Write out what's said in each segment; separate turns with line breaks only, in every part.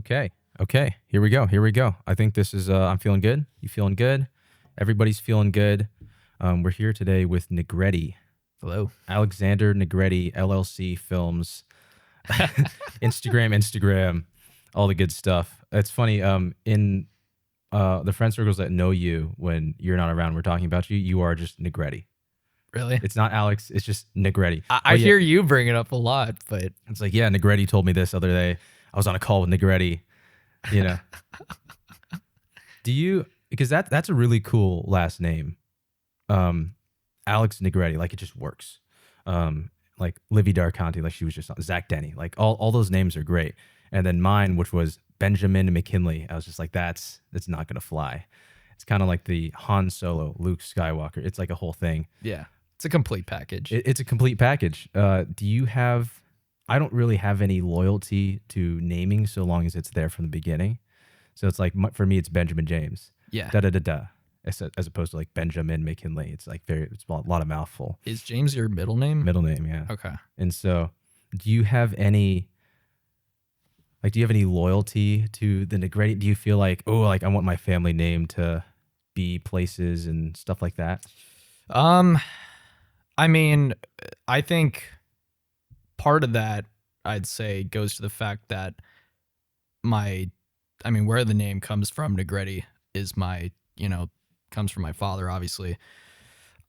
Okay. Okay. Here we go. Here we go. I think this is I'm feeling good. You feeling good? Everybody's feeling good. We're here today with Negrete.
Hello.
Alexander Negrete LLC Films. Instagram, all the good stuff. It's funny, in the friend circles that know you when you're not around, we're talking about you, you are just Negrete.
Really?
It's not Alex, it's just Negrete.
I hear you bring it up a lot, but
It's like, yeah, Negrete told me this other day. I was on a call with Negrete, you know. Do you because that's a really cool last name. Um Alex Negrete, like it just works. Like Livy Darconte, like she was just on Zach Denny, like all those names are great. And then mine, which was Benjamin McKinley, I was just like, that's not gonna fly. It's kind of like the Han Solo, Luke Skywalker. It's like a whole thing.
yeah, it's a complete package.
It's a complete package. Do you have? I don't really have any loyalty to naming so long as it's there from the beginning. So it's like for me, it's Benjamin James.
Yeah.
Da da da da. As opposed to like Benjamin McKinley. It's like it's a lot of mouthful.
Is James your middle name?
Middle name, yeah.
Okay.
And so, do you have any? Like, do you have any loyalty to the Negrete? Do you feel like, oh, like I want my family name to be places and stuff like that?
Um, I mean, I think part of that I'd say goes to the fact that where the name comes from, Negrete, is comes from my father, obviously.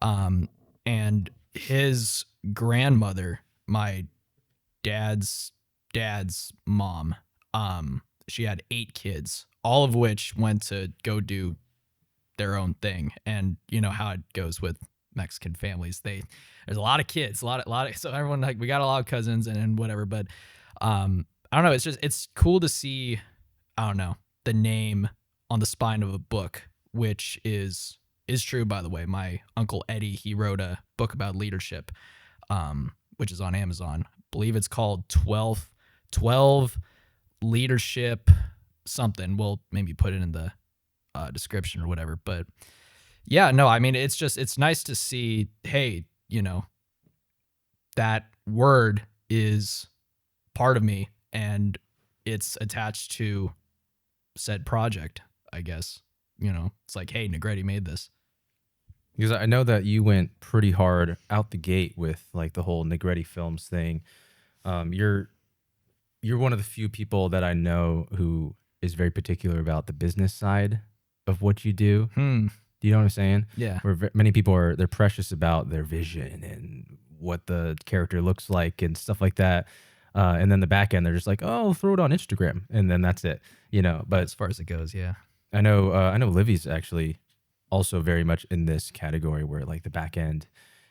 And his grandmother, my dad's mom, she had 8 kids, all of which went to go do their own thing. And you know how it goes with Mexican families. There's a lot of kids, a lot of so everyone, like, we got a lot of cousins and whatever, but I don't know, it's cool to see, I don't know, the name on the spine of a book, which is true, by the way. My uncle Eddie, he wrote a book about leadership, which is on Amazon. I believe it's called 12 leadership something. We'll maybe put it in the description or whatever. But yeah, no, I mean, it's nice to see, hey, that word is part of me and it's attached to said project, I guess. It's like, hey, Negrete made this.
Because I know that you went pretty hard out the gate with like the whole Negrete Films thing. You're one of the few people that I know who is very particular about the business side of what you do. Do you know what I'm saying?
Yeah.
Where many people they're precious about their vision and what the character looks like and stuff like that. And then the back end, they're just like, oh, throw it on Instagram, and then that's it. But
as far as it goes, yeah.
I know Livy's actually also very much in this category where like the back end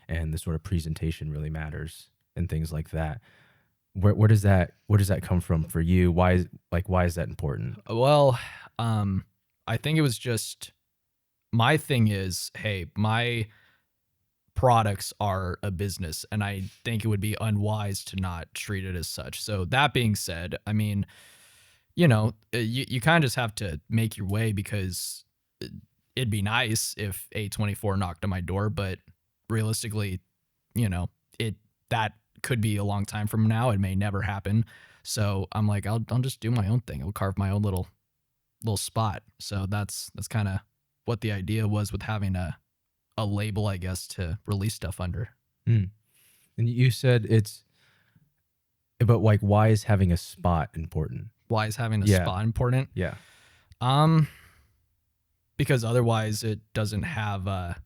and the sort of presentation really matters and things like that. Where does that come from for you? Why is that important?
Well, I think it was just, my thing is, hey, my products are a business, and I think it would be unwise to not treat it as such. So that being said, I mean, you kind of just have to make your way, because it'd be nice if A24 knocked on my door, but realistically, that could be a long time from now. It may never happen. So I'm like, I'll just do my own thing. I'll carve my own little spot. So that's kind of what the idea was with having a label, I guess, to release stuff under.
And you said but like, why is having a spot important?
Why is having a spot important?
Yeah.
Because otherwise it doesn't have a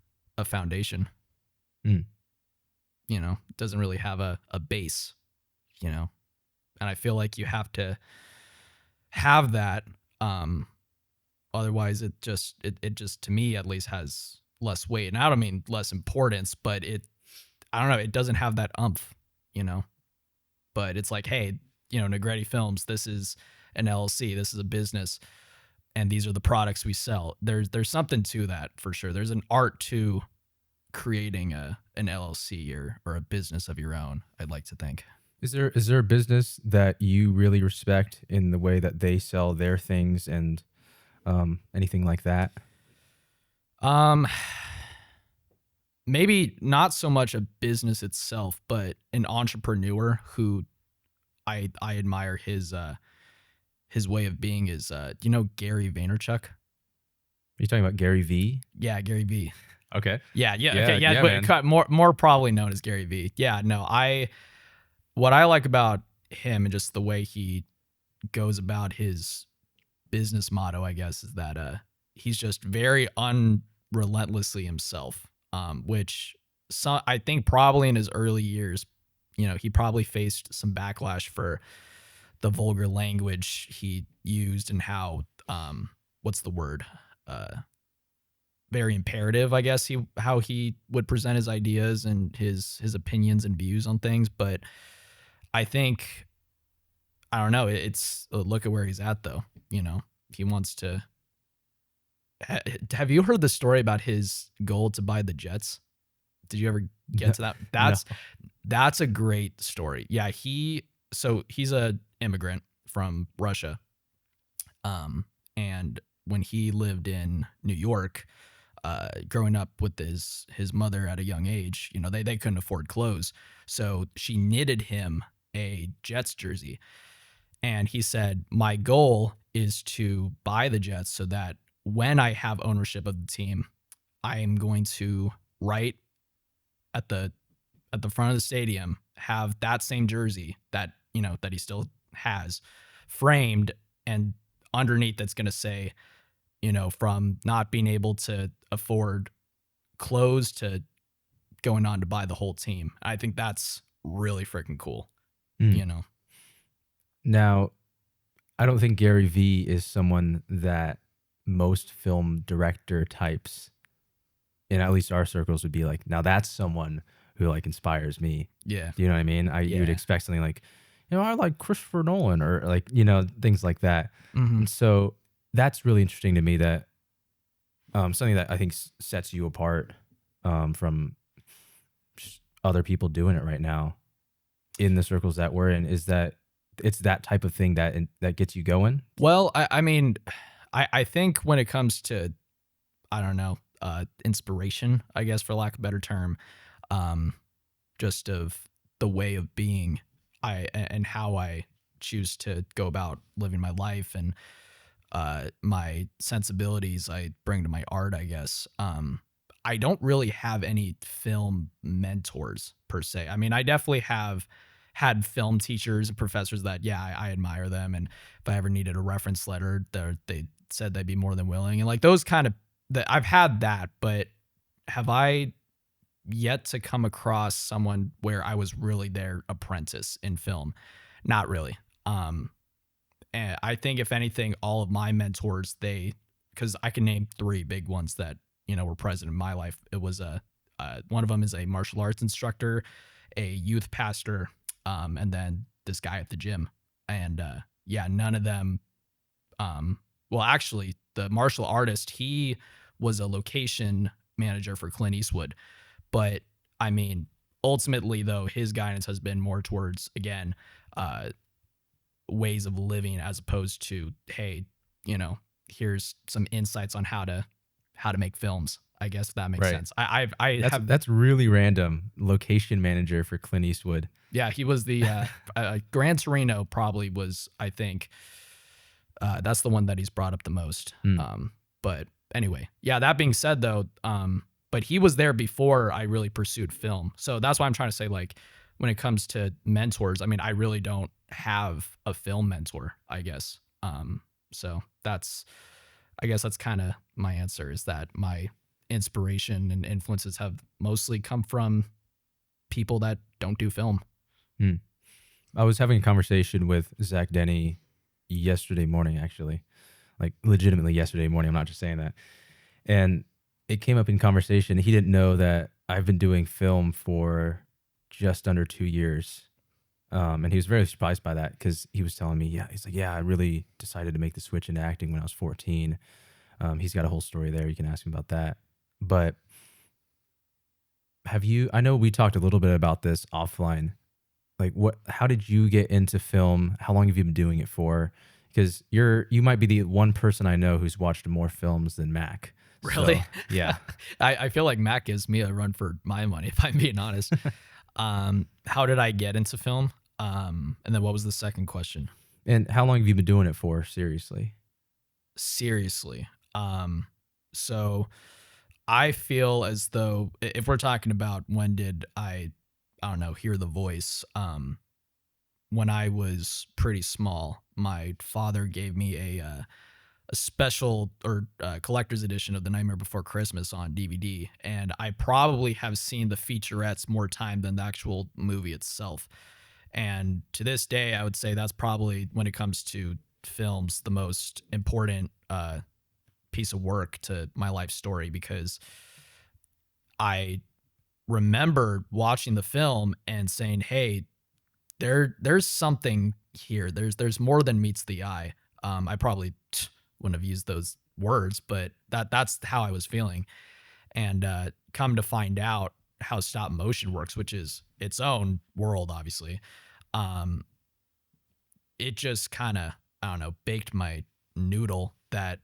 foundation. It doesn't really have a base, and I feel like you have to have that. Otherwise it just to me at least has less weight. And I don't mean less importance, but I don't know, it doesn't have that umph, but it's like, hey, Negrete Films, this is an LLC, this is a business, and these are the products we sell. There's something to that for sure. There's an art to creating an LLC or a business of your own, I'd like to think.
Is there a business that you really respect in the way that they sell their things and anything like that?
Maybe not so much a business itself, but an entrepreneur who I admire his his way of being is you know Gary Vaynerchuk?
You talking about Gary V?
Yeah, Gary V.
Okay.
Yeah, okay,
Yeah,
yeah,
yeah,
but
man.
more probably known as Gary V. Yeah, no, what I like about him and just the way he goes about his business motto, I guess, is that he's just very unrelentlessly himself. Which I think probably in his early years, you know, he probably faced some backlash for the vulgar language he used and how what's the word? Very imperative, I guess, how he would present his ideas and his opinions and views on things. But I think I don't know. It's look at where he's at though. You know, he wants to. Have you heard the story about his goal to buy the Jets? Did you ever
No.
get to that?
No.
That's a great story. Yeah, he's a immigrant from Russia. And when he lived in New York, growing up with his mother at a young age, you know, they couldn't afford clothes. So she knitted him a Jets jersey. And he said, my goal is to buy the Jets so that when I have ownership of the team, I am going to write at the front of the stadium, have that same jersey that, you know, that he still has framed, and underneath that's going to say, you know, from not being able to afford clothes to going on to buy the whole team. I think that's really freaking cool,
Mm.
you know.
Now, I don't think Gary V is someone that most film director types in at least our circles would be like, now that's someone who like inspires me.
Yeah.
Do you know what I mean? You'd
Yeah.
expect something like, you know, I like Christopher Nolan or like, you know, things like that.
Mm-hmm.
And so that's really interesting to me that something that I think sets you apart from just other people doing it right now in the circles that we're in is that it's that type of thing that that gets you going.
Well, I mean, I think when it comes to, I don't know, inspiration, I guess, for lack of a better term, just of the way of being, and how I choose to go about living my life, and my sensibilities I bring to my art, I guess. I don't really have any film mentors per se. I mean, I definitely have had film teachers and professors that, yeah, I admire them. And if I ever needed a reference letter, they said they'd be more than willing. And like those kind of, that I've had that, but have I yet to come across someone where I was really their apprentice in film? Not really. And I think if anything, all of my mentors, because I can name three big ones that, you know, were present in my life. It was one of them is a martial arts instructor, a youth pastor, and then this guy at the gym. And yeah, none of them. Well, actually, the martial artist, he was a location manager for Clint Eastwood. But I mean, ultimately, though, his guidance has been more towards, again, ways of living as opposed to, hey, you know, here's some insights on how to make films. I guess if that makes
Right.
sense. I have
That's really random. Location manager for Clint Eastwood.
Yeah, he was the Gran Torino probably was, I think, that's the one that he's brought up the most.
Mm.
But anyway, yeah, that being said though, but he was there before I really pursued film. So that's why I'm trying to say, like, when it comes to mentors, I mean, I really don't have a film mentor, I guess. So I guess that's kind of my answer, is that my inspiration and influences have mostly come from people that don't do film.
Mm. I was having a conversation with Zach Denny yesterday morning, actually, like legitimately yesterday morning. I'm not just saying that. And it came up in conversation. He didn't know that I've been doing film for just under 2 years. And he was very surprised by that because he was telling me, yeah, he's like, yeah, I really decided to make the switch into acting when I was 14. He's got a whole story there. You can ask him about that. But I know we talked a little bit about this offline. Like how did you get into film? How long have you been doing it for? Because you might be the one person I know who's watched more films than Mac.
Really?
So, yeah.
I feel like Mac gives me a run for my money, if I'm being honest. How did I get into film? And then what was the second question?
And how long have you been doing it for? Seriously.
Seriously. So I feel as though if we're talking about when did I don't know, hear the voice, when I was pretty small, my father gave me a special or collector's edition of The Nightmare Before Christmas on DVD, and I probably have seen the featurettes more time than the actual movie itself. And to this day, I would say that's probably, when it comes to films, the most important piece of work to my life story, because I remember watching the film and saying, "Hey, there's something here. There's more than meets the eye." I probably wouldn't have used those words, but that's how I was feeling. And come to find out how stop motion works, which is its own world, obviously. Um, it just kind of, I don't know, baked my noodle that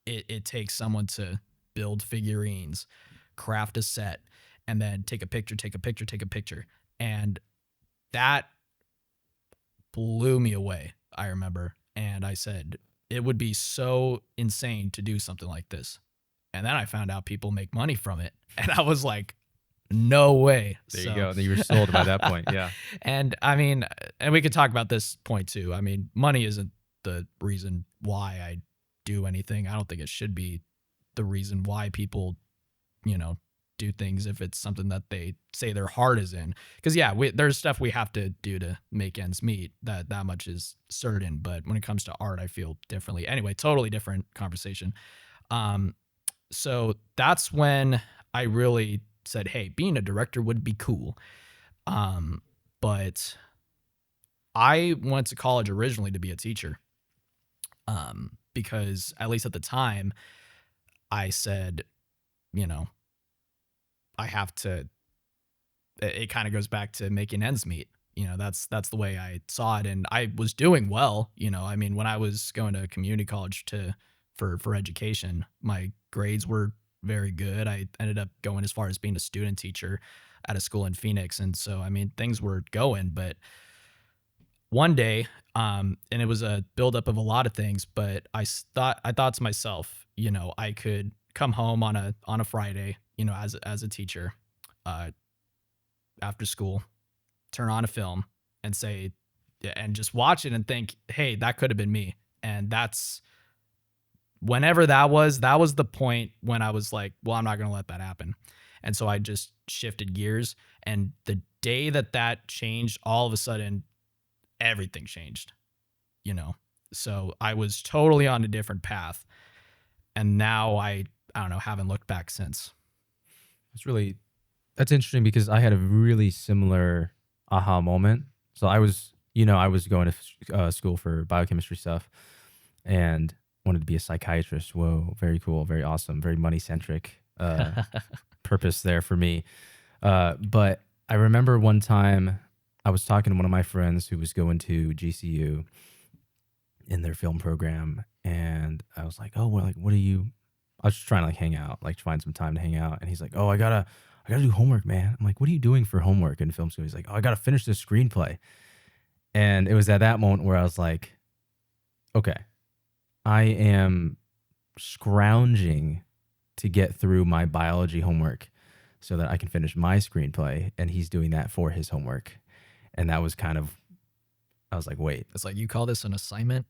it takes someone to build figurines, craft a set, and then take a picture, take a picture, take a picture. And that blew me away, I remember. And I said, it would be so insane to do something like this. And then I found out people make money from it. And I was like, no way.
There you go. You were sold by that point. Yeah.
And I mean, and we could talk about this point too. I mean, money isn't the reason why I do anything. I don't think it should be the reason why people, do things if it's something that they say their heart is in. Because yeah, there's stuff we have to do to make ends meet. That much is certain. But when it comes to art, I feel differently. Anyway, totally different conversation. So that's when I really said, hey, being a director would be cool. But I went to college originally to be a teacher. Because at least at the time, I said, I have to, it kind of goes back to making ends meet. That's the way I saw it. And I was doing well, I mean, when I was going to community college for education, my grades were very good. I ended up going as far as being a student teacher at a school in Phoenix. And so, I mean, things were going, but one day, and it was a buildup of a lot of things, but I thought to myself, I could come home on a Friday, as a teacher, after school, turn on a film and say, and just watch it and think, hey, that could have been me. And that's whenever that was the point when I was like, well, I'm not going to let that happen. And so I just shifted gears. And the day that changed, all of a sudden, everything changed, So I was totally on a different path. And now I don't know, haven't looked back since.
That's interesting because I had a really similar aha moment. So I was going to school for biochemistry stuff and wanted to be a psychiatrist. Whoa, very cool, very awesome, very money centric purpose there for me. But I remember one time I was talking to one of my friends who was going to GCU in their film program, and I was like, "Oh, well, like, what are you?" I was just trying to like hang out, like find some time to hang out, and he's like, "Oh, I gotta do homework, man." I'm like, "What are you doing for homework in film school?" He's like, "Oh, I gotta finish this screenplay," and it was at that moment where I was like, "Okay, I am scrounging to get through my biology homework so that I can finish my screenplay, and he's doing that for his homework." And that was kind of, I was like, wait.
It's like, you call this an assignment?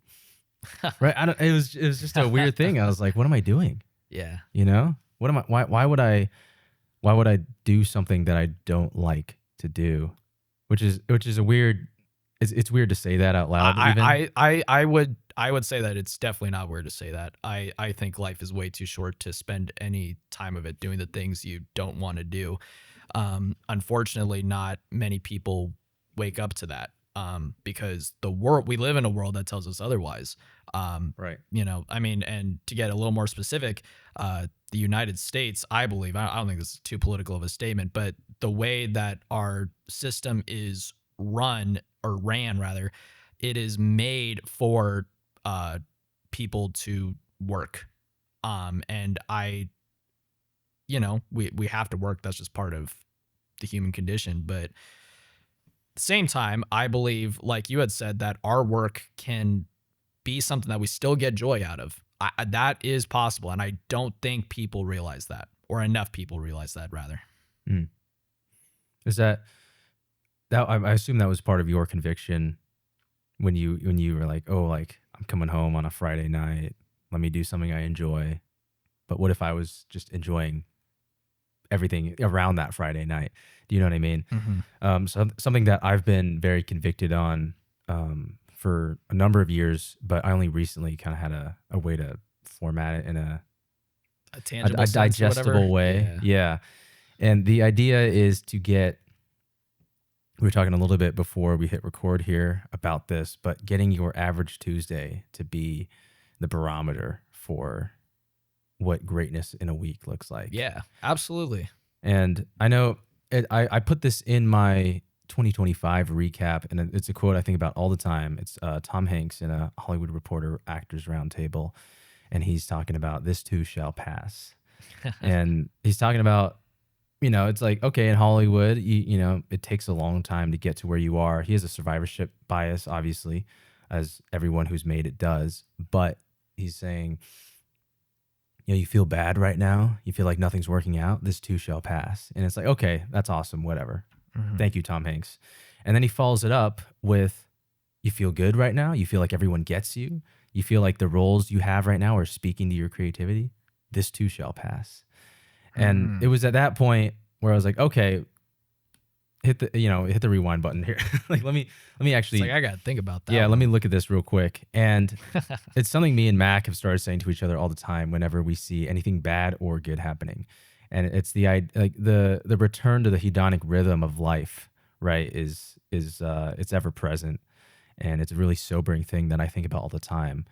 Right. It was just a weird thing. I was like, what am I doing?
Yeah.
What am I, why would I do something that I don't like to do? Which is a weird, it's weird to say that out loud.
I would say that it's definitely not weird to say that. I think life is way too short to spend any time of it doing the things you don't want to do. Unfortunately, not many people wake up to that, because we live in a world that tells us otherwise.
Right.
I mean, and to get a little more specific, the United States, I believe, I don't think this is too political of a statement, but the way that our system is ran rather, it is made for people to work. And we have to work. That's just part of the human condition. But Same time, I believe, like you had said, that our work can be something that we still get joy out of. That is possible, and I don't think people realize that, or enough people realize that, rather.
Mm. Is that I assume that was part of your conviction when you were like, oh, like I'm coming home on a Friday night, let me do something I enjoy. But what if I was just enjoying everything around that Friday night? Do you know what I mean?
Mm-hmm.
So something that I've been very convicted on for a number of years, but I only recently kind of had a way to format it in
A tangible
a
sense or whatever.
digestible way.
Yeah.
Yeah. And the idea is to get, we were talking a little bit before we hit record here about this, but getting your average Tuesday to be the barometer for what greatness in a week looks like.
Yeah, absolutely.
And I know I put this in my 2025 recap, and it's a quote I think about all the time. It's Tom Hanks in a Hollywood Reporter Actors Roundtable, and he's talking about this too shall pass. And he's talking about, it's like, okay, in Hollywood, it takes a long time to get to where you are. He has a survivorship bias, obviously, as everyone who's made it does. But he's saying, you feel bad right now. You feel like nothing's working out. This too shall pass. And it's like, okay, that's awesome. Whatever.
Mm-hmm.
Thank you, Tom Hanks. And then he follows it up with, you feel good right now. You feel like everyone gets you. You feel like the roles you have right now are speaking to your creativity. This too shall pass. And it was at that point where I was like, okay, hit the rewind button here. Like, let me actually,
It's like, I got to think about that.
yeah,
one.
let me look at this real quick. And it's something me and Mac have started saying to each other all the time whenever we see anything bad or good happening. And it's the return to the hedonic rhythm of life, right? Is it's ever present, and it's a really sobering thing that I think about all the time.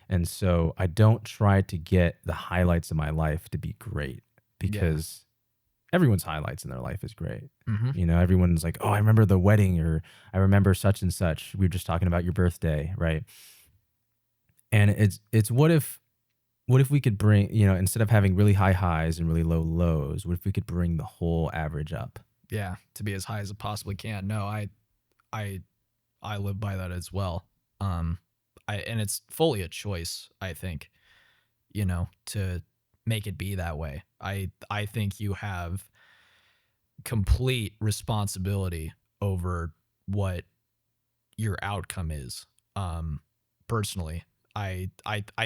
And so I don't try to get the highlights of my life to be great, because everyone's highlights in their life is great.
Mm-hmm.
Everyone's like, oh, I remember the wedding, or I remember such and such. We were just talking about your birthday, right? And it's what if we could bring, instead of having really high highs and really low lows, what if we could bring the whole average up?
Yeah, to be as high as it possibly can. No, I live by that as well. And it's fully a choice, I think, to make it be that way. I think you have complete responsibility over what your outcome is. Personally, I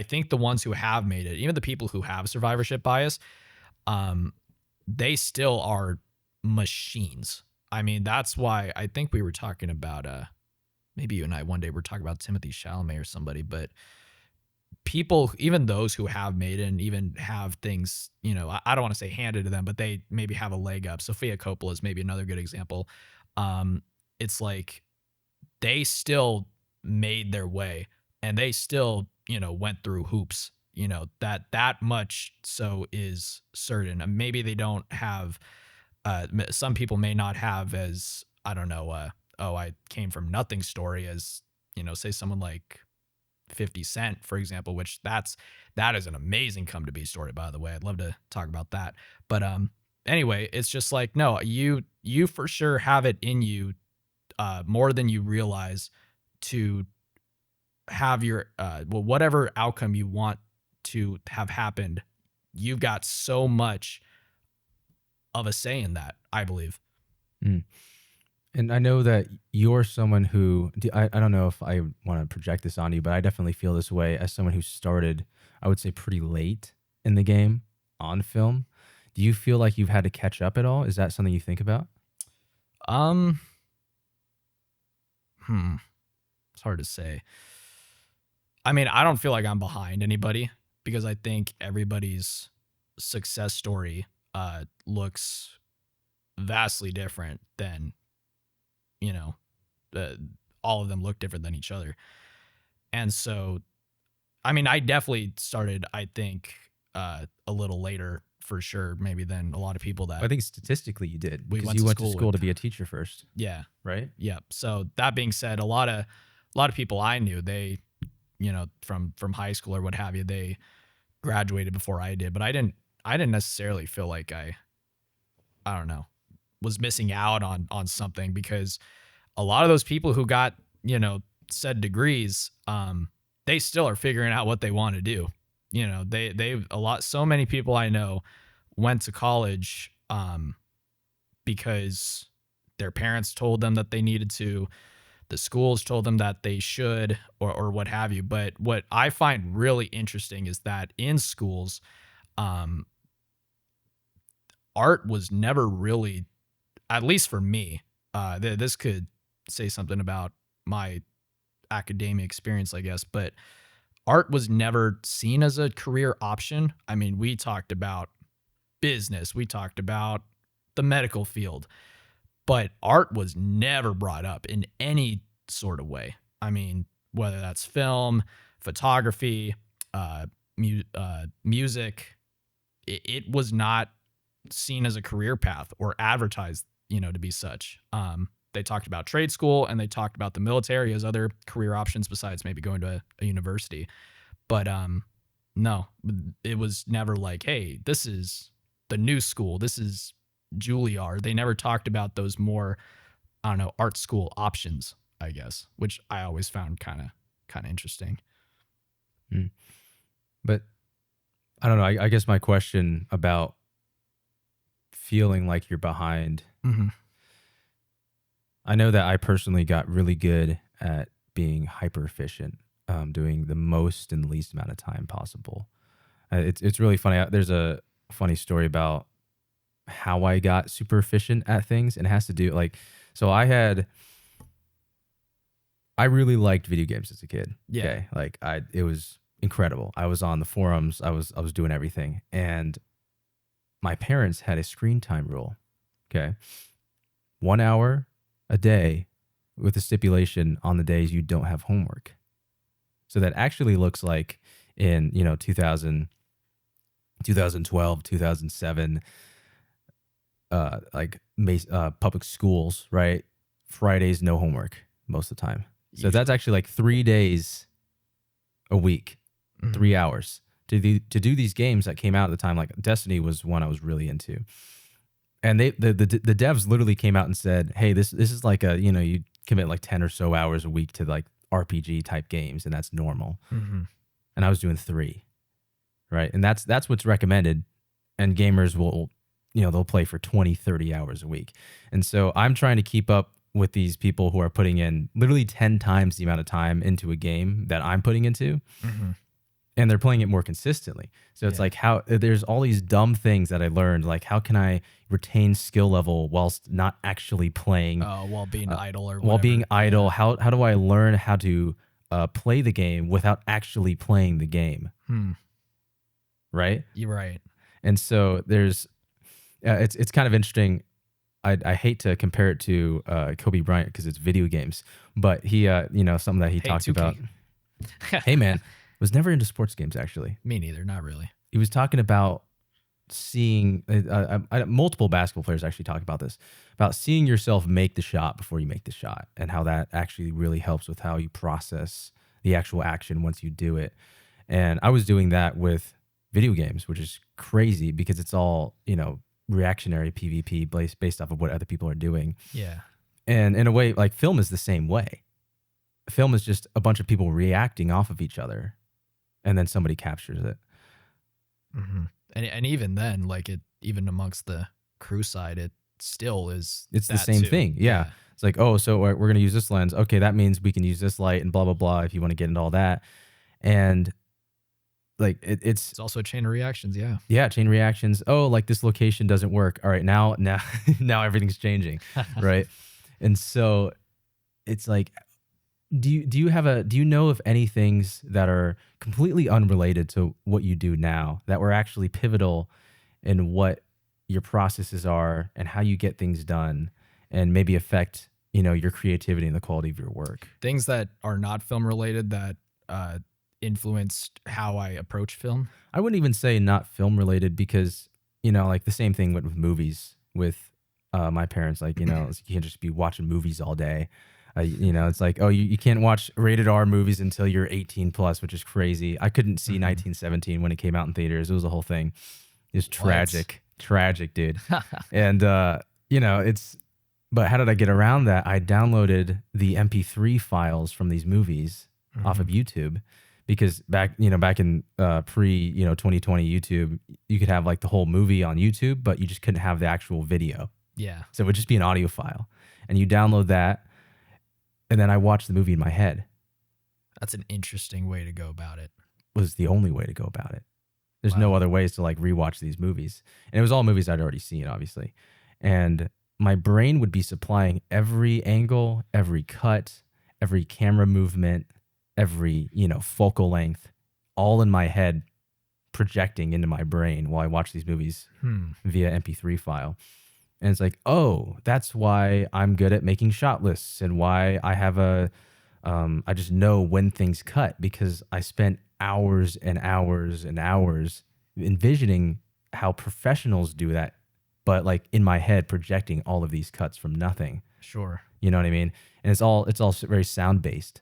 think the ones who have made it, even the people who have survivorship bias, they still are machines. I mean, that's why I think we were talking about maybe you and I one day were talking about Timothy Chalamet or somebody, but people, even those who have made it and even have things, I don't want to say handed to them, but they maybe have a leg up. Sofia Coppola is maybe another good example. It's like they still made their way, and they still, went through hoops, that much so is certain. And maybe they don't have, some people may not have as, I don't know, oh, I came from nothing story as, say someone like 50 Cent, for example, which that is an amazing come to be story, by the way. I'd love to talk about that. But anyway, it's just like, no, you for sure have it in you, more than you realize, to have your whatever outcome you want to have happened. You've got so much of a say in that, I believe.
Mm. And I know that you're someone who, I don't know if I want to project this on you, but I definitely feel this way as someone who started, I would say, pretty late in the game on film. Do you feel like you've had to catch up at all? Is that something you think about?
Um, it's hard to say. I mean, I don't feel like I'm behind anybody, because I think everybody's success story looks vastly different than, you know, all of them look different than each other. And so, I mean, I definitely started, I think, a little later for sure, maybe than a lot of people that
I think statistically you did,
we
because
went
you
to
went to
school
school
with.
to be a teacher first,
Yeah.
right?
Yeah. So that being said, a lot of people I knew, they, from high school or what have you, they graduated before I did, but I didn't necessarily feel like I don't know, was missing out on something, because a lot of those people who got, said degrees, they still are figuring out what they want to do. So many people I know went to college because their parents told them that they needed to, the schools told them that they should, or what have you. But what I find really interesting is that in schools, art was never really, at least for me, this could say something about my academic experience, I guess, but art was never seen as a career option. I mean, we talked about business, we talked about the medical field, but art was never brought up in any sort of way. I mean, whether that's film, photography, music, it was not seen as a career path or advertised, to be such. They talked about trade school and they talked about the military as other career options besides maybe going to a university. But no, it was never like, hey, this is the new school. This is Juilliard. They never talked about those more, I don't know, art school options, I guess, which I always found kind of interesting.
But I don't know. I guess my question about feeling like you're behind.
Mm-hmm.
I know that I personally got really good at being hyper efficient, doing the most in the least amount of time possible. It's really funny. There's a funny story about how I got super efficient at things, and it has to do so I really liked video games as a kid.
Yeah.
Okay. It was incredible. I was on the forums. I was doing everything, and my parents had a screen time rule. Okay. 1 hour a day with a stipulation on the days you don't have homework. So that actually looks like in, 2000, 2012, 2007, public schools, right? Fridays, no homework most of the time. So
Usually.
that's actually like 3 days a week, 3 hours to do these games that came out at the time. Like Destiny was one I was really into. And the devs literally came out and said, hey, this is like you commit like 10 or so hours a week to like RPG type games, and that's normal.
Mm-hmm.
And I was doing 3, right? And that's what's recommended. And gamers will, they'll play for 20, 30 hours a week. And so I'm trying to keep up with these people who are putting in literally 10 times the amount of time into a game that I'm putting into.
Mm-hmm.
And they're playing it more consistently. So it's like how there's all these dumb things that I learned. Like, how can I retain skill level whilst not actually playing?
While being idle or whatever.
While being idle. Yeah. How do I learn how to play the game without actually playing the game? Right?
You're right.
And so there's, it's kind of interesting. I hate to compare it to Kobe Bryant because it's video games, but he, something that he talked 2K. About. Hey, man. Was never into sports games, actually.
Me neither, not really.
He was talking about seeing, multiple basketball players actually talk about this, about seeing yourself make the shot before you make the shot, and how that actually really helps with how you process the actual action once you do it. And I was doing that with video games, which is crazy because it's all, reactionary PvP based off of what other people are doing.
Yeah.
And in a way, like film is the same way. Film is just a bunch of people reacting off of each other. And then somebody captures it.
Mm-hmm. And even then, like even amongst the crew side, it still is.
It's the same thing. Yeah. It's like, oh, so we're going to use this lens. Okay, that means we can use this light and blah, blah, blah, if you want to get into all that. And like it's
also a chain of reactions. Yeah.
Yeah. Chain reactions. Oh, like this location doesn't work. All right. Now everything's changing. Right. And so it's like, do you know of any things that are completely unrelated to what you do now that were actually pivotal in what your processes are and how you get things done, and maybe affect, your creativity and the quality of your work?
Things that are not film related that influenced how I approach film?
I wouldn't even say not film related, because, like the same thing with movies with my parents. Like, you can't just be watching movies all day. It's like, oh, you can't watch rated R movies until you're 18 plus, which is crazy. I couldn't see 1917 when it came out in theaters. It was a whole thing. It was tragic, dude. And, But how did I get around that? I downloaded the MP3 files from these movies off of
Mhm.
YouTube because back in pre, 2020 YouTube, you could have like the whole movie on YouTube, but you just couldn't have the actual video.
Yeah.
So it would just be an audio file. And you download that, and then I watched the movie in my head.
That's an interesting way to go about it.
Was the only way to go about it. There's no
Wow.
other ways to like rewatch these movies. And it was all movies I'd already seen, obviously. And my brain would be supplying every angle, every cut, every camera movement, every, focal length, all in my head, projecting into my brain while I watch these movies
Hmm.
via MP3 file. And it's like, oh, that's why I'm good at making shot lists and why I have I just know when things cut because I spent hours and hours and hours envisioning how professionals do that, but like in my head projecting all of these cuts from nothing.
Sure.
You know what I mean? And it's all very sound based.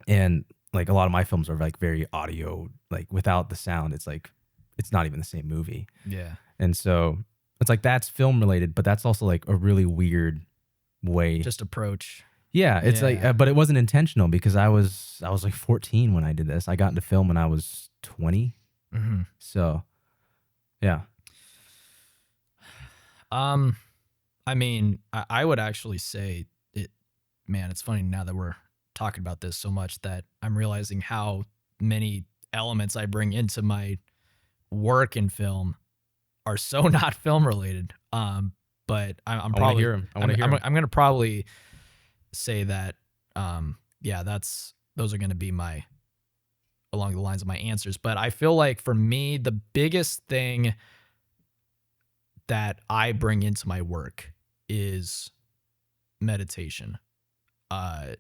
And like a lot of my films are like very audio, like without the sound, it's like it's not even the same movie.
Yeah.
And so it's like that's film related, but that's also like a really weird way.
Just approach.
Yeah, it's like,
Yeah.
but it wasn't intentional because I was like 14 when I did this. I got into film when I was 20.
Mhm.
So, yeah.
I mean, I would actually say it, man, it's funny now that we're talking about this so much that I'm realizing how many elements I bring into my work in film are so not film related. But I'm
I want to
probably,
hear him. I want to hear him.
I'm going to probably say that, yeah, those are going to be my, along the lines of my answers. But I feel like for me, the biggest thing that I bring into my work is meditation. I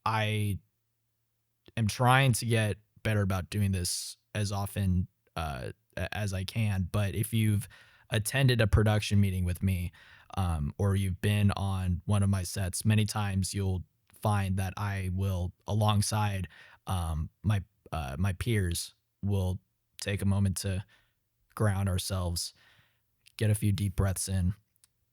am trying to get better about doing this as often as I can. But if you've attended a production meeting with me, or you've been on one of my sets, many times you'll find that I will, alongside my peers, will take a moment to ground ourselves, get a few deep breaths in,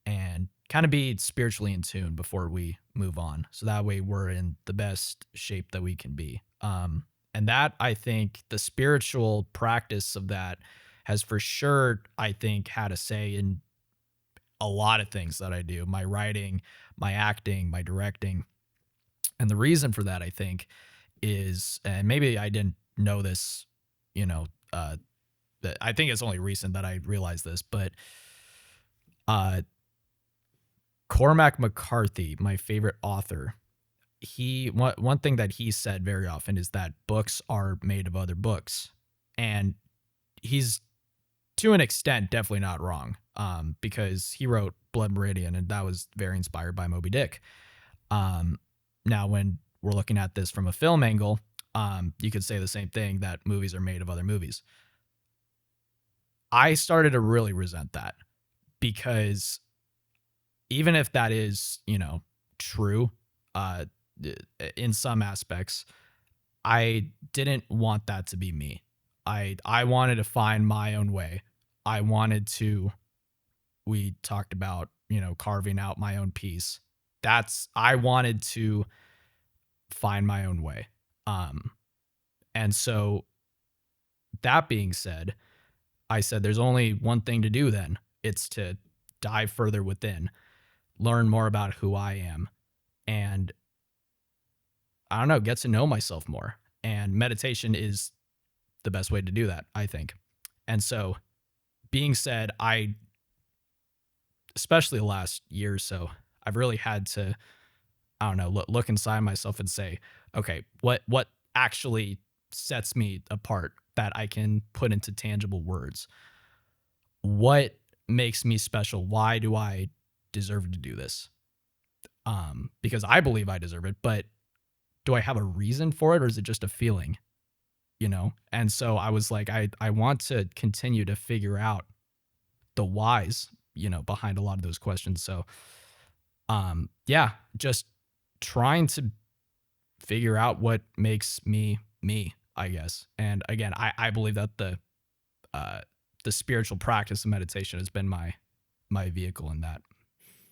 and kind of be spiritually in tune before we move on. So that way we're in the best shape that we can be. And that, I think, the spiritual practice of that has for sure, I think, had a say in a lot of things that I do, my writing, my acting, my directing. And the reason for that, I think, is, and maybe I didn't know this, you know, I think it's only recent that I realized this, but uh, Cormac McCarthy, my favorite author, one thing that he said very often is that books are made of other books, and he's to an extent definitely not wrong, because he wrote Blood Meridian, and that was very inspired by Moby Dick. Now, when we're looking at this from a film angle, you could say the same thing, that movies are made of other movies. I started to really resent that because even if that is, true, uh, in some aspects, I didn't want that to be me. I wanted to find my own way. I wanted to, we talked about, carving out my own piece. I wanted to find my own way. And so that being said, I said, there's only one thing to do then. It's to dive further within, learn more about who I am, and I don't know, get to know myself more. And meditation is the best way to do that, I think. And so, being said, especially the last year or so, I've really had to, I don't know, look inside myself and say, okay, what actually sets me apart that I can put into tangible words? What makes me special? Why do I deserve to do this? Because I believe I deserve it, but do I have a reason for it, or is it just a feeling? And so I was like, I want to continue to figure out the whys, behind a lot of those questions. So yeah, just trying to figure out what makes me me, I guess. And again, I believe that the spiritual practice of meditation has been my vehicle in that.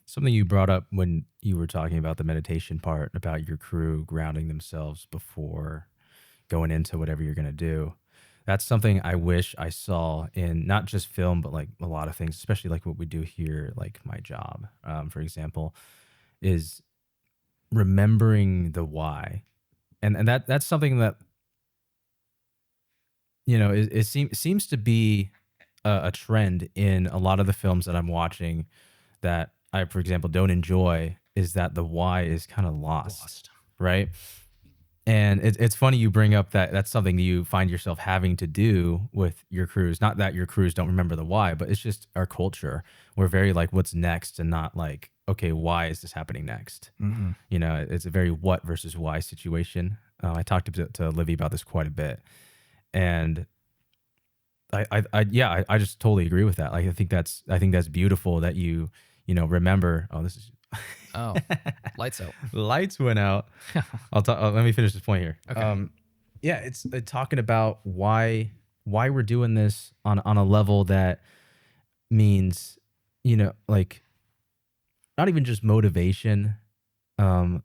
Something you brought up when you were talking about the meditation part about your crew grounding themselves before going into whatever you're going to do. That's something I wish I saw in not just film, but like a lot of things, especially like what we do here, like my job, for example, is remembering the why. And that's something that, seems to be a trend in a lot of the films that I'm watching that I, for example, don't enjoy, is that the why is kind of lost, right? And it's funny you bring up that that's something you find yourself having to do with your crews. Not that your crews don't remember the why, but it's just our culture. We're very like, what's next, and not like, okay, why is this happening next?
Mm-hmm.
It's a very what versus why situation. I talked to Livy about this quite a bit, and I just totally agree with that. Like, I think that's beautiful that remember. Oh, this is
Oh, lights out.
lights went out. I'll talk. Let me finish this point here.
Okay.
Yeah, it's talking about why we're doing this on a level that means, like not even just motivation, or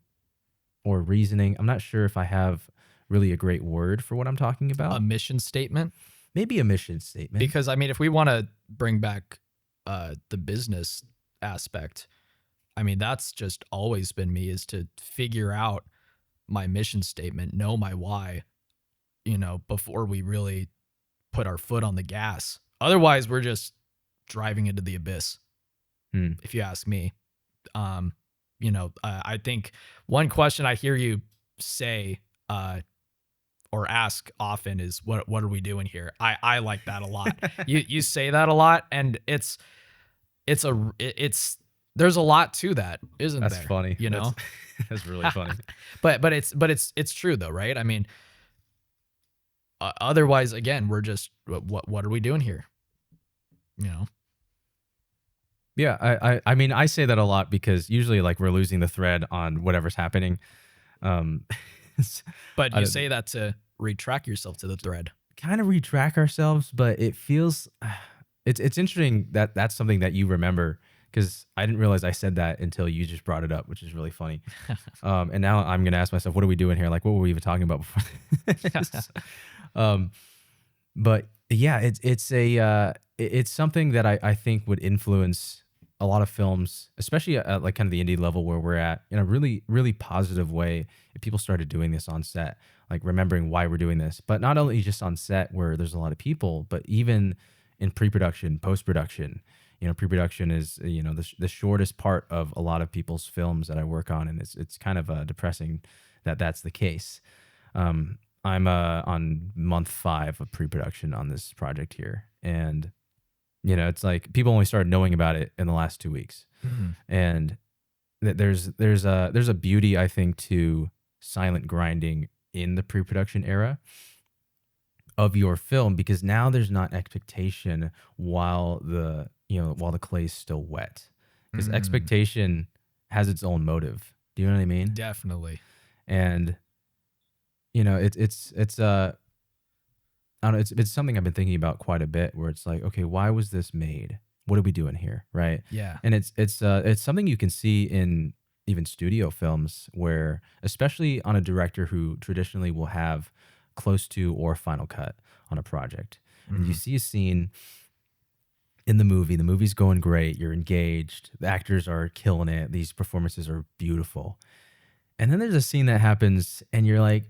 reasoning. I'm not sure if I have really a great word for what I'm talking about.
A mission statement.
Maybe a mission statement.
Because I mean, if we want to bring back the business aspect, I mean, that's just always been me, is to figure out my mission statement, know my why, before we really put our foot on the gas. Otherwise, we're just driving into the abyss, if you ask me. I think one question I hear you say or ask often is, what are we doing here? I like that a lot. You say that a lot, and it's there's a lot to that, isn't there?
That's funny. That's really funny.
but it's true though, right? I mean, otherwise, again, we're just, what are we doing here?
Yeah, I mean, I say that a lot because usually like we're losing the thread on whatever's happening.
But you say that to retract yourself to the thread.
Kind of retract ourselves, but it feels it's interesting that that's something that you remember, because I didn't realize I said that until you just brought it up, which is really funny. And now I'm gonna ask myself, what are we doing here? Like, what were we even talking about before this? But yeah, it's something that I think would influence a lot of films, especially at like kind of the indie level where we're at, in a really, really positive way. If people started doing this on set, like remembering why we're doing this, but not only just on set where there's a lot of people, but even in pre-production, post-production. Pre-production is, the shortest part of a lot of people's films that I work on. And it's kind of depressing that that's the case. I'm on month 5 of pre-production on this project here. And, it's like people only started knowing about it in the last 2 weeks.
Mm-hmm.
And there's a beauty, I think, to silent grinding in the pre-production era of your film, because now there's not expectation while the clay is still wet, because expectation has its own motive. Do you know what I mean?
Definitely.
And it's I don't know, it's something I've been thinking about quite a bit, where it's like, okay, why was this made? What are we doing here? Right.
Yeah.
And it's something you can see in even studio films, where, especially on a director who traditionally will have close to or final cut on a project. Mm-hmm. And you see a scene in the movie's going great, you're engaged, the actors are killing it, these performances are beautiful. And then there's a scene that happens and you're like,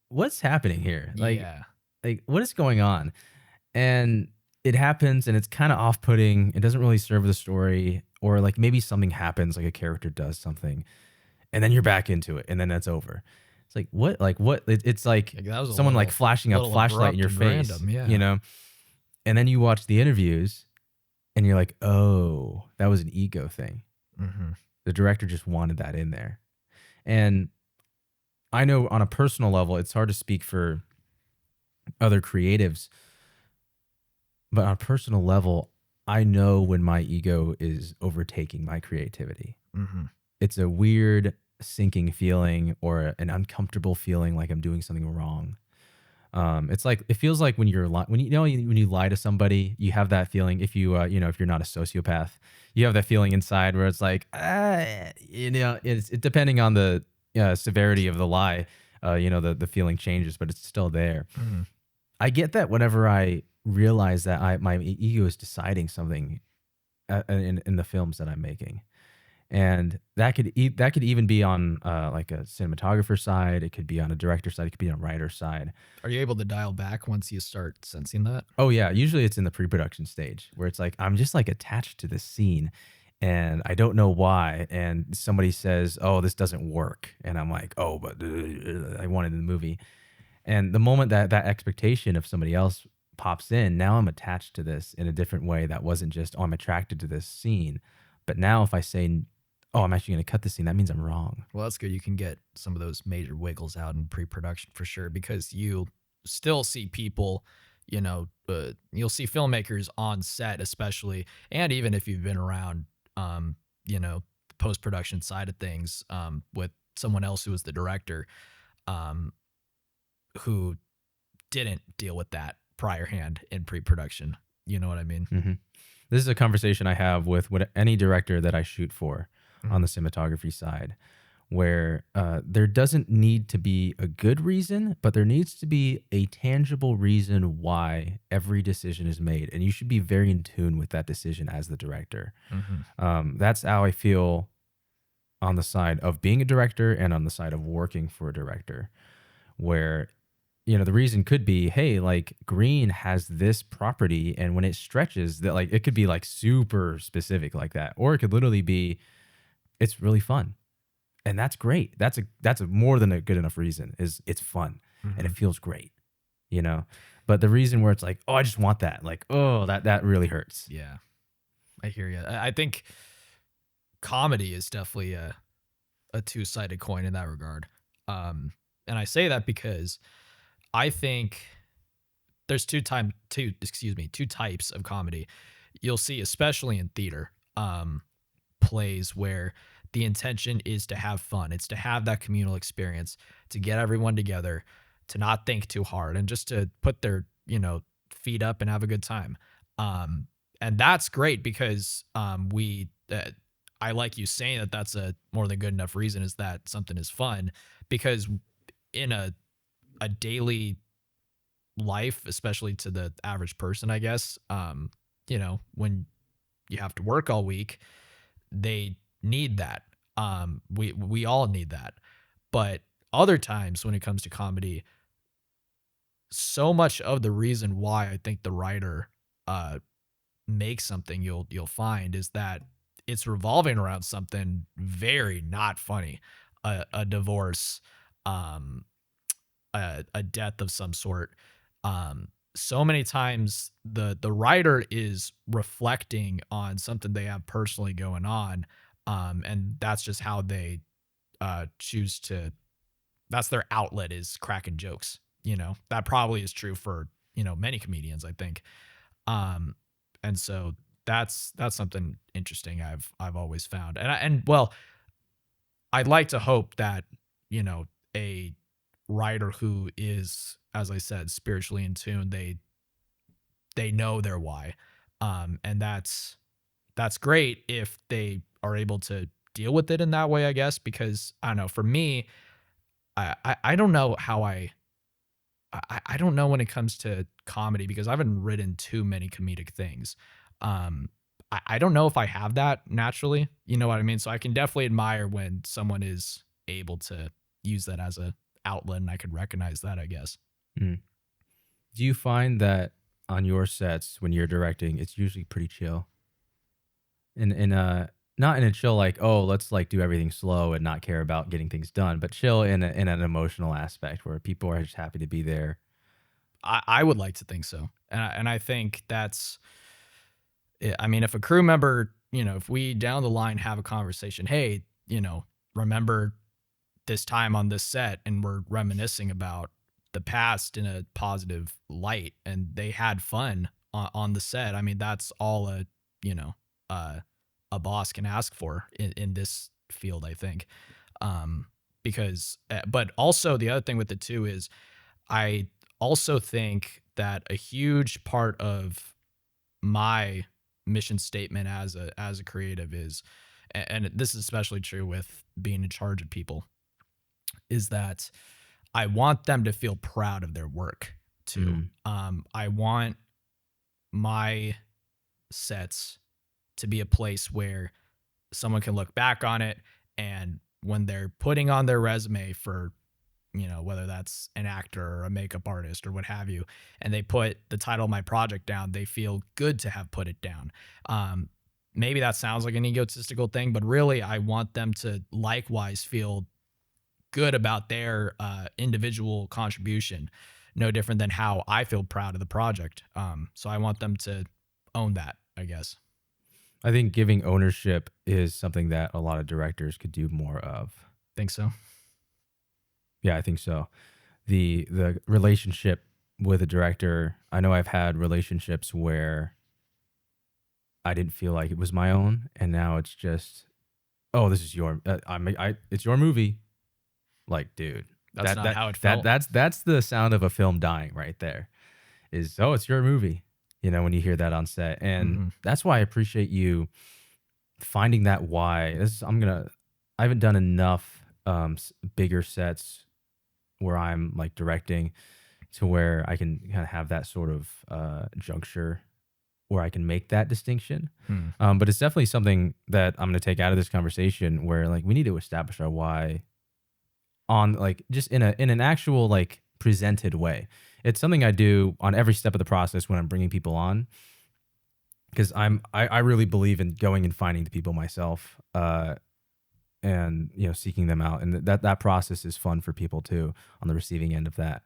what's happening here? Like what is going on? And it happens and it's kind of off-putting. It doesn't really serve the story, or like maybe something happens, like a character does something, and then you're back into it, and then that's over. It's like, what? Like what? It's like someone like flashing a flashlight in your face,
random,
And then you watch the interviews, and you're like, oh, that was an ego thing.
Mm-hmm.
The director just wanted that in there. And I know on a personal level, it's hard to speak for other creatives, but on a personal level, I know when my ego is overtaking my creativity.
Mm-hmm.
It's a weird sinking feeling, or an uncomfortable feeling like I'm doing something wrong. It's like it feels like when when when you lie to somebody, you have that feeling. If you if you're not a sociopath, you have that feeling inside where it's like it's depending on the severity of the lie. The feeling changes, but it's still there.
Mhm.
I get that whenever I realize that my ego is deciding something in the films that I'm making. And that could even be on like a cinematographer side. It could be on a director side. It could be on a writer side.
Are you able to dial back once you start sensing that?
Oh yeah, usually it's in the pre-production stage where it's like I'm just like attached to this scene, and I don't know why. And somebody says, "Oh, this doesn't work," and I'm like, "Oh, but I wanted in the movie." And the moment that that expectation of somebody else pops in, now I'm attached to this in a different way. That wasn't just, "Oh, I'm attracted to this scene," but now if I say, "Oh, I'm actually going to cut this scene," that means I'm wrong.
Well, that's good. You can get some of those major wiggles out in pre-production for sure because you still see people, you'll see filmmakers on set, especially, and even if you've been around, um, post-production side of things, with someone else who was the director, um, who didn't deal with that prior hand in pre-production. You know what I mean?
hmm This is a conversation I have with any director that I shoot for on
Mhm.
the cinematography side, where there doesn't need to be a good reason, but there needs to be a tangible reason why every decision is made. And you should be very in tune with that decision as the director.
Mhm.
That's how I feel on the side of being a director and on the side of working for a director, where the reason could be, hey, like green has this property, and when it stretches, that like it could be like super specific like that, or it could literally be it's really fun, and that's great. That's a more than a good enough reason. Is it's fun and it
Mhm.
feels great, you know. But the reason where it's like, oh, I just want that, like, oh, that really hurts.
Yeah, I hear you. I think comedy is definitely a two-sided coin in that regard. And I say that because I think there's two types of comedy. You'll see, especially in theater, plays where the intention is to have fun. It's to have that communal experience, to get everyone together, to not think too hard, and just to put their feet up and have a good time. Um, and that's great because we. I like you saying that that's a more than good enough reason is that something is fun because in a daily life, especially to the average person, I guess, when you have to work all week, they need that. We all need that. But other times when it comes to comedy, so much of the reason why I think the writer uh makes something you'll find is that it's revolving around something very not funny. A divorce, um, a death of some sort. So many times the writer is reflecting on something they have personally going on, and that's just how they choose to. That's their outlet is cracking jokes. That probably is true for many comedians. I think, um, and so that's something interesting I've always found, and well, I'd like to hope that, a writer who is, as I said, spiritually in tune, they know their why. And that's great if they are able to deal with it in that way, I guess, because I don't know, for me, I don't know how I don't know when it comes to comedy because I haven't written too many comedic things. Um, I don't know if I have that naturally. You know what I mean? So I can definitely admire when someone is able to use that as a outlet, and I could recognize that, I guess.
Mm. Do you find that on your sets when you're directing, it's usually pretty chill? In not in a chill like, oh, let's like do everything slow and not care about getting things done, but chill in an emotional aspect where people are just happy to be there.
I would like to think so, and I think that's. I mean, if a crew member, if we down the line have a conversation, hey, remember this time on this set, and we're reminiscing about the past in a positive light, and they had fun on the set. I mean, that's all you know, uh, a boss can ask for in this field, I think. Because, but also the other thing with it too is I also think that a huge part of my mission statement as a creative is, and this is especially true with being in charge of people, is that I want them to feel proud of their work too.
Mm.
I want my sets to be a place where someone can look back on it, and when they're putting on their resume for, whether that's an actor or a makeup artist or what have you, and they put the title of my project down, they feel good to have put it down. Um, Maybe that sounds like an egotistical thing, but really I want them to likewise feel good about their individual contribution, no different than how I feel proud of the project. So I want them to own that, I guess.
I think giving ownership is something that a lot of directors could do more of.
Think so?
Yeah, I think so. The relationship with a director, I know I've had relationships where I didn't feel like it was my own, and now it's just, oh, this is your, it's your movie. Like, dude,
That's not how it felt.
that's the sound of a film dying right there. Is, oh, it's your movie. When you hear that on set, and
Mm-hmm.
that's why I appreciate you finding that why. I haven't done enough bigger sets where I'm like directing to where I can kind of have that sort of juncture where I can make that distinction.
Hmm.
But it's definitely something that I'm going to take out of this conversation where like we need to establish our why on like just in an actual like presented way. It's something I do on every step of the process when I'm bringing people on because I really believe in going and finding the people myself and seeking them out, and that process is fun for people too on the receiving end of that.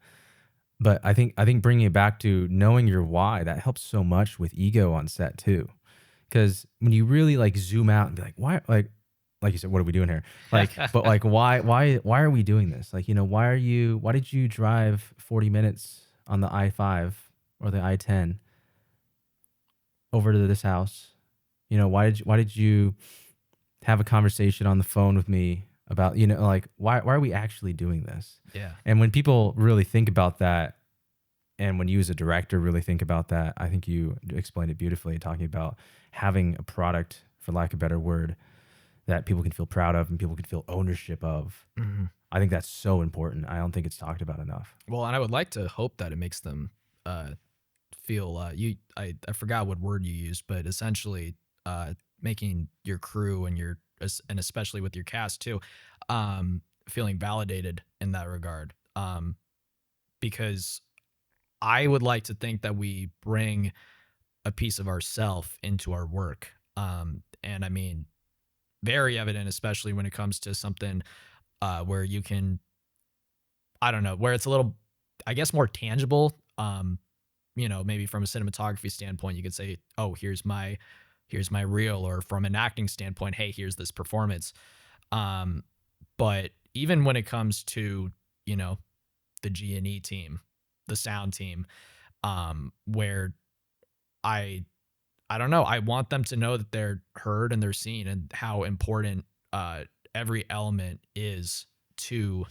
But I think bringing it back to knowing your why, that helps so much with ego on set too. Because when you really like zoom out and be like, why, like you said, what are we doing here? Like, but like, why are we doing this? Like, why did you drive 40 minutes on the I-5 or the I-10 over to this house? Why did you have a conversation on the phone with me about, like, why are we actually doing this?
Yeah.
And when people really think about that, and when you as a director really think about that, I think you explained it beautifully, talking about having a product, for lack of a better word, that people can feel proud of and people can feel ownership of.
Mm-hmm.
I think that's so important. I don't think it's talked about enough.
Well, and I would like to hope that it makes them feel I forgot what word you used, but essentially making your crew and and especially with your cast too, feeling validated in that regard. Because I would like to think that we bring a piece of ourself into our work. And I mean, very evident, especially when it comes to something where you can, I don't know, where it's a little, I guess, more tangible. Maybe from a cinematography standpoint, you could say, "Oh, here's my reel," or from an acting standpoint, "Hey, here's this performance." But even when it comes to the G&E team, the sound team, where I I don't know, I want them to know that they're heard and they're seen, and how important every element is to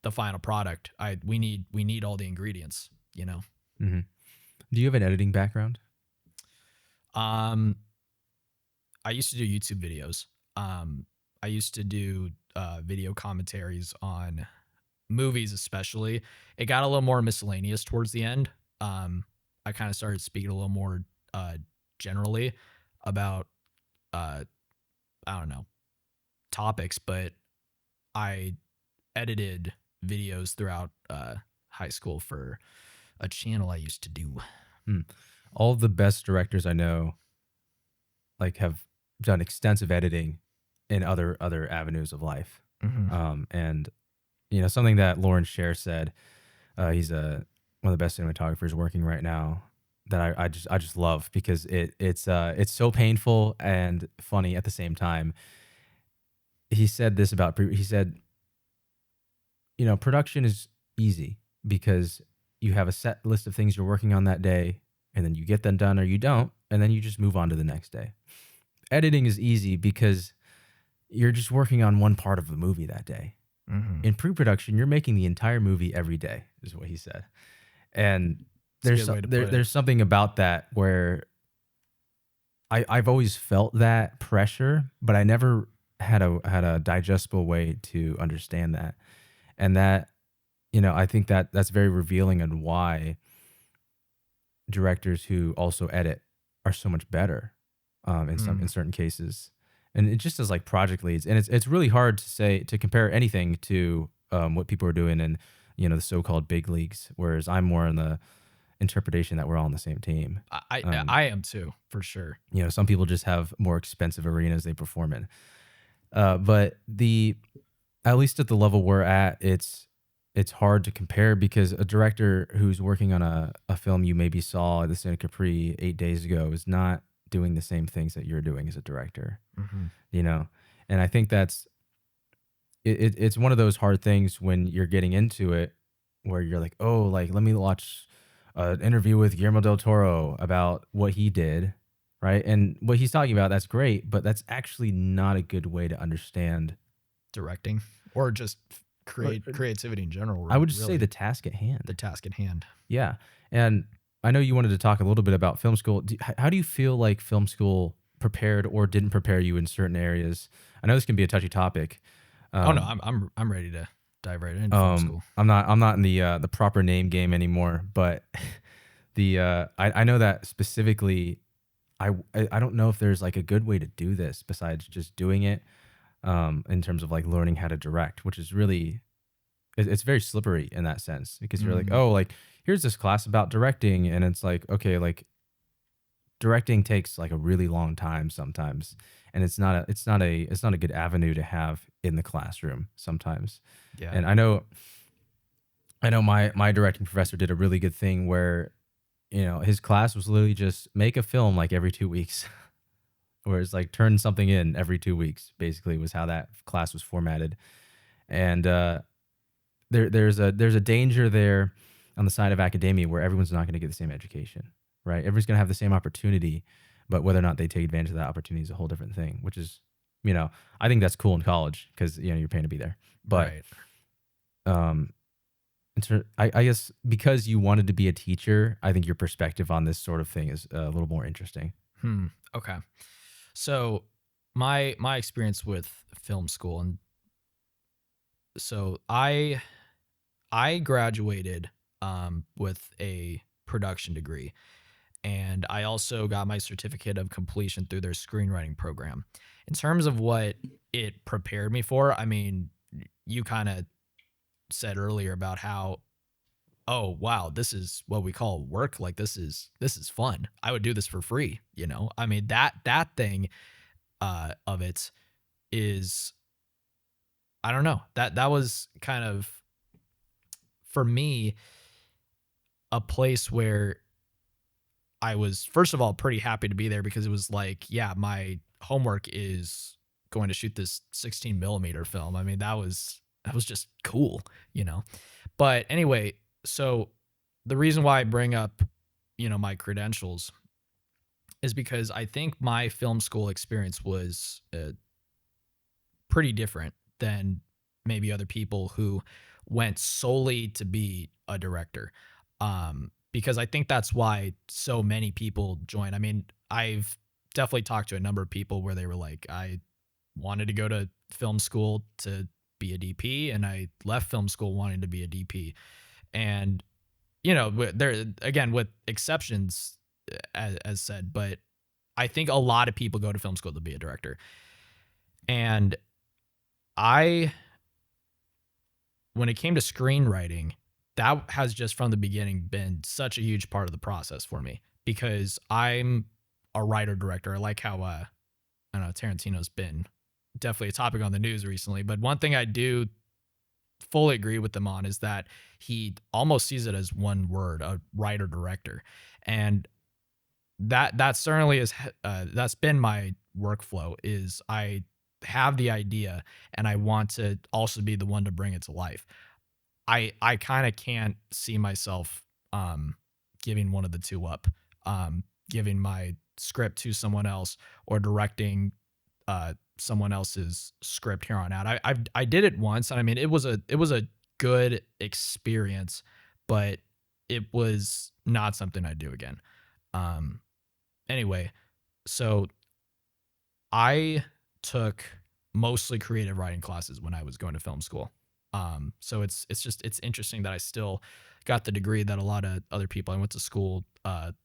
the final product. We need all the ingredients.
Mm-hmm. Do you have an editing background?
Um, I used to do YouTube videos. I used to do video commentaries on movies, especially. It got a little more miscellaneous towards the end. I kind of started speaking a little more uh, generally about I don't know, topics, but I edited videos throughout high school for a channel I used to do.
Hmm. All of the best directors I know like have done extensive editing in other avenues of life.
Mm-hmm.
And something that Lauren Scher said, he's one of the best cinematographers working right now, that I just love, because it's so painful and funny at the same time. He said this about he said, production is easy because you have a set list of things you're working on that day, and then you get them done or you don't, and then you just move on to the next day. Editing is easy because you're just working on one part of the movie that day.
Mm-hmm.
In pre-production, you're making the entire movie every day, is what he said. And
It's a good way to put it.
there's something about that where I've always felt that pressure, but I never had a digestible way to understand that. And that, I think that that's very revealing on why directors who also edit are so much better in
Mm,
certain cases. And it just as like project leads, and it's really hard to say to compare anything to what people are doing in the so-called big leagues, whereas I'm more in the interpretation that we're all on the same team.
I am too, for sure.
Some people just have more expensive arenas they perform in. But at least at the level we're at, it's hard to compare because a director who's working on a film you maybe saw at the Santa Capri 8 days ago is not doing the same things that you're doing as a director,
Hmm.
you know? And I think it's one of those hard things when you're getting into it where you're like, oh, like, let me watch an interview with Guillermo del Toro about what he did, right? And what he's talking about, that's great, but that's actually not a good way to understand.
Directing or just
Or-
creativity in general,
I would just say
really.
the task at hand.
The task at hand.
Yeah. And I know you wanted to talk a little bit about film school. How do you feel like film school prepared or didn't prepare you in certain areas? I know this can be a touchy topic.
Oh no,
Um,
I'm ready to dive right into film school.
I'm not in the proper name game anymore, but I know that specifically. I don't know if there's like a good way to do this besides just doing it. In terms of like learning how to direct, which is really it's very slippery in that sense because you're like,
Mm,
oh, like here's this class about directing, and it's like, okay, like directing takes like a really long time sometimes, and it's not a good avenue to have in the classroom sometimes.
yeah.
And I know my directing professor did a really good thing where his class was literally just make a film like every 2 weeks. Where it's like turn something in every 2 weeks, basically was how that class was formatted. And there's a danger there on the side of academia where everyone's not going to get the same education, right? Everyone's going to have the same opportunity, but whether or not they take advantage of that opportunity is a whole different thing. Which is, I think that's cool in college because you're paying to be there. But
Right.
um, I guess because you wanted to be a teacher, I think your perspective on this sort of thing is a little more interesting.
Okay. So my experience with film school, and so I graduated with a production degree, and I also got my certificate of completion through their screenwriting program. In terms of what it prepared me for, I mean, you kind of said earlier about how, oh wow, this is what we call work. Like this is fun. I would do this for free. I mean that thing of it is, I don't know, that was kind of for me a place where I was, first of all, pretty happy to be there because it was like, yeah, my homework is going to shoot this 16 millimeter film. I mean, that was just cool, you know. But anyway, so the reason why I bring up, my credentials is because I think my film school experience was pretty different than maybe other people who went solely to be a director. Because I think that's why so many people join. I mean, I've definitely talked to a number of people where they were like, I wanted to go to film school to be a DP, and I left film school wanting to be a DP. And, there, again, with exceptions, as said, but I think a lot of people go to film school to be a director. And I, when it came to screenwriting, that has just from the beginning been such a huge part of the process for me because I'm a writer director. I like how I don't know, Tarantino's been definitely a topic on the news recently, but one thing I do fully agree with them on is that he almost sees it as one word, a writer director. And that certainly is that's been my workflow. Is I have the idea and I want to also be the one to bring it to life. I kind of can't see myself giving one of the two up, giving my script to someone else or directing someone else's script here on out. I did it once, and I mean it was a good experience, but it was not something I'd do again. Um, anyway, so I took mostly creative writing classes when I was going to film school. So it's interesting that I still got the degree that a lot of other people I went to school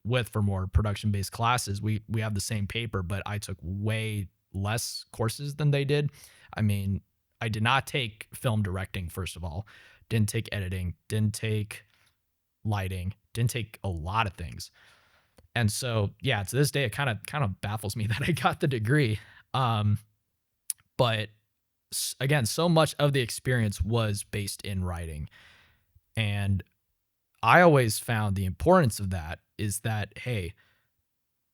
with for more production based classes. We have the same paper, but I took way less courses than they did. I mean, I did not take film directing, first of all, didn't take editing, didn't take lighting, didn't take a lot of things. And so, yeah, to this day, it kind of baffles me that I got the degree. Um, but again, so much of the experience was based in writing, and I always found the importance of that is that, hey,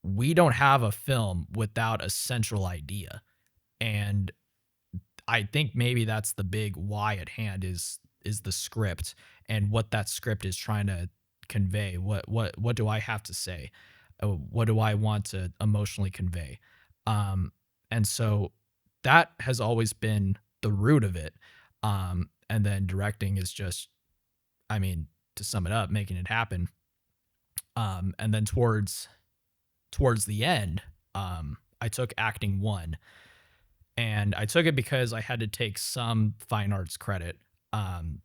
we don't have a film without a central idea, and I think maybe that's the big why at hand is the script and what that script is trying to convey. What do I have to say? What do I want to emotionally convey? And so that has always been the root of it. And then directing is just, I mean, to sum it up, making it happen. And then towards the end, I took acting one, and I took it because I had to take some fine arts credit. Um,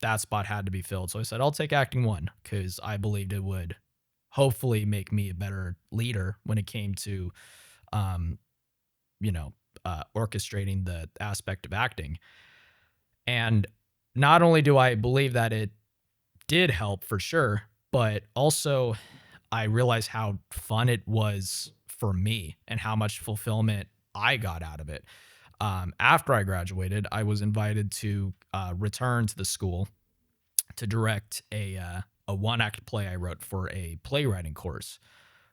that spot had to be filled. So I said, I'll take acting one because I believed it would hopefully make me a better leader when it came to, um, orchestrating the aspect of acting. And not only do I believe that it did help for sure, but also I realized how fun it was for me and how much fulfillment I got out of it. After I graduated, I was invited to return to the school to direct a one act play I wrote for a playwriting course.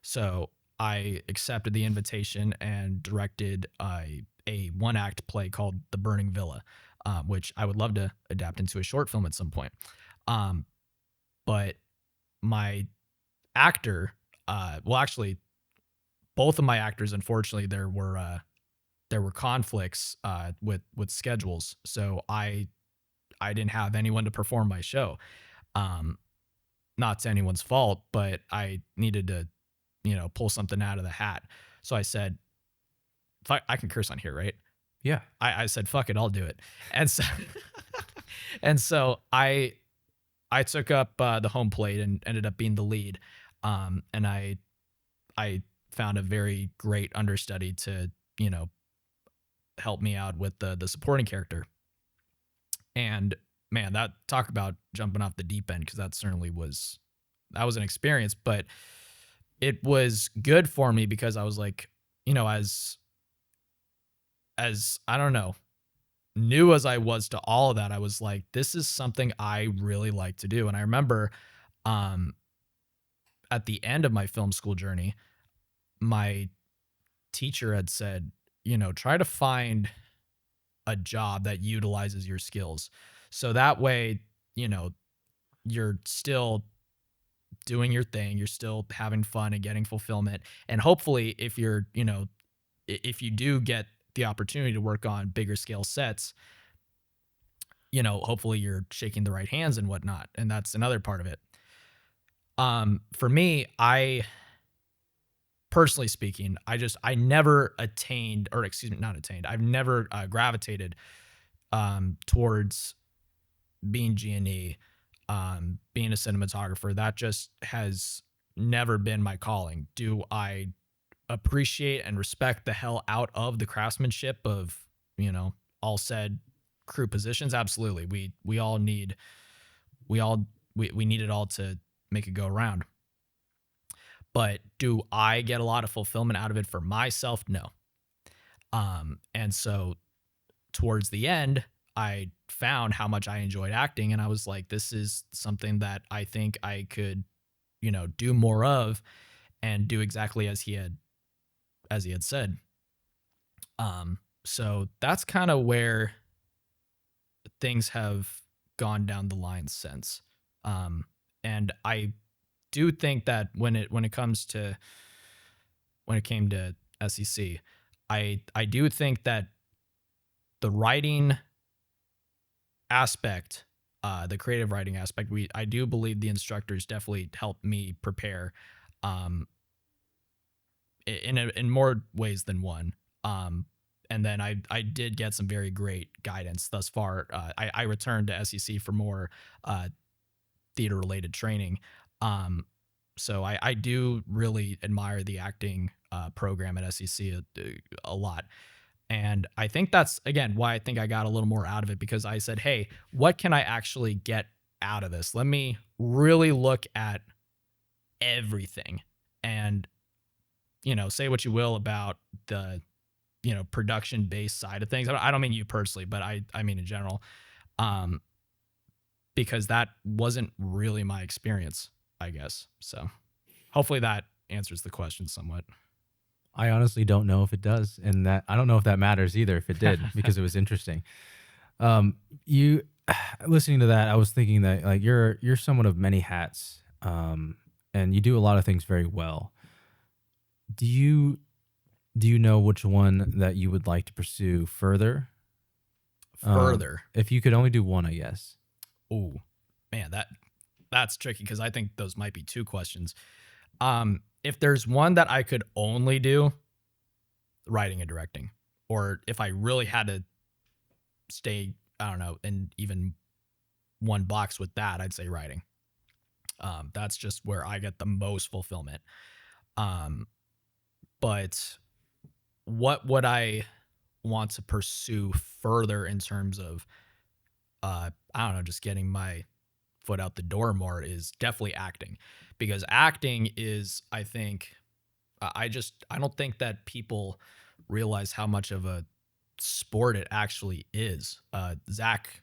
So I accepted the invitation and directed a one act play called The Burning Villa, which I would love to adapt into a short film at some point. Um, but my actor, well, actually, both of my actors, unfortunately, there were conflicts with schedules, so I didn't have anyone to perform my show. Um, Not to anyone's fault, but I needed to, pull something out of the hat. So I said, I can curse on here, right?
Yeah.
I said, fuck it, I'll do it. And so, and so I took up the home plate and ended up being the lead. And I found a very great understudy to, help me out with the supporting character. And man, that talk about jumping off the deep end, because that was an experience, but it was good for me because I was like, as I don't know, new as I was to all of that, I was like, this is something I really like to do. And I remember um at the end of my film school journey, my teacher had said, try to find a job that utilizes your skills. So that way, you know, you're still doing your thing, you're still having fun and getting fulfillment. And hopefully, if you're, if you do get the opportunity to work on bigger scale sets, hopefully you're shaking the right hands and whatnot. And that's another part of it. For me, I personally speaking, I never attained, or excuse me, not attained. I've never gravitated towards being G&E, being a cinematographer. That just has never been my calling. Do I appreciate and respect the hell out of the craftsmanship of, all said crew positions? Absolutely. We all need we need it all to make it go around. But do I get a lot of fulfillment out of it for myself? No. And so towards the end, I found how much I enjoyed acting, and I was like, this is something that I think I could, do more of and do exactly as he had said. So that's kind of where things have gone down the line since. And I do think that when it comes to when it came to SEC, I do think that the writing aspect the creative writing aspect, I do believe the instructors definitely helped me prepare, um, in more ways than one. Um, and then I did get some very great guidance thus far. I returned to SEC for more uh, theater related training. Um, so I do really admire the acting program at SEC a lot. And I think that's, again, why I think I got a little more out of it, because I said, hey, what can I actually get out of this? Let me really look at everything. And, say what you will about the, production based side of things. I don't mean you personally, but I mean in general. Um, because that wasn't really my experience, I guess. So hopefully that answers the question somewhat.
I honestly don't know if it does, and that I don't know if that matters either. If it did, because it was interesting. You listening to that, I was thinking that like you're someone of many hats, and you do a lot of things very well. Do you know which one that you would like to pursue further?
Further.
If you could only do one, I guess.
Oh, man, that's tricky, because I think those might be two questions. If there's one that I could only do, writing and directing, or if I really had to stay, I don't know, in even one box with that, I'd say writing. That's just where I get the most fulfillment. Um, but what would I want to pursue further in terms of, I don't know, just getting my foot out the door more, is definitely acting, because acting is, I think, I don't think that people realize how much of a sport it actually is. Zach,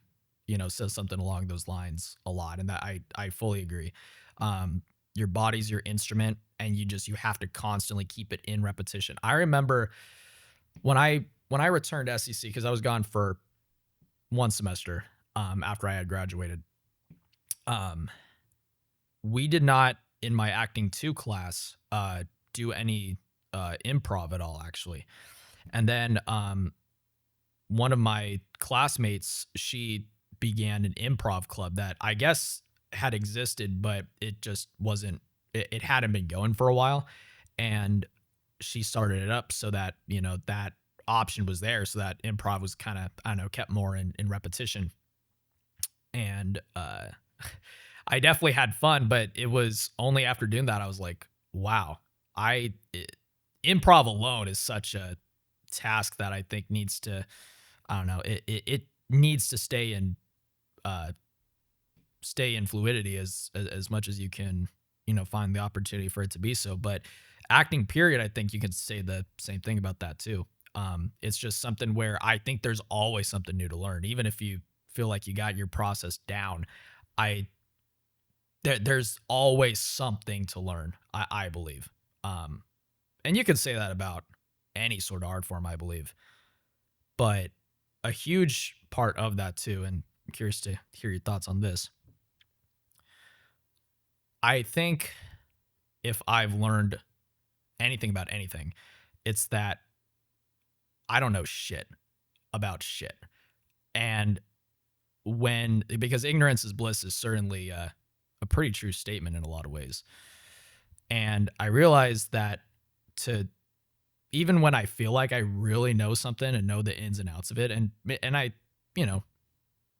says something along those lines a lot, and that I fully agree. Your body's your instrument, and you have to constantly keep it in repetition. I remember when I returned to SEC, because I was gone for one semester after I had graduated. Um, we did not, in my acting 2 class, do any improv at all, actually. And then one of my classmates, she began an improv club that I guess had existed, but it just wasn't, it hadn't been going for a while. And she started it up so that, that option was there, so that improv was kind of, I don't know, kept more in repetition. And I definitely had fun, but it was only after doing that I was like, wow, improv alone is such a task that I think needs to, I don't know, it needs to uh stay in fluidity as much as you can, find the opportunity for it to be so. But acting period, I think you can say the same thing about that too. It's just something where I think there's always something new to learn, even if you feel like you got your process down. I there's always something to learn, I believe. And you can say that about any sort of art form, I believe. But a huge part of that too, and I'm curious to hear your thoughts on this. I think if I've learned anything about anything, it's that I don't know shit about shit. And because ignorance is bliss is certainly a pretty true statement in a lot of ways. And I realized that, to even when I feel like I really know something and know the ins and outs of it, and I,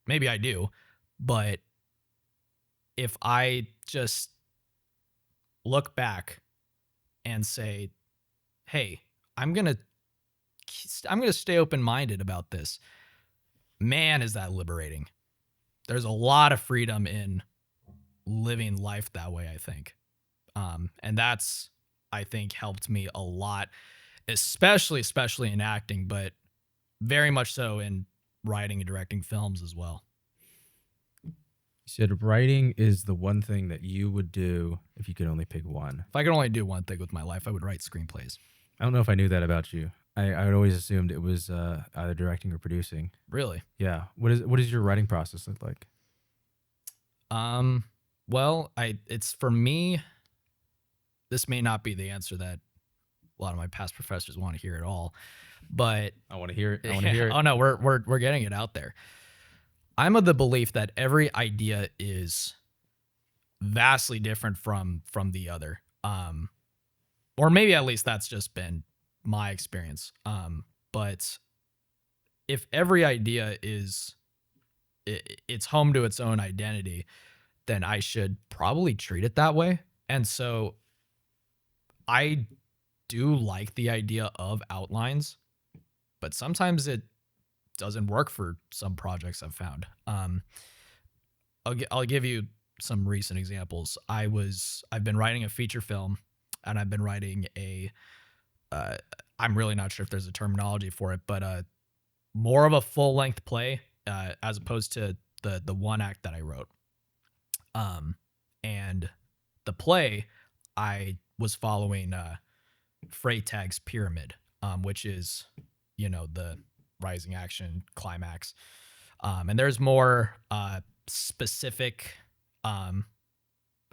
maybe I do, but if I just look back and say, hey, I'm going to stay open-minded about this, man, is that liberating. There's a lot of freedom in living life that way, I think. And that's, I think, helped me a lot, especially in acting, but very much so in writing and directing films as well.
You said writing is the one thing that you would do if you could only pick one.
If I could only do one thing with my life, I would write screenplays.
I don't know if I knew that about you. I would always assumed it was either directing or producing.
Really?
Yeah. What does your writing process look like?
Well, it's for me, this may not be the answer that a lot of my past professors want to hear at all, but
I want to hear it. I want to hear it.
Oh no, we're getting it out there. I'm of the belief that every idea is vastly different from the other. Or maybe at least that's just been my experience. But if every idea is it's home to its own identity, then I should probably treat it that way. And so I do like the idea of outlines, but sometimes it doesn't work for some projects I've found. I'll give you some recent examples. I've been writing a feature film, and I've been writing a uh, I'm really not sure if there's a terminology for it, but more of a full length play as opposed to the one act that I wrote. And the play, I was following Freytag's pyramid, which is, the rising action climax. And there's more specific, I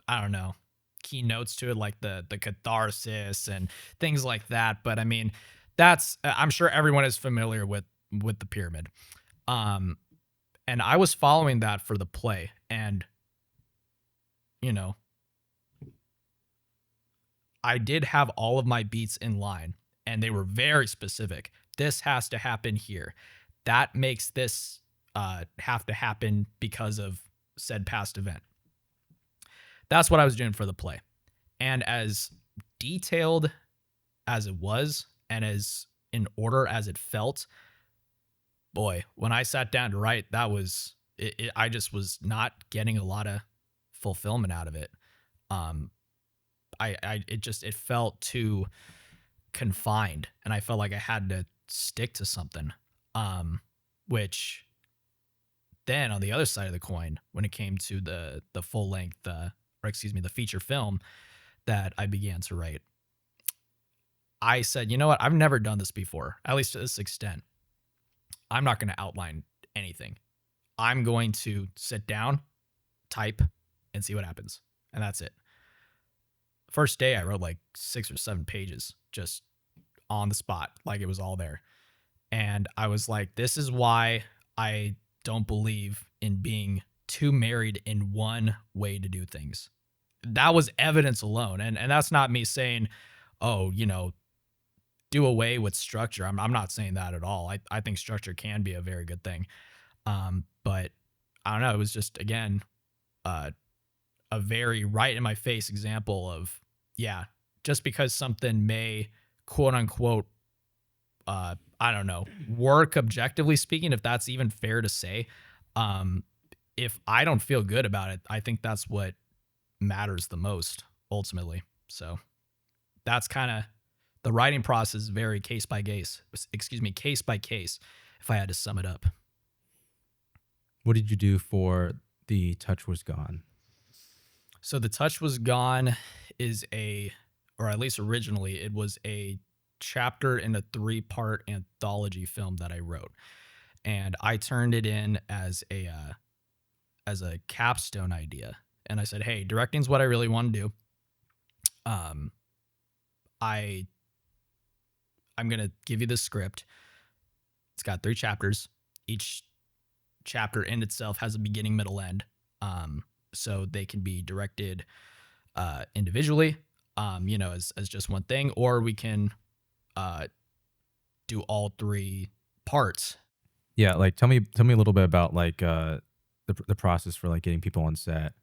don't know, keynotes to it, like the catharsis and things like that. But I mean, I'm sure everyone is familiar with the pyramid. And I was following that for the play, and you know, I did have all of my beats in line, and they were very specific. This has to happen here. That makes this have to happen because of said past event. That's what I was doing for the play. And as detailed as it was, and as in order as it felt, boy, when I sat down to write, that was it. I just was not getting a lot of fulfillment out of it. It felt too confined, and I felt like I had to stick to something. Which then on the other side of the coin, when it came to the full length, the feature film that I began to write, I said, you know what? I've never done this before, at least to this extent. I'm not going to outline anything. I'm going to sit down, type, and see what happens. And that's it. First day, I wrote like 6 or 7 pages just on the spot, like it was all there. And I was like, this is why I don't believe in being too married in one way to do things. That was evidence alone. And that's not me saying, oh, do away with structure. I'm not saying that at all. I think structure can be a very good thing. But I don't know. It was just, again, a very right in my face example of, yeah, just because something may quote unquote, I don't know, work objectively speaking, if that's even fair to say. If I don't feel good about it, I think that's what matters the most ultimately. So that's kind of the writing process, very case by case, if I had to sum it up.
What did you do for The Touch Was Gone?
So The Touch Was Gone is or at least originally, it was a chapter in a 3-part anthology film that I wrote. And I turned it in as a capstone idea. And I said, hey, directing's what I really want to do. I'm going to give you the script. It's got 3 chapters. Each chapter in itself has a beginning, middle, end. So they can be directed individually, as just one thing, or we can do all 3 parts.
Yeah, like tell me a little bit about like the process for like getting people on set,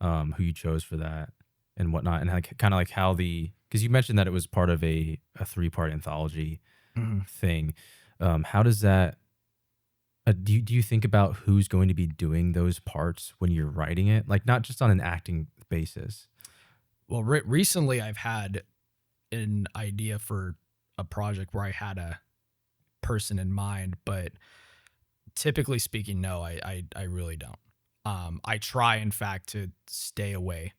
who you chose for that and whatnot, and like kind of like how because you mentioned that it was part of a 3-part anthology thing. How does that? Do you think about who's going to be doing those parts when you're writing it, like not just on an acting basis?
Well, recently I've had an idea for a project where I had a person in mind, but typically speaking, no, I really don't. I try, in fact, to stay away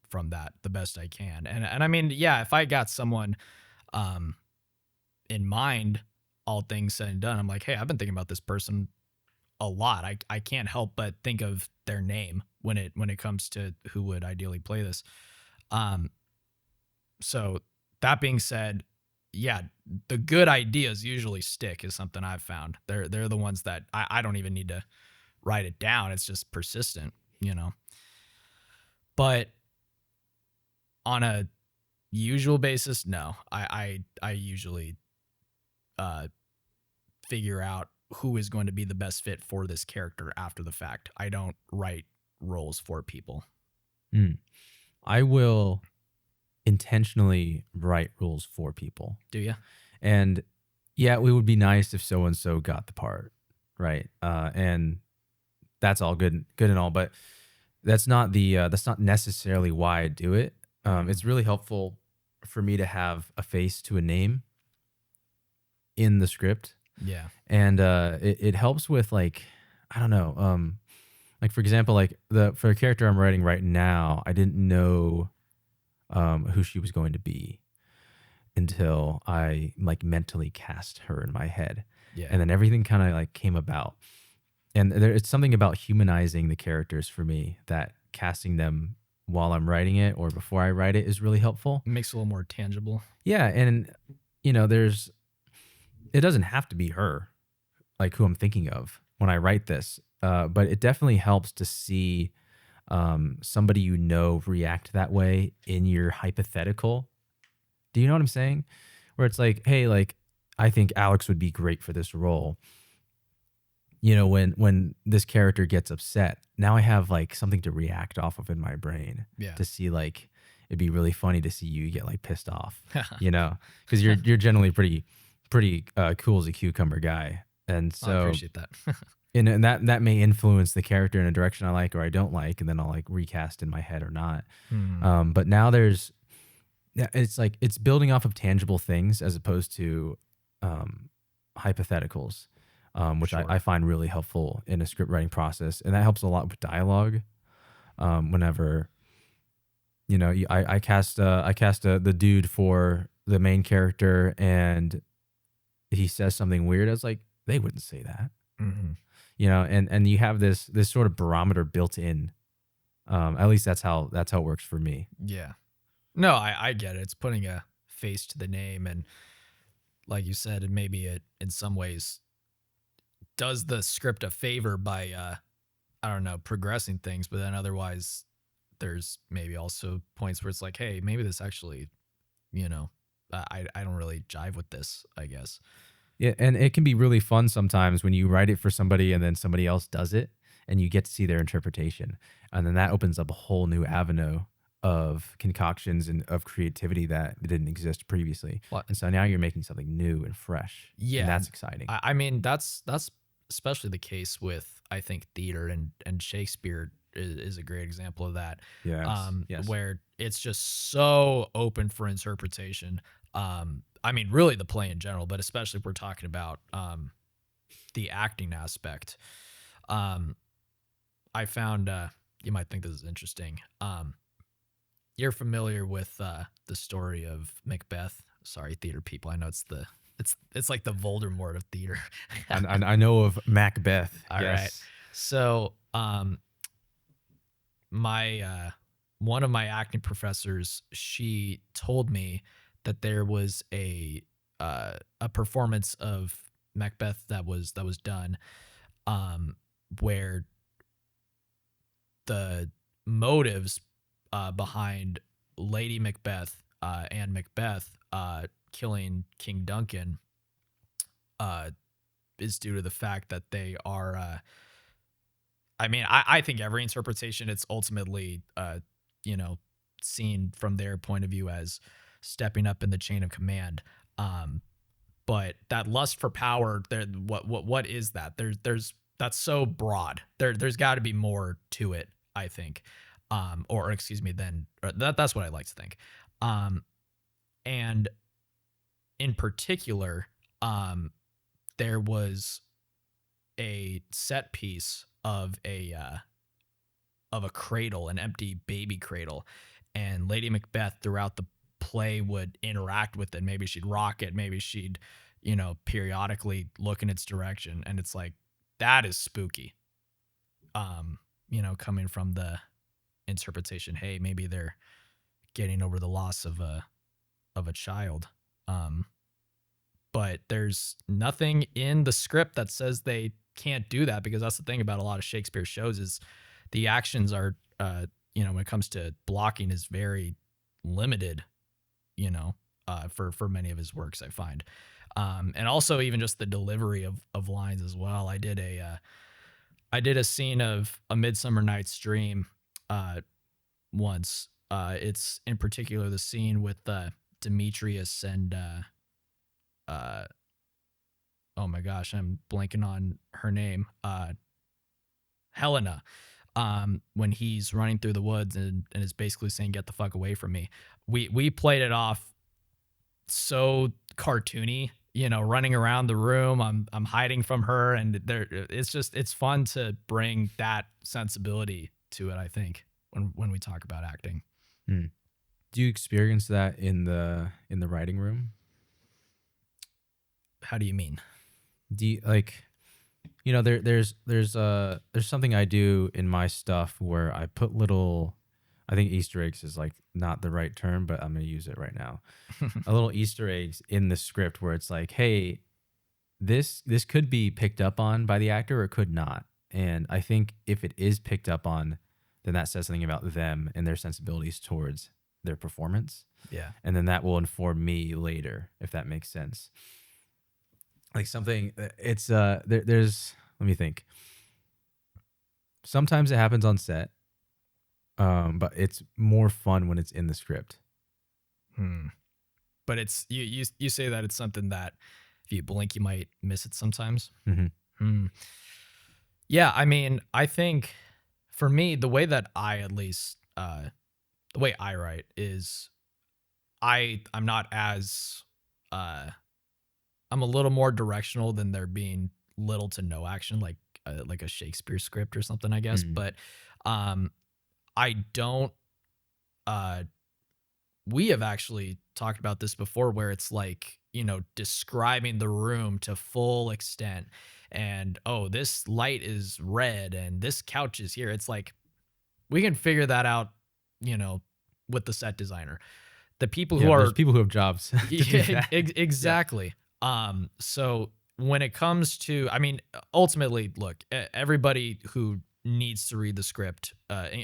from that the best I can. And I mean, yeah, if I got someone in mind, all things said and done, I'm like, hey, I've been thinking about this person a lot. I can't help but think of their name when it comes to who would ideally play this. So that being said, yeah, the good ideas usually stick is something I've found. They're the ones that I don't even need to write it down. It's just persistent, you know. But on a usual basis, no. I usually figure out who is going to be the best fit for this character after the fact. I don't write roles for people.
Mm. I will intentionally write rules for people.
Do you?
And yeah, it would be nice if so and so got the part, right? And that's all good and all, but that's not necessarily why I do it. It's really helpful for me to have a face to a name in the script,
Yeah.
and it helps with, like, I don't know, like, for example, like for a character I'm writing right now, I didn't know who she was going to be until I, like, mentally cast her in my head.
Yeah.
And then everything kind of, like, came about. And it's something about humanizing the characters for me that casting them while I'm writing it or before I write it is really helpful.
It makes it a little more tangible.
Yeah, and it doesn't have to be her, like, who I'm thinking of when I write this. But it definitely helps to see somebody react that way in your hypothetical. Do you know what I'm saying? Where it's like, hey, like, I think Alex would be great for this role. When this character gets upset, now I have, like, something to react off of in my brain.
Yeah.
To see, like, it'd be really funny to see you get, like, pissed off, because you're generally pretty cool as a cucumber guy, and so
I appreciate that.
and that may influence the character in a direction I like or I don't like, and then I'll, like, recast in my head or not. But now it's like it's building off of tangible things as opposed to hypotheticals. Which
Sure.
I find really helpful in a script writing process, and that helps a lot with dialogue. Whenever I cast the dude for the main character, and he says something weird, I was like, they wouldn't say that, and you have this sort of barometer built in. At least that's how it works for me.
Yeah. No, I get it. It's putting a face to the name, and like you said, and maybe it in some ways does the script a favor by I don't know, progressing things, but then otherwise there's maybe also points where it's like, hey, maybe this actually, I don't really jive with this, I guess.
Yeah, and it can be really fun sometimes when you write it for somebody and then somebody else does it and you get to see their interpretation. And then that opens up a whole new avenue of concoctions and of creativity that didn't exist previously.
What?
And so now you're making something new and fresh.
Yeah.
And that's exciting.
I mean, that's especially the case with, I think, theater, and Shakespeare is a great example of that.
Yes.
Where it's just so open for interpretation. I mean, really the play in general, but especially if we're talking about the acting aspect. I found you might think this is interesting. You're familiar with the story of Macbeth? Sorry, theater people. I know it's like the Voldemort of theater.
I know of Macbeth.
All
yes.
right. So, my one of my acting professors, she told me that there was a performance of Macbeth that was done, where the motives behind Lady Macbeth and Macbeth killing King Duncan is due to the fact that they are I mean, I think every interpretation, it's ultimately seen from their point of view as stepping up in the chain of command. But that lust for power, there, what is that? There's that's so broad. There's got to be more to it, I think. Or excuse me, that's what I like to think. And in particular, there was a set piece of a cradle, an empty baby cradle, and Lady Macbeth throughout the play would interact with it. Maybe she'd rock it, maybe she'd periodically look in its direction, and it's like, that is spooky. Coming from the interpretation, hey, maybe they're getting over the loss of a child. But there's nothing in the script that says they can't do that, because that's the thing about a lot of Shakespeare shows is the actions are, when it comes to blocking, is very limited, for many of his works, I find. And also even just the delivery of lines as well. I did a scene of A Midsummer Night's Dream once. It's in particular the scene with Demetrius and uh, oh my gosh, I'm blanking on her name. Helena. When he's running through the woods and is basically saying, "Get the fuck away from me." We played it off so cartoony, running around the room. I'm hiding from her, and it's fun to bring that sensibility to it, I think, when we talk about acting.
Hmm. Do you experience that in the writing room?
How do you mean?
Do you, like, there's something I do in my stuff where I put little, I think Easter eggs is like not the right term, but I'm gonna use it right now. A little Easter eggs in the script where it's like, hey, this could be picked up on by the actor or it could not. And I think if it is picked up on, then that says something about them and their sensibilities towards their performance.
Yeah.
And then that will inform me later, if that makes sense. Like something, it's there's, let me think. Sometimes it happens on set, but it's more fun when it's in the script.
But it's you say that it's something that if you blink you might miss it sometimes.
Mm-hmm.
Yeah, I mean, I think for me, the way that I, at least the way I write is I'm not as I'm a little more directional than there being little to no action, like a Shakespeare script or something, I guess.
Mm.
But I don't. We have actually talked about this before, where it's like, describing the room to full extent, and oh, this light is red and this couch is here. It's like we can figure that out, with the set designer. The people who
there's
are
people who have jobs to do
yeah,
that.
exactly. So when it comes to, I mean, ultimately, look, everybody who needs to read the script,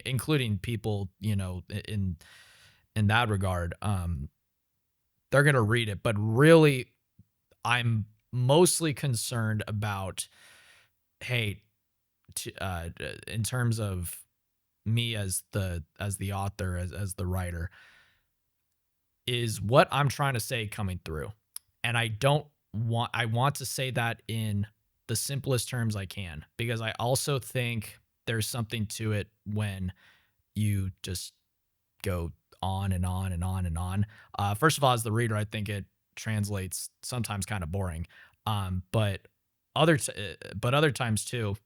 including people, in that regard, they're gonna read it. But really, I'm mostly concerned about, hey, in terms of me as the author, as the writer, is what I'm trying to say coming through? And I want to say that in the simplest terms I can, because I also think there's something to it when you just go on and on and on and on. First of all, as the reader, I think it translates sometimes kind of boring. But other times too,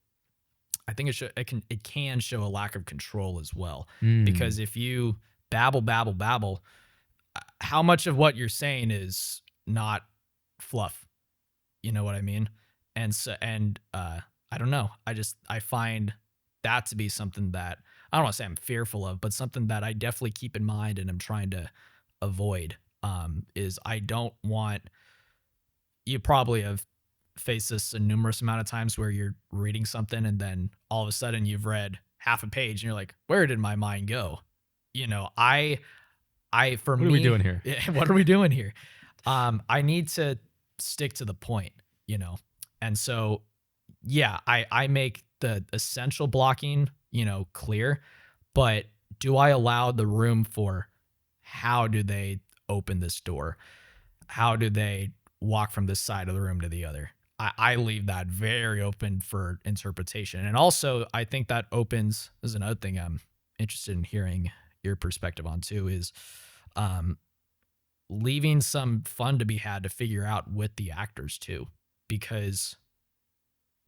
I think it can show a lack of control as well.
Mm.
Because if you babble, how much of what you're saying is not fluff? You know what I mean? And I don't know. I find that to be something that I don't want to say I'm fearful of, but something that I definitely keep in mind and I'm trying to avoid. Is I don't want, you probably have faced this a numerous amount of times, where you're reading something and then all of a sudden you've read half a page and you're like, where did my mind go? For
What
me,
are we doing here?
what are we doing here? I need to stick to the point, and so, yeah, I make the essential blocking, clear, but do I allow the room for how do they open this door? How do they walk from this side of the room to the other? I leave that very open for interpretation. And also, I think that opens, this is another thing I'm interested in hearing your perspective on too, is leaving some fun to be had to figure out with the actors too. Because,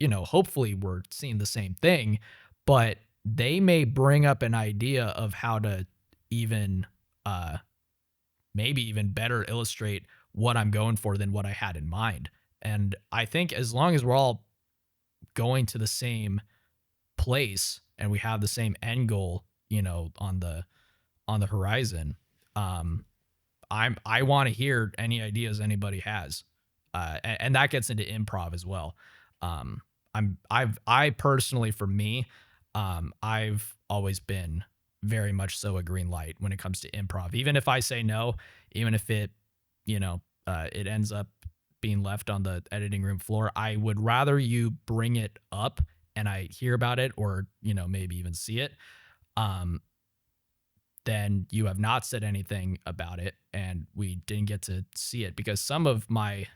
hopefully we're seeing the same thing, but they may bring up an idea of how to even, maybe even better illustrate what I'm going for than what I had in mind. And I think as long as we're all going to the same place and we have the same end goal, on the horizon, I want to hear any ideas anybody has, and that gets into improv as well. I personally, for me, I've always been very much so a green light when it comes to improv. Even if I say no, even if it, it ends up being left on the editing room floor, I would rather you bring it up and I hear about it, or maybe even see it, um, then you have not said anything about it and we didn't get to see it. Because some of my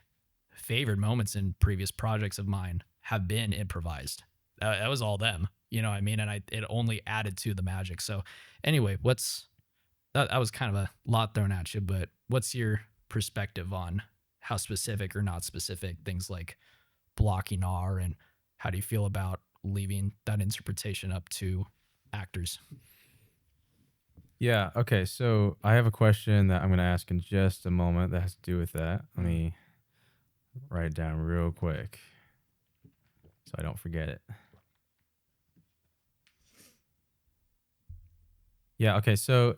favorite moments in previous projects of mine have been improvised. That was all them, you know what I mean? And it only added to the magic. So anyway, that was kind of a lot thrown at you, but what's your perspective on how specific or not specific things like blocking are, and how do you feel about leaving that interpretation up to actors?
Yeah. Okay. So I have a question that I'm going to ask in just a moment that has to do with that. Let me write it down real quick so I don't forget it. Yeah. Okay. So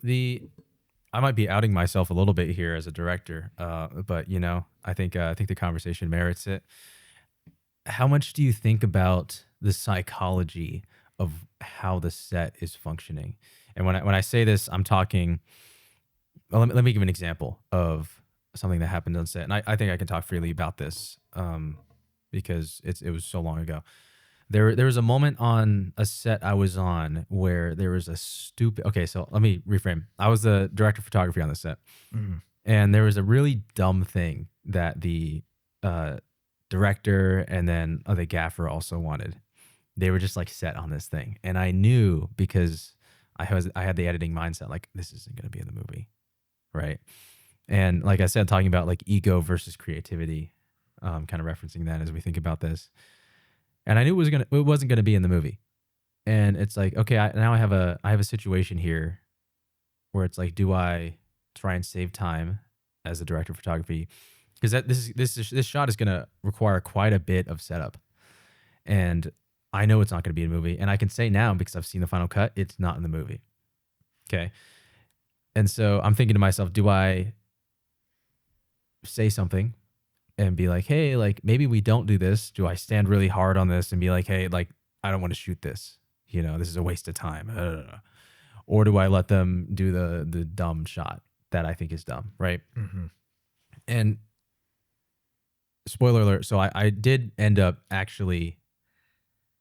I might be outing myself a little bit here as a director, but I think the conversation merits it. How much do you think about the psychology of how the set is functioning? And when I say this, I'm talking. Well, let me give an example of something that happened on set, and I think I can talk freely about this because it was so long ago. There was a moment on a set I was on where there was a stupid. Okay, so let me reframe. I was the director of photography on the set,
Mm.
and there was a really dumb thing that the uh, director and then the gaffer also wanted. They were just like set on this thing, and I knew because I had the editing mindset like this isn't going to be in the movie, right? And like I said, talking about like ego versus creativity, kind of referencing that as we think about this. And I knew it wasn't gonna be in the movie. And it's like, okay, now I have a situation here where it's like, do I try and save time as the director of photography? Because this shot is gonna require quite a bit of setup, and I know it's not gonna be in the movie. And I can say now because I've seen the final cut, it's not in the movie. Okay, and so I'm thinking to myself, do I say something and be like, hey, like maybe we don't do this? Do I stand really hard on this and be like, hey, like I don't want to shoot this? This is a waste of time. Or do I let them do the dumb shot that I think is dumb, right?
Mm-hmm.
And spoiler alert, so I did end up actually.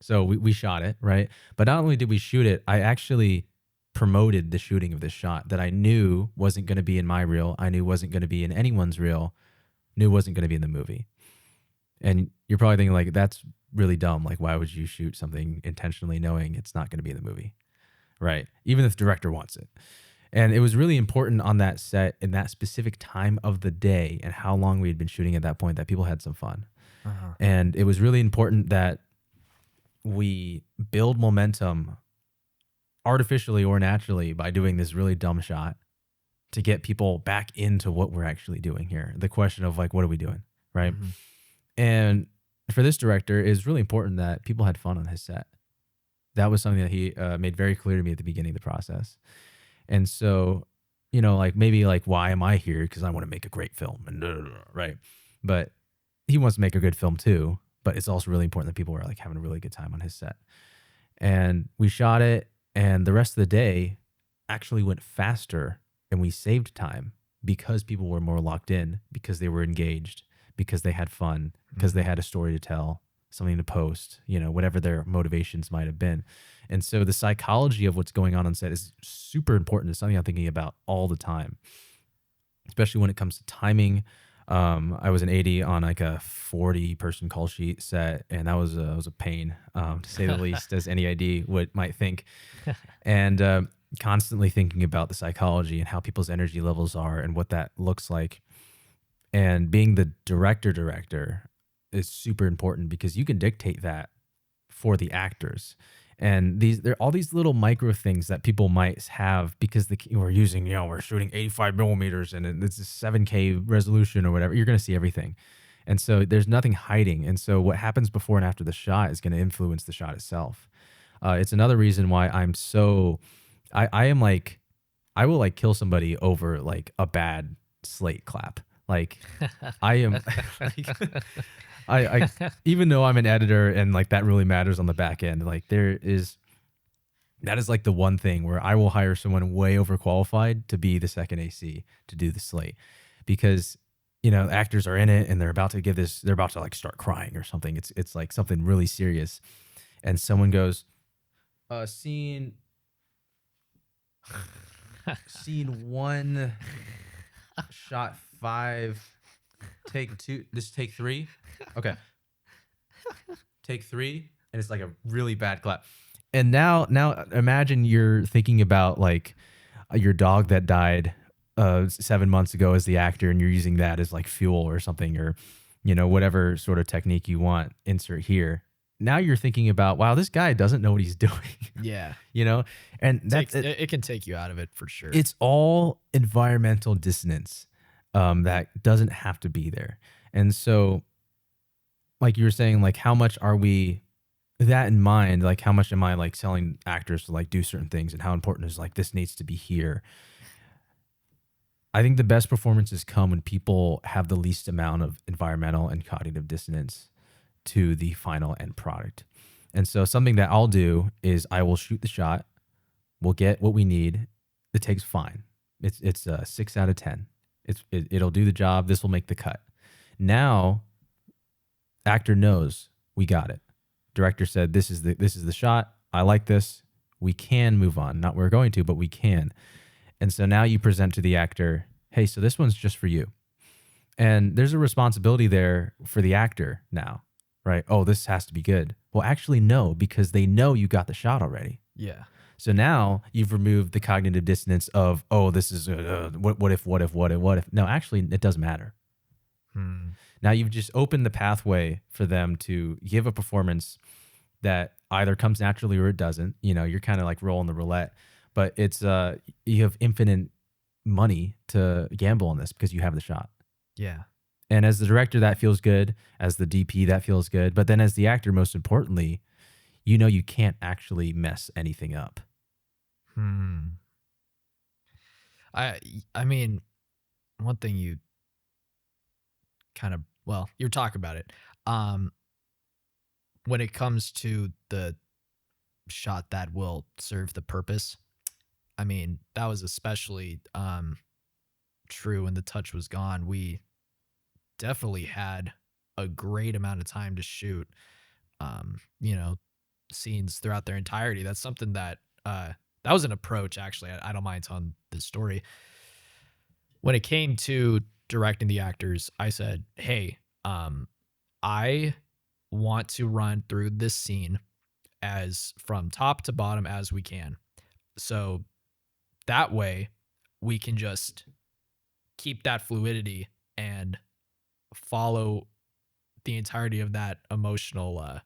So we shot it, right? But not only did we shoot it, I actually promoted the shooting of this shot that I knew wasn't going to be in my reel. I knew wasn't going to be in anyone's reel. Knew wasn't going to be in the movie. And you're probably thinking like, that's really dumb. Like, why would you shoot something intentionally knowing it's not going to be in the movie? Right. Even if the director wants it. And it was really important on that set in that specific time of the day and how long we had been shooting at that point that people had some fun.
Uh-huh.
And it was really important that we build momentum artificially or naturally by doing this really dumb shot to get people back into what we're actually doing here. The question of like, what are we doing? Right.
Mm-hmm.
And for this director, it was really important that people had fun on his set. That was something that he made very clear to me at the beginning of the process. And so, like maybe like, why am I here? Because I want to make a great film, and right. But he wants to make a good film too. But it's also really important that people were like having a really good time on his set. And we shot it, and the rest of the day actually went faster, and we saved time because people were more locked in, because they were engaged, because they had fun, because they had a story to tell, something to post, whatever their motivations might have been. And so the psychology of what's going on set is super important. It's something I'm thinking about all the time, especially when it comes to timing. I was an AD on like a 40-person call sheet set, and that was a pain, to say the least, as any AD might think. And constantly thinking about the psychology and how people's energy levels are and what that looks like. And being the director is super important because you can dictate that for the actors. And there are all these little micro things that people might have because we're using, we're shooting 85 millimeters and it's a 7K resolution or whatever. You're going to see everything. And so there's nothing hiding. And so what happens before and after the shot is going to influence the shot itself. It's another reason why I am like, I will like kill somebody over like a bad slate clap. Like I am like I even though I'm an editor and like that really matters on the back end, like that is like the one thing where I will hire someone way overqualified to be the second AC to do the slate because actors are in it and they're about to like start crying or something. It's like something really serious. And someone goes, scene one, shot 5, take 2, this take 3. Okay. Take 3, and it's like a really bad clap. And now imagine you're thinking about like your dog that died 7 months ago as the actor, and you're using that as like fuel or something, or whatever sort of technique you want. Insert here. Now you're thinking about, wow, this guy doesn't know what he's doing.
Yeah.
And that's
it can take you out of it for sure.
It's all environmental dissonance that doesn't have to be there. And so, like you were saying, like how much are we that in mind? Like how much am I like selling actors to like do certain things, and how important is like this needs to be here? I think the best performances come when people have the least amount of environmental and cognitive dissonance to the final end product. And so something that I'll do is I will shoot the shot. We'll get what we need. The take's fine. It's a 6 out of 10. It'll do the job. This will make the cut. Now, actor knows we got it. Director said this is the shot. I like this. We can move on. Not we're going to, but we can. And so now you present to the actor, hey, so this one's just for you. And there's a responsibility there for the actor now, right? Oh, this has to be good. Well, actually, no, because they know you got the shot already.
Yeah.
So now you've removed the cognitive dissonance of, oh, this is what if. No, actually, it doesn't matter. Now you've just opened the pathway for them to give a performance that either comes naturally or it doesn't. You're kind of like rolling the roulette, but it's you have infinite money to gamble on this because you have the shot.
Yeah.
And as the director, that feels good. As the DP, that feels good. But then as the actor, most importantly, you can't actually mess anything up.
I mean, one thing you kind of, well, you were talking about it. When it comes to the shot that will serve the purpose, I mean, that was especially true when the touch was gone. We definitely had a great amount of time to shoot, scenes throughout their entirety. That's something that that was an approach, actually. I don't mind telling this story. When it came to directing the actors, I said, hey, I want to run through this scene as from top to bottom as we can. So that way we can just keep that fluidity and follow the entirety of that emotional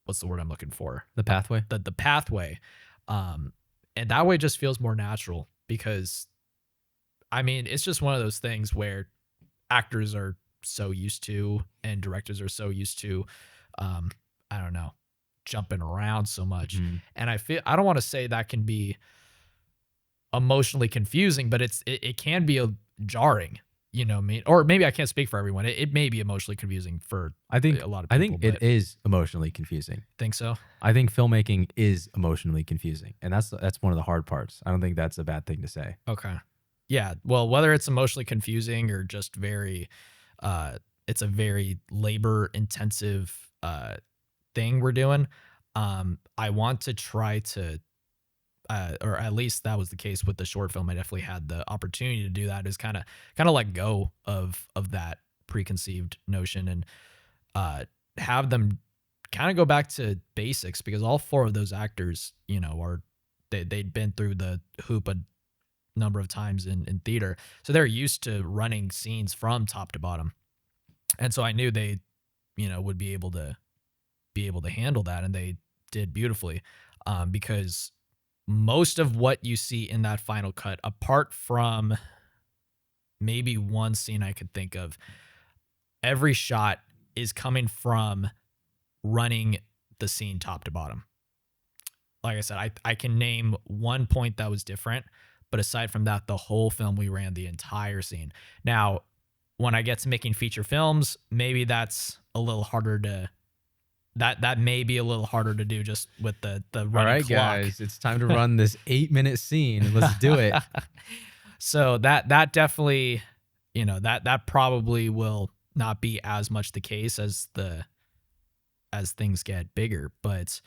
what's the word I'm looking for?
The pathway?
The pathway. And that way it just feels more natural because, I mean, it's just one of those things where actors are so used to and directors are so used to, I don't know, jumping around so much.
Mm-hmm.
And I don't want to say that can be emotionally confusing, but it can be jarring. Or maybe I can't speak for everyone. It may be emotionally confusing for a lot of people.
I think it is emotionally confusing.
Think so?
I think filmmaking is emotionally confusing, and that's one of the hard parts. I don't think that's a bad thing to say.
Okay. Yeah. Well, whether it's emotionally confusing or just very, it's a very labor intensive thing we're doing. I want to try to, or at least that was the case with the short film. I definitely had the opportunity to do that, is kind of let go of that preconceived notion and have them kind of go back to basics, because all 4 of those actors, they'd been through the hoop a number of times in theater. So they're used to running scenes from top to bottom. And so I knew they, would be able to handle that. And they did beautifully, because most of what you see in that final cut, apart from maybe one scene I could think of, every shot is coming from running the scene top to bottom. Like I said, I can name one point that was different, But aside from that, the whole film, we ran the entire scene. Now, when I get to making feature films, maybe that's a little harder to that may be a little harder to do just with the
All
running
right,
clock.
guys, it's time to run this 8-minute scene. Let's do it.
So that definitely, that probably will not be as much the case as things get bigger. But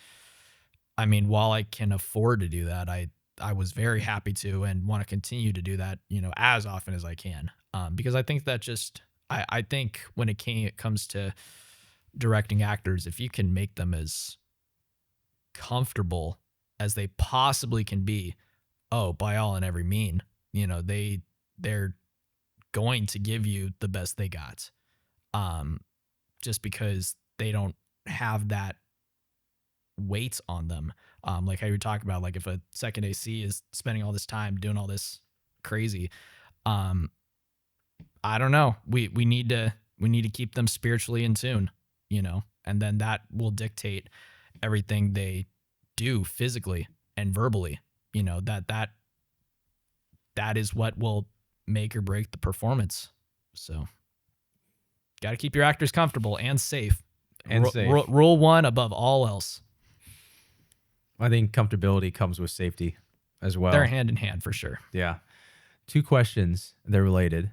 I mean, while I can afford to do that, I was very happy to and want to continue to do that, as often as I can. Because I think that I think when it comes to directing actors, if you can make them as comfortable as they possibly can be, oh, by all and every mean, they're going to give you the best they got. Just because they don't have that weight on them. Like how you were talking about, like if a second AC is spending all this time doing all this crazy, I don't know. We need to keep them spiritually in tune, and then that will dictate everything they do physically and verbally. That is what will make or break the performance. So, got to keep your actors comfortable and safe.
And safe.
Rule one above all else.
I think comfortability comes with safety as well.
They're hand in hand for sure.
Yeah. 2 questions. They're related,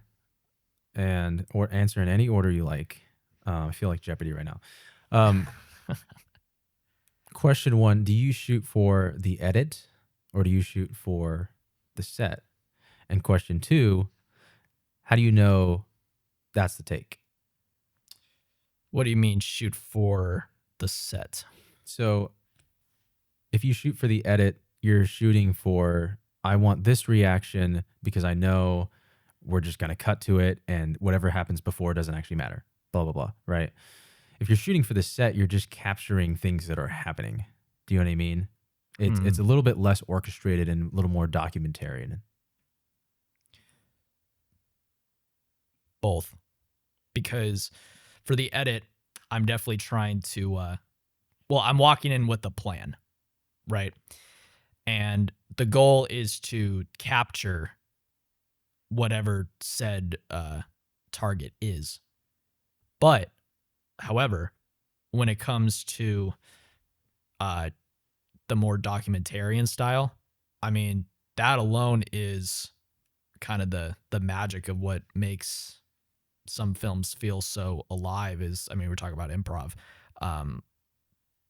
or answer in any order you like. I feel like Jeopardy right now. Question 1: do you shoot for the edit or do you shoot for the set? And question 2: how do you know that's the take?
What do you mean shoot for the set?
So if you shoot for the edit, you're shooting for, I want this reaction because I know we're just going to cut to it and whatever happens before doesn't actually matter, blah, blah, blah, right? If you're shooting for the set, you're just capturing things that are happening. Do you know what I mean? It's a little bit less orchestrated and a little more documentarian.
Both. Because for the edit, I'm definitely trying to, I'm walking in with a plan, right? And the goal is to capture whatever said target is. But, however, when it comes to the more documentarian style, I mean, that alone is kind of the magic of what makes some films feel so alive. Is, I mean, we're talking about improv.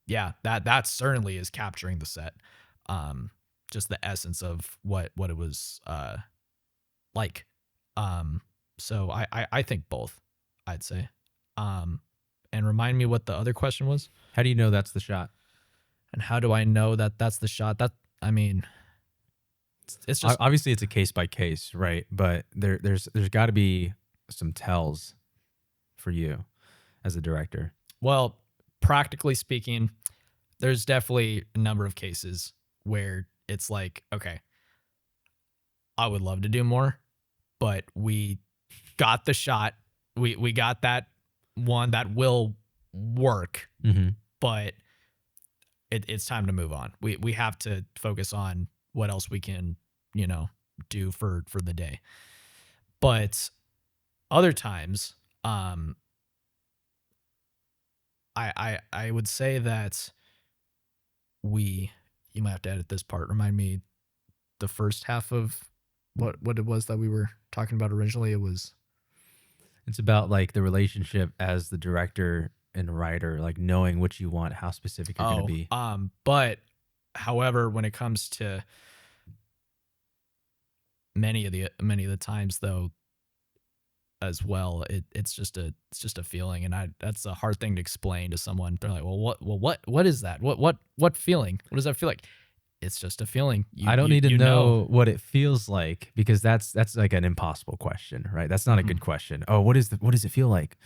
Yeah, that certainly is capturing the set. Just the essence of what it was like. So I think both, I'd say. And remind me what the other question was.
How do you know that's the shot?
And how do I know that that's the shot? That, I mean, it's just
obviously it's a case by case, right? But there's got to be some tells for you as a director.
Well, practically speaking, there's definitely a number of cases where it's like, okay, I would love to do more, but we got the shot. We got that one that will work, but it's time to move on. We have to focus on what else we can, do for the day. But other times, I would say that you might have to edit this part. Remind me the first half of what it was that we were talking about originally.
It's about like the relationship as the director and writer, like knowing what you want, how specific you're going to be.
But however, when it comes to many of the times though, as well, it's just a feeling, and that's a hard thing to explain to someone. They're like, well, what is that? What feeling? What does that feel like? It's just a feeling.
I don't need to know what it feels like, because that's like an impossible question, right? That's not a good question. Oh, what does it feel like?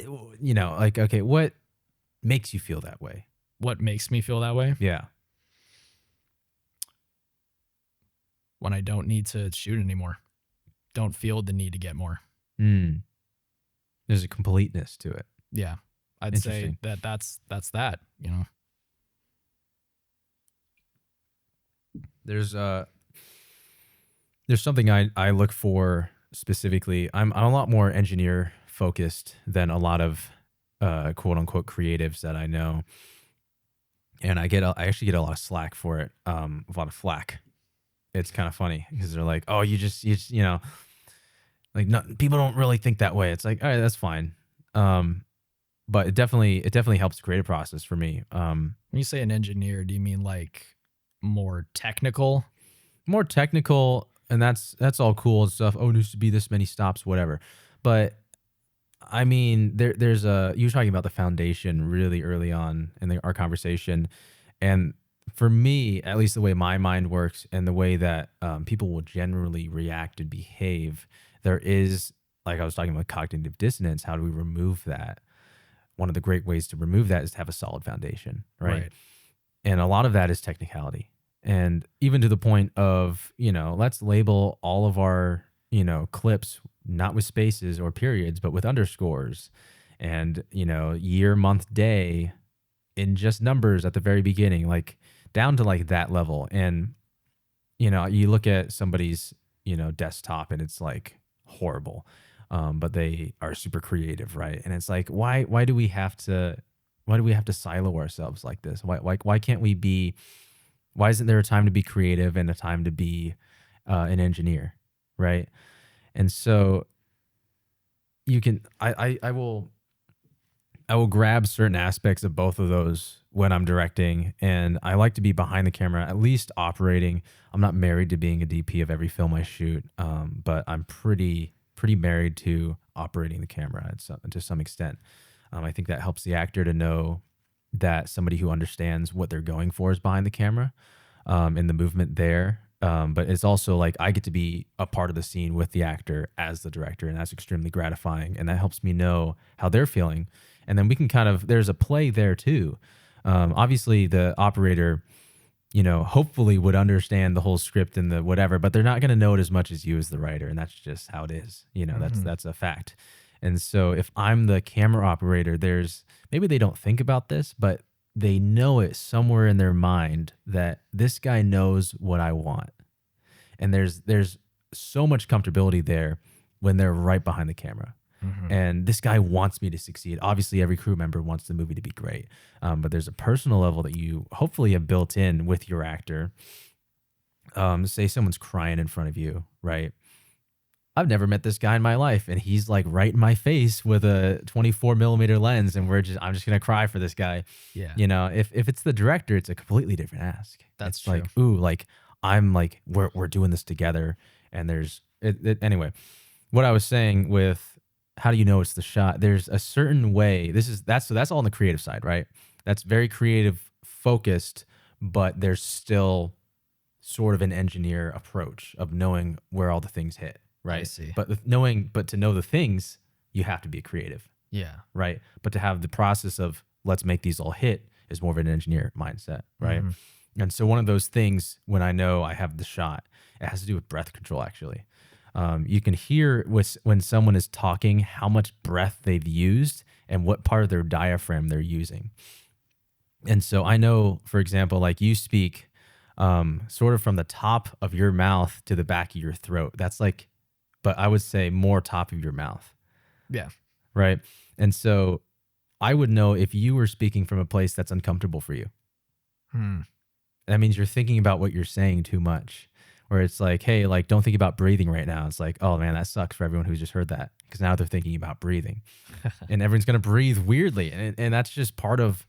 Like, okay, what makes you feel that way?
What makes me feel that way?
Yeah.
When I don't need to shoot anymore. Don't feel the need to get more.
There's a completeness to it.
Yeah. I'd say that's that,
There's there's something I look for specifically. I'm a lot more engineer focused than a lot of quote unquote creatives that I know, and I actually get a lot of slack for it, a lot of flack. It's kind of funny because they're like, oh, you know, like no, people don't really think that way. It's like, all right, that's fine. Um, but it definitely helps the creative process for me.
When you say an engineer, do you mean like more technical?
More technical, and that's all cool and stuff. Oh, it needs to be this many stops, whatever. But I mean, there's a you were talking about the foundation really early on in our conversation, and for me, at least the way my mind works and the way that people will generally react and behave, there is like I was talking about cognitive dissonance. How do we remove that? One of the great ways to remove that is to have a solid foundation, right?
Right.
And a lot of that is technicality. And even to the point of, let's label all of our, clips not with spaces or periods, but with underscores and, year, month, day in just numbers at the very beginning, like down to like that level. And, you look at somebody's, desktop and it's like horrible. But they are super creative, right? And it's like, why do we have to silo ourselves like this? Why can't we be? Why isn't there a time to be creative and a time to be an engineer, right? And so you can, I will grab certain aspects of both of those when I'm directing, and I like to be behind the camera, at least operating. I'm not married to being a DP of every film I shoot, but I'm pretty married to operating the camera to some extent. I think that helps the actor to know that somebody who understands what they're going for is behind the camera, and the movement there. But it's also like I get to be a part of the scene with the actor as the director, and that's extremely gratifying. And that helps me know how they're feeling. And then we can there's a play there too. Obviously, the operator, hopefully would understand the whole script and the whatever, but they're not going to know it as much as you as the writer. And that's just how it is.
Mhm.
That's a fact. And so if I'm the camera operator, maybe they don't think about this, but they know it somewhere in their mind that this guy knows what I want. And there's so much comfortability there when they're right behind the camera.
Mhm.
And this guy wants me to succeed. Obviously, every crew member wants the movie to be great. But there's a personal level that you hopefully have built in with your actor. Say someone's crying in front of you, right? I've never met this guy in my life, and he's like right in my face with a 24 millimeter lens, and I'm just gonna cry for this guy.
Yeah,
If it's the director, it's a completely different ask.
that's
It's
true.
like, ooh, like I'm like we're doing this together, and anyway. What I was saying with how do you know it's the shot? There's a certain way. That's all on the creative side, right? That's very creative focused, but there's still sort of an engineer approach of knowing where all the things hit,
I
right?
see.
But to know the things, you have to be creative,
Yeah.
right? But to have the process of let's make these all hit is more of an engineer mindset, right?
Mhm.
And so one of those things when I know I have the shot, it has to do with breath control actually. You can hear when someone is talking how much breath they've used and what part of their diaphragm they're using. And so I know, for example, like you speak sort of from the top of your mouth to the back of your throat. That's like, but I would say more top of your mouth,
Yeah.
right? And so I would know if you were speaking from a place that's uncomfortable for you.
Hmm.
That means you're thinking about what you're saying too much. Where it's like, hey, like, don't think about breathing right now. It's like, oh man, that sucks for everyone who's just heard that because now they're thinking about breathing, and everyone's gonna breathe weirdly, and that's just part of,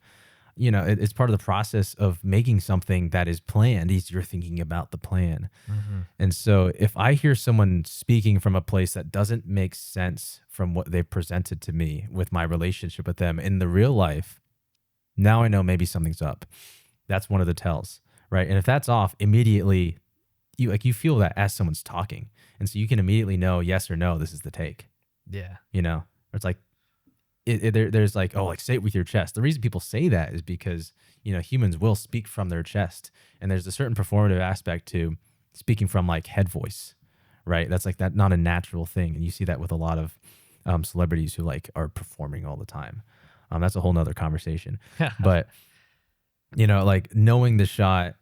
it's part of the process of making something that is planned. Is you're thinking about the plan,
Mhm.
and so if I hear someone speaking from a place that doesn't make sense from what they've presented to me with my relationship with them in the real life, now I know maybe something's up. That's one of the tells, right? And if that's off, immediately you feel that as someone's talking, and so you can immediately know yes or no. This is the take,
Yeah.
Or it's like there's like, oh, like say it with your chest. The reason people say that is because humans will speak from their chest, and there's a certain performative aspect to speaking from like head voice, right? That's like that not a natural thing, and you see that with a lot of celebrities who like are performing all the time. That's a whole nother conversation, but like knowing the shot,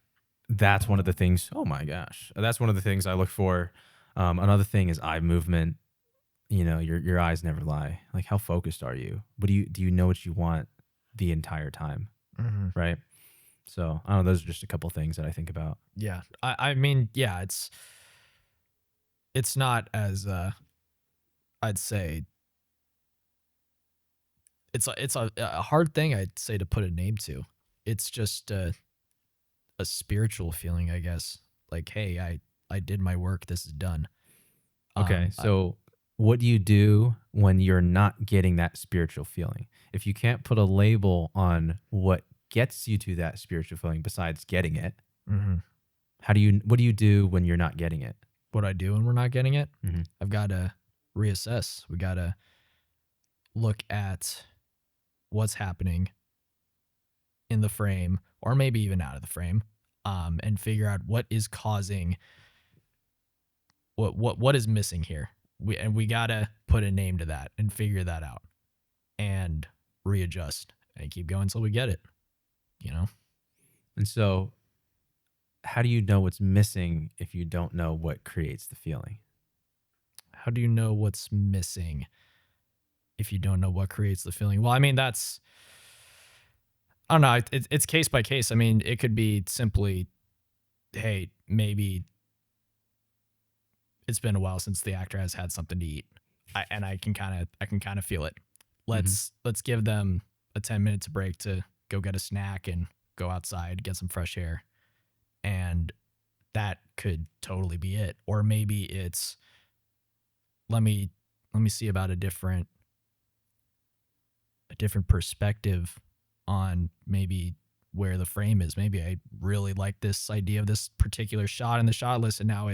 that's one of the things. Oh my gosh, that's one of the things I look for. Another thing is eye movement. You know, your eyes never lie. Like, how focused are you? What do you know what you want the entire time,
Mhm.
right? So I don't know. Those are just a couple things that I think about.
Yeah. I mean, yeah, it's not as I'd say it's a hard thing I'd say to put a name to. It's just a spiritual feeling, I guess. Like, hey, I did my work. This is done.
Okay,
I,
so what do you do when you're not getting that spiritual feeling? If you can't put a label on what gets you to that spiritual feeling besides getting it,
mhm.
what do you do when you're not getting it?
What I do when we're not getting it,
Hmm.
I've got to reassess. We got to look at what's happening in the frame, or maybe even out of the frame, and figure out what is causing what is missing here. We gotta put a name to that and figure that out and readjust and keep going until we get it. You know,
And so, how do you know what's missing if you don't know what creates the feeling?
how do you know what's missing if you don't know what creates the feeling? Well, I mean that's I don't know. It's case by case. I mean, it could be simply, hey, maybe it's been a while since the actor has had something to eat, and I can kind of feel it.
Hmm.
Let's give them a 10 minutes break to go get a snack and go outside, get some fresh air, and that could totally be it. Or maybe it's let me let me see about a different perspective on maybe where the frame is. Maybe I really like this idea of this particular shot in the shot list, and now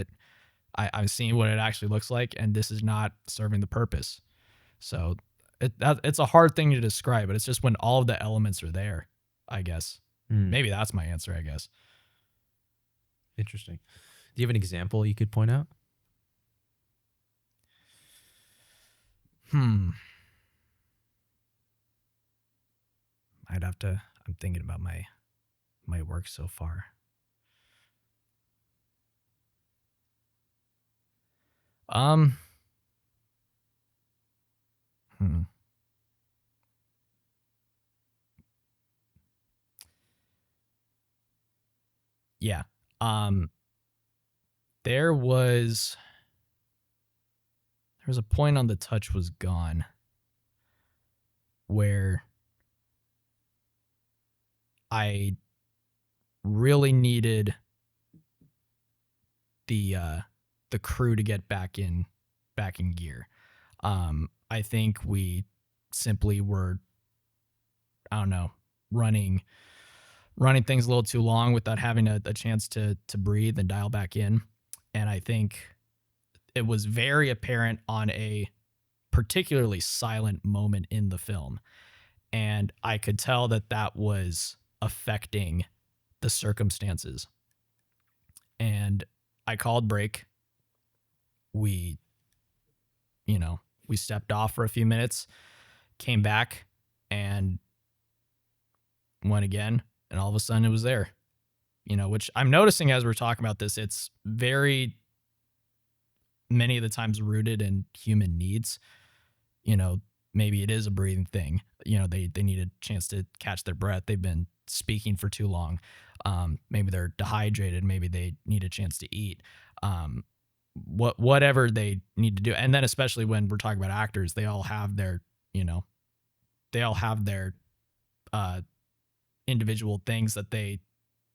I'm seeing what it actually looks like, and this is not serving the purpose. So it's a hard thing to describe, but it's just when all of the elements are there, I guess.
Mm,
Maybe that's my answer, I guess.
interesting. Do you have an example you could point out?
Hmm. I'd have to. I'm thinking about my work so far. Um. Hmm. Yeah. Um. There was there was a point on The Touch Was Gone where I really needed the crew to get back in gear. I think we simply were, I don't know, running running things a little too long without having a chance to breathe and dial back in. And I think it was very apparent on a particularly silent moment in the film, and I could tell that that was affecting the circumstances. And I called break. We, you know, we stepped off for a few minutes, came back, and went again, and all of a sudden it was there. Which I'm noticing as we're talking about this, it's very many of the times rooted in human needs. You know, maybe it is a breathing thing. They need a chance to catch their breath. They've been speaking for too long. Maybe they're dehydrated. Maybe they need a chance to eat. Whatever they need to do, and then especially when we're talking about actors, they all have their, you know, they all have their uh, individual things that they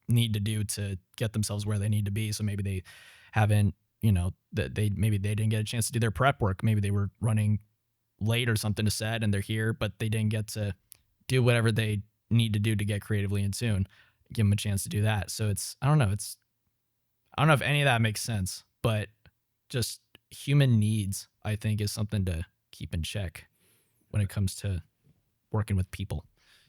need to do to get themselves where they need to be. So maybe they haven't, that maybe they didn't get a chance to do their prep work. Maybe they were running late or something to set and they're here, but they didn't get to do whatever they need to do to get creatively in tune. Give them a chance to do that. So I don't know if any of that makes sense, but just human needs, I think, is something to keep in check when it comes to working with people.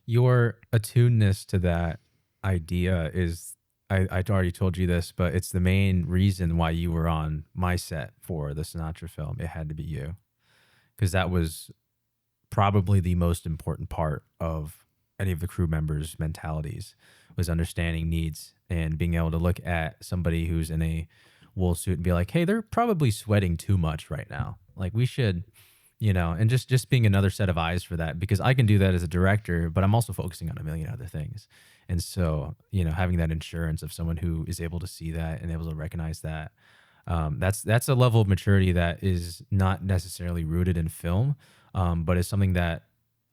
Your attuneness to that idea is, I already told you this, but it's the main reason why you were on my set for the Sinatra film. It had to be you because that was probably the most important part of any of the crew members' mentalities, was understanding needs and being able to look at somebody who's in a wool suit and be like, hey, they're probably sweating too much right now. Like we should, and just being another set of eyes for that, because I can do that as a director, but I'm also focusing on a million other things. And so, having that insurance of someone who is able to see that and able to recognize that, that's a level of maturity that is not necessarily rooted in film, but is something that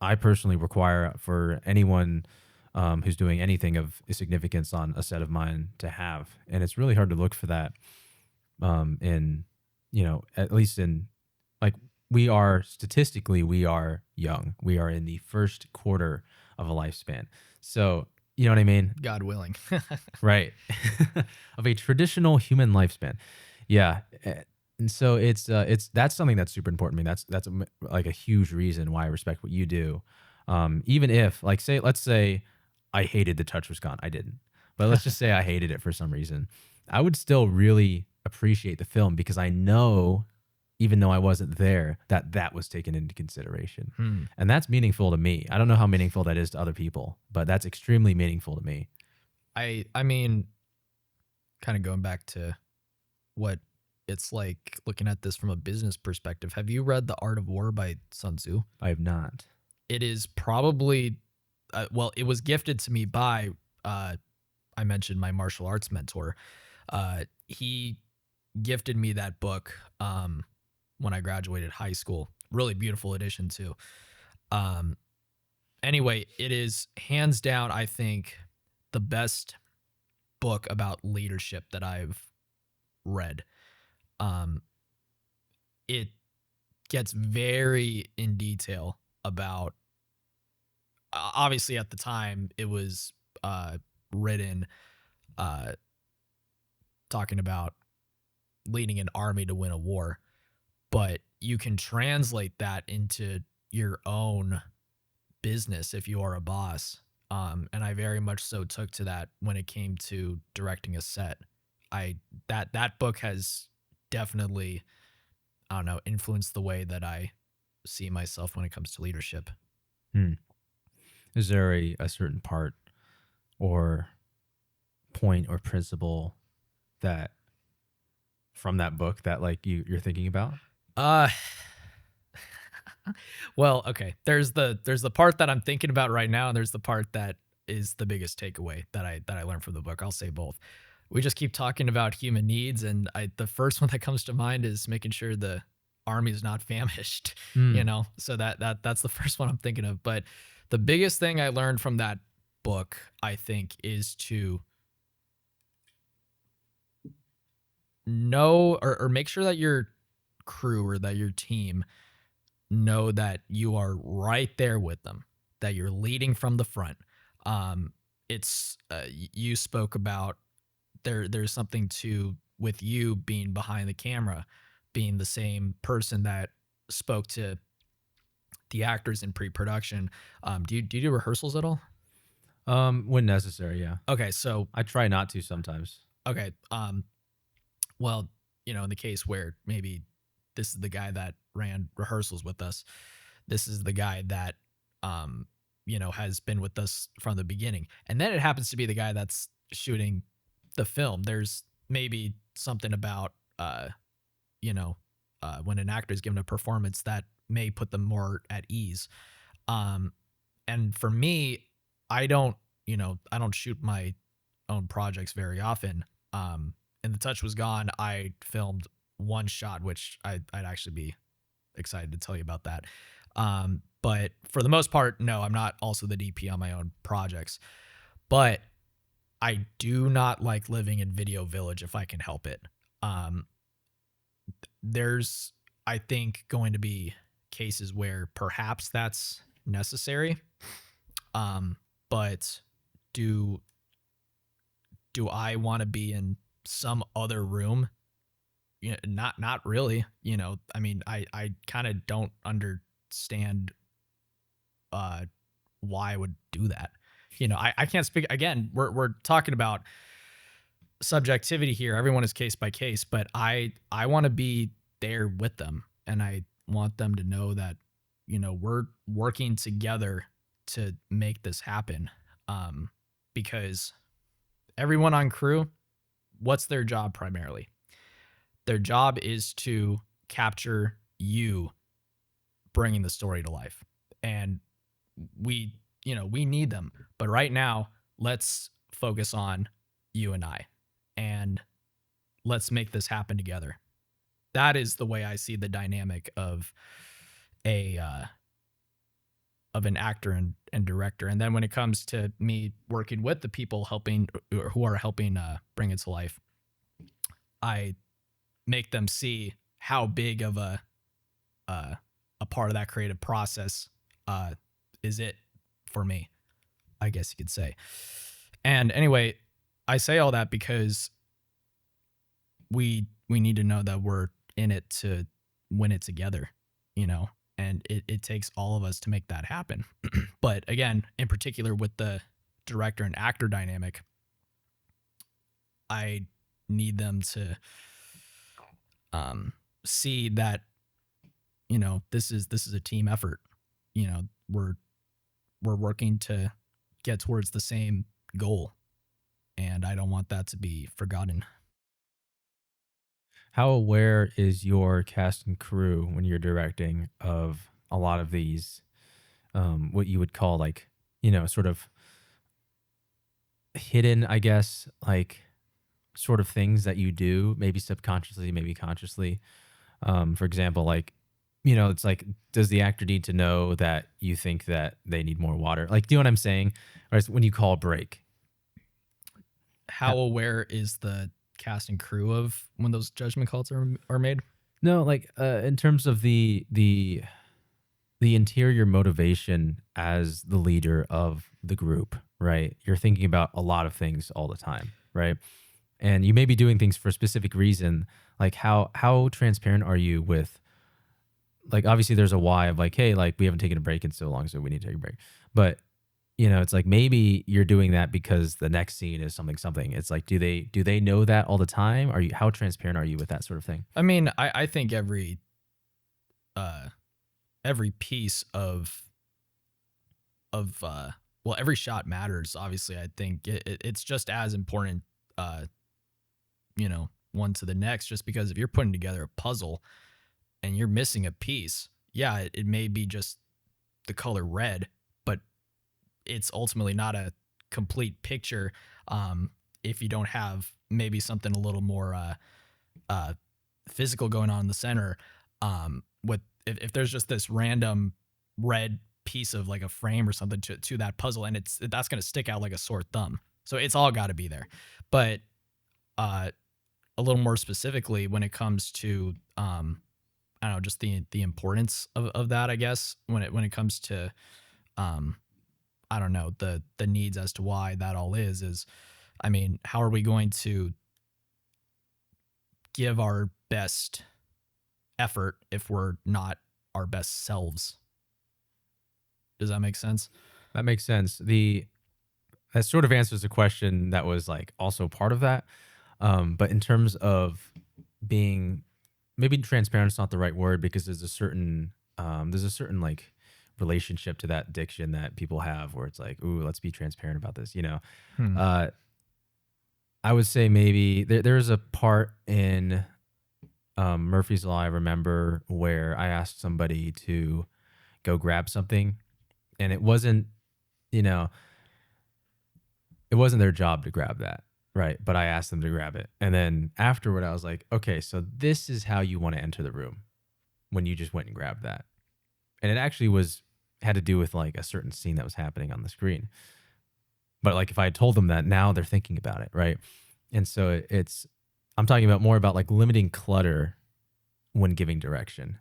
I personally require for anyone who's doing anything of significance on a set of mine to have. And it's really hard to look for that in, at least in like statistically, we are young. We are in the first quarter of a lifespan. So, you know what I mean?
God willing.
Right. Of a traditional human lifespan. Yeah. And so that's something that's super important to me. That's like a huge reason why I respect what you do. Even if like let's say I hated The Touch Was Gone. I didn't. But let's just say I hated it for some reason. I would still really appreciate the film because I know, even though I wasn't there, that was taken into consideration. And that's meaningful to me. I don't know how meaningful that is to other people, but that's extremely meaningful to me.
I mean, kind of going back to what it's like looking at this from a business perspective. Have you read The Art of War by Sun Tzu?
I have not.
It is probably, it was gifted to me by, I mentioned my martial arts mentor. He gifted me that book when I graduated high school. Really beautiful edition too. Anyway, it is hands down, I think, the best book about leadership that I've read. It gets very in detail about, obviously at the time it was written talking about leading an army to win a war, but you can translate that into your own business if you are a boss. And I very much so took to that when it came to directing a set. That book has definitely, I don't know, influenced the way that I see myself when it comes to leadership.
Is there a certain part or point or principle that from that book that like you're thinking about?
Well, okay. There's the part that I'm thinking about right now, and there's the part that is the biggest takeaway that I learned from the book. I'll say both. We just keep talking about human needs, and the first one that comes to mind is making sure the army is not famished. So that's the first one I'm thinking of. But the biggest thing I learned from that book, I think, is to know or make sure that your crew or that your team know that you are right there with them, that you're leading from the front. It's you spoke about there's something to with you being behind the camera, being the same person that spoke to the actors in pre-production. Do you do rehearsals at all?
When necessary, yeah.
Okay, so
I try not to sometimes.
Okay, well, in the case where maybe this is the guy that ran rehearsals with us, this is the guy that has been with us from the beginning, and then it happens to be the guy that's shooting the film. There's maybe something about when an actor is given a performance that may put them more at ease. And for me, I don't shoot my own projects very often. And The Touch Was Gone, I filmed one shot, which I'd actually be excited to tell you about that. But for the most part, no, I'm not also the DP on my own projects. But I do not like living in Video Village if I can help it. There's, I think, going to be cases where perhaps that's necessary. But do I want to be in some other room? Not really. I mean, I kind of don't understand why I would do that. I can't speak again. We're talking about subjectivity here. Everyone is case by case, but I want to be there with them, and I want them to know that we're working together to make this happen. Because everyone on crew, what's their job primarily? Their job is to capture you bringing the story to life. And we need them. But right now, let's focus on you and I, and let's make this happen together. That is the way I see the dynamic of a of an actor and director. And then when it comes to me working with the people helping or who are helping bring it to life, I make them see how big of a part of that creative process is it for me, I guess you could say. And anyway, I say all that because we need to know that we're in it to win it together, and it takes all of us to make that happen. But again, in particular with the director and actor dynamic, I need them to see that this is a team effort. We're working to get towards the same goal, and I don't want that to be forgotten.
How aware is your cast and crew when you're directing of a lot of these, what you would call like, sort of hidden, I guess, like sort of things that you do, maybe subconsciously, maybe consciously. For example, like, it's like, does the actor need to know that you think that they need more water? Like, do you know what I'm saying? Or when you call a break.
How aware is the cast and crew of when those judgment calls are made?
No, like in terms of the interior motivation as the leader of the group, right? You're thinking about a lot of things all the time, right? And you may be doing things for a specific reason. Like how transparent are you with, like, obviously there's a why of like, hey, like we haven't taken a break in so long, so we need to take a break. But it's like maybe you're doing that because the next scene is something. It's like, do they know that all the time? How transparent are you with that sort of thing?
I mean, I think every piece of well, every shot matters. Obviously, I think it's just as important, one to the next. Just because if you're putting together a puzzle and you're missing a piece, yeah, it may be just the color red, but it's ultimately not a complete picture if you don't have maybe something a little more physical going on in the center. With if there's just this random red piece of like a frame or something to that puzzle, and that's going to stick out like a sore thumb. So it's all got to be there. But a little more specifically, when it comes to I don't know, just the importance of that, I guess, when it comes to I don't know, the needs as to why that all is I mean, how are we going to give our best effort if we're not our best selves? Does that make sense?
That makes sense. That sort of answers the question that was like also part of that. But in terms of being, maybe transparent is not the right word, because there's a certain like relationship to that diction that people have where it's like, ooh, let's be transparent about this.
Hmm.
I would say maybe there's a part in Murphy's Law I remember where I asked somebody to go grab something, and it wasn't, it wasn't their job to grab that, right? But I asked them to grab it, and then afterward I was like, okay, so this is how you want to enter the room when you just went and grabbed that. And it actually had to do with like a certain scene that was happening on the screen. But like if I had told them that, now they're thinking about it, right? And so I'm talking about more about like limiting clutter when giving direction.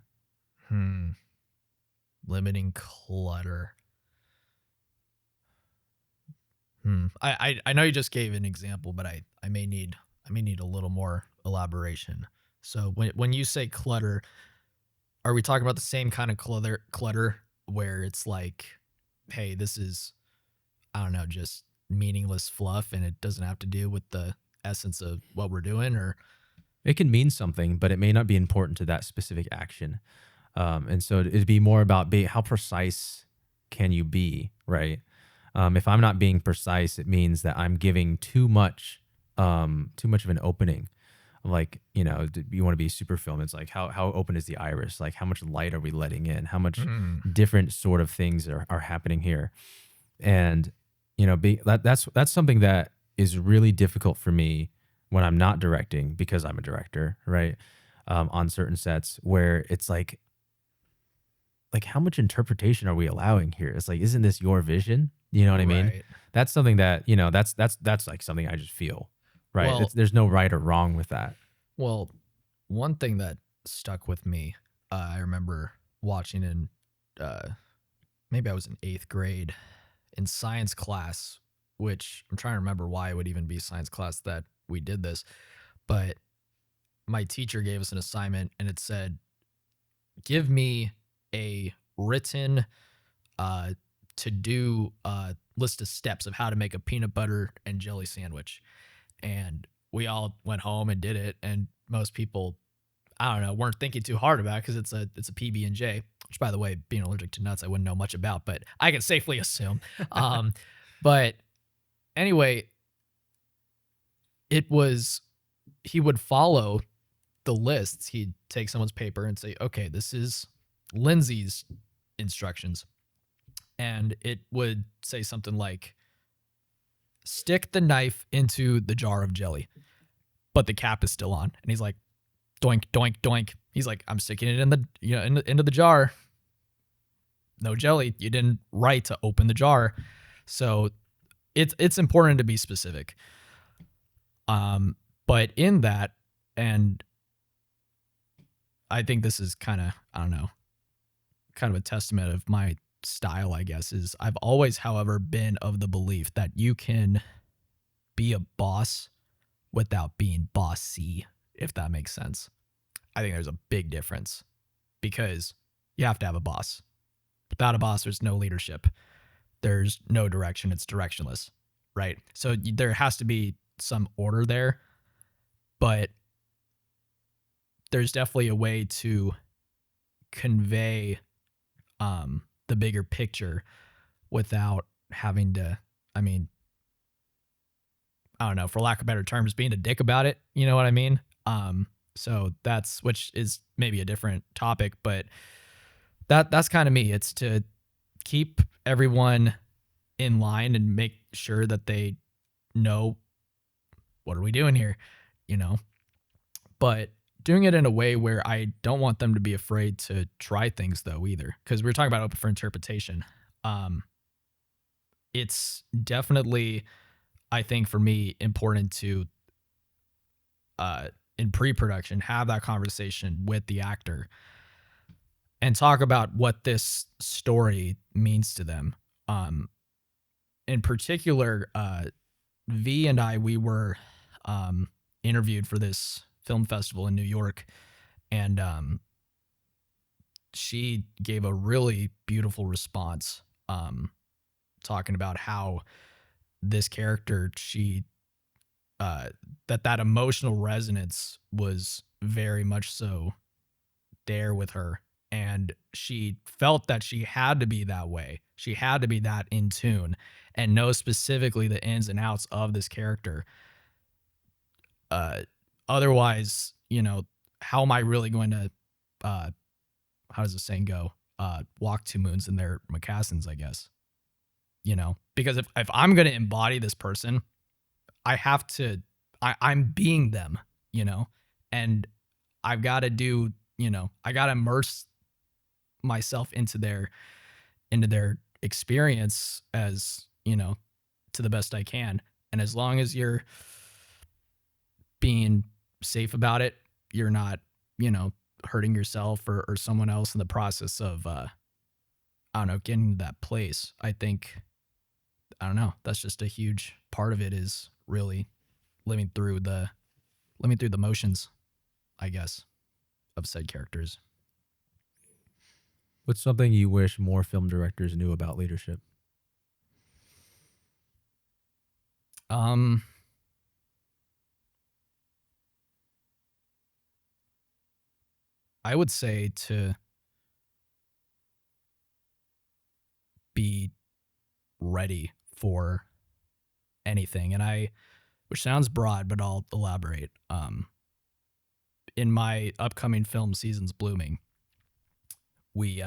Limiting clutter. I know you just gave an example, but I may need a little more elaboration. So when you say clutter, are we talking about the same kind of clutter where it's like, hey, this is, I don't know, just meaningless fluff and it doesn't have to do with the essence of what we're doing? Or
it can mean something, but it may not be important to that specific action. And so it'd be more about how precise can you be, right? If I'm not being precise, it means that I'm giving too much of an opening. Like, you want to be super film. It's like, how open is the iris? Like, how much light are we letting in? How much
Mm,
different sort of things are happening here? And, that's something that is really difficult for me when I'm not directing, because I'm a director, right? On certain sets where it's like how much interpretation are we allowing here? It's like, isn't this your vision? You know what I mean?
right.
That's something that, that's like something I just feel, right?
Well,
There's no right or wrong with that.
well, one thing that stuck with me, I remember watching in, uh, maybe I was in 8th grade in science class, which I'm trying to remember why it would even be science class that we did this, but my teacher gave us an assignment and it said, give me a written uh, to do list of steps of how to make a peanut butter and jelly sandwich. And we all went home and did it. And most people, I don't know, weren't thinking too hard about it because it's a PB and J. Which, by the way, being allergic to nuts, I wouldn't know much about, but I can safely assume. Um, but anyway, it was he would follow the lists. He'd take someone's paper and say, "Okay, this is Lindsay's instructions," and it would say something like, stick the knife into the jar of jelly, but the cap is still on. And he's like, doink, doink, doink. He's like, I'm sticking it in the, into the jar. No jelly. You didn't write to open the jar. So it's important to be specific. But in that, and I think this is kind of, I don't know, kind of a testament of my style, I guess, is I've always, however, been of the belief that you can be a boss without being bossy, if that makes sense. I think there's a big difference because you have to have a boss. Without a boss, there's no leadership. There's no direction. It's directionless, right? So there has to be some order there, but there's definitely a way to convey the bigger picture without having to, I mean, I don't know, for lack of better terms, being a dick about it. You know what I mean? So that's, which is maybe a different topic, but that's kind of me. It's to keep everyone in line and make sure that they know what are we doing here, you know, but doing it in a way where I don't want them to be afraid to try things though either. Cause we were talking about open for interpretation. Um, it's definitely, I think for me, important to, in pre-production, have that conversation with the actor and talk about what this story means to them. In particular, V and I, we were interviewed for this film festival in New York, and she gave a really beautiful response, talking about how this character, she that emotional resonance was very much so there with her, and she felt that she had to be that way. She had to be that in tune and know specifically the ins and outs of this character. Uh, Otherwise, how am I really going to, uh, how does the saying go? Walk two moons in their moccasins, I guess. Because if I'm going to embody this person, I have to, I'm being them, and I've got to do, I got to immerse myself into their experience as, to the best I can. And as long as you're being safe about it, you're not, hurting yourself or someone else in the process of, I don't know, getting to that place. I think, I don't know, that's just a huge part of it, is really living through the motions, I guess, of said characters.
What's something you wish more film directors knew about leadership?
Um, I would say to be ready for anything. And which sounds broad, but I'll elaborate. In my upcoming film Seasons Blooming, we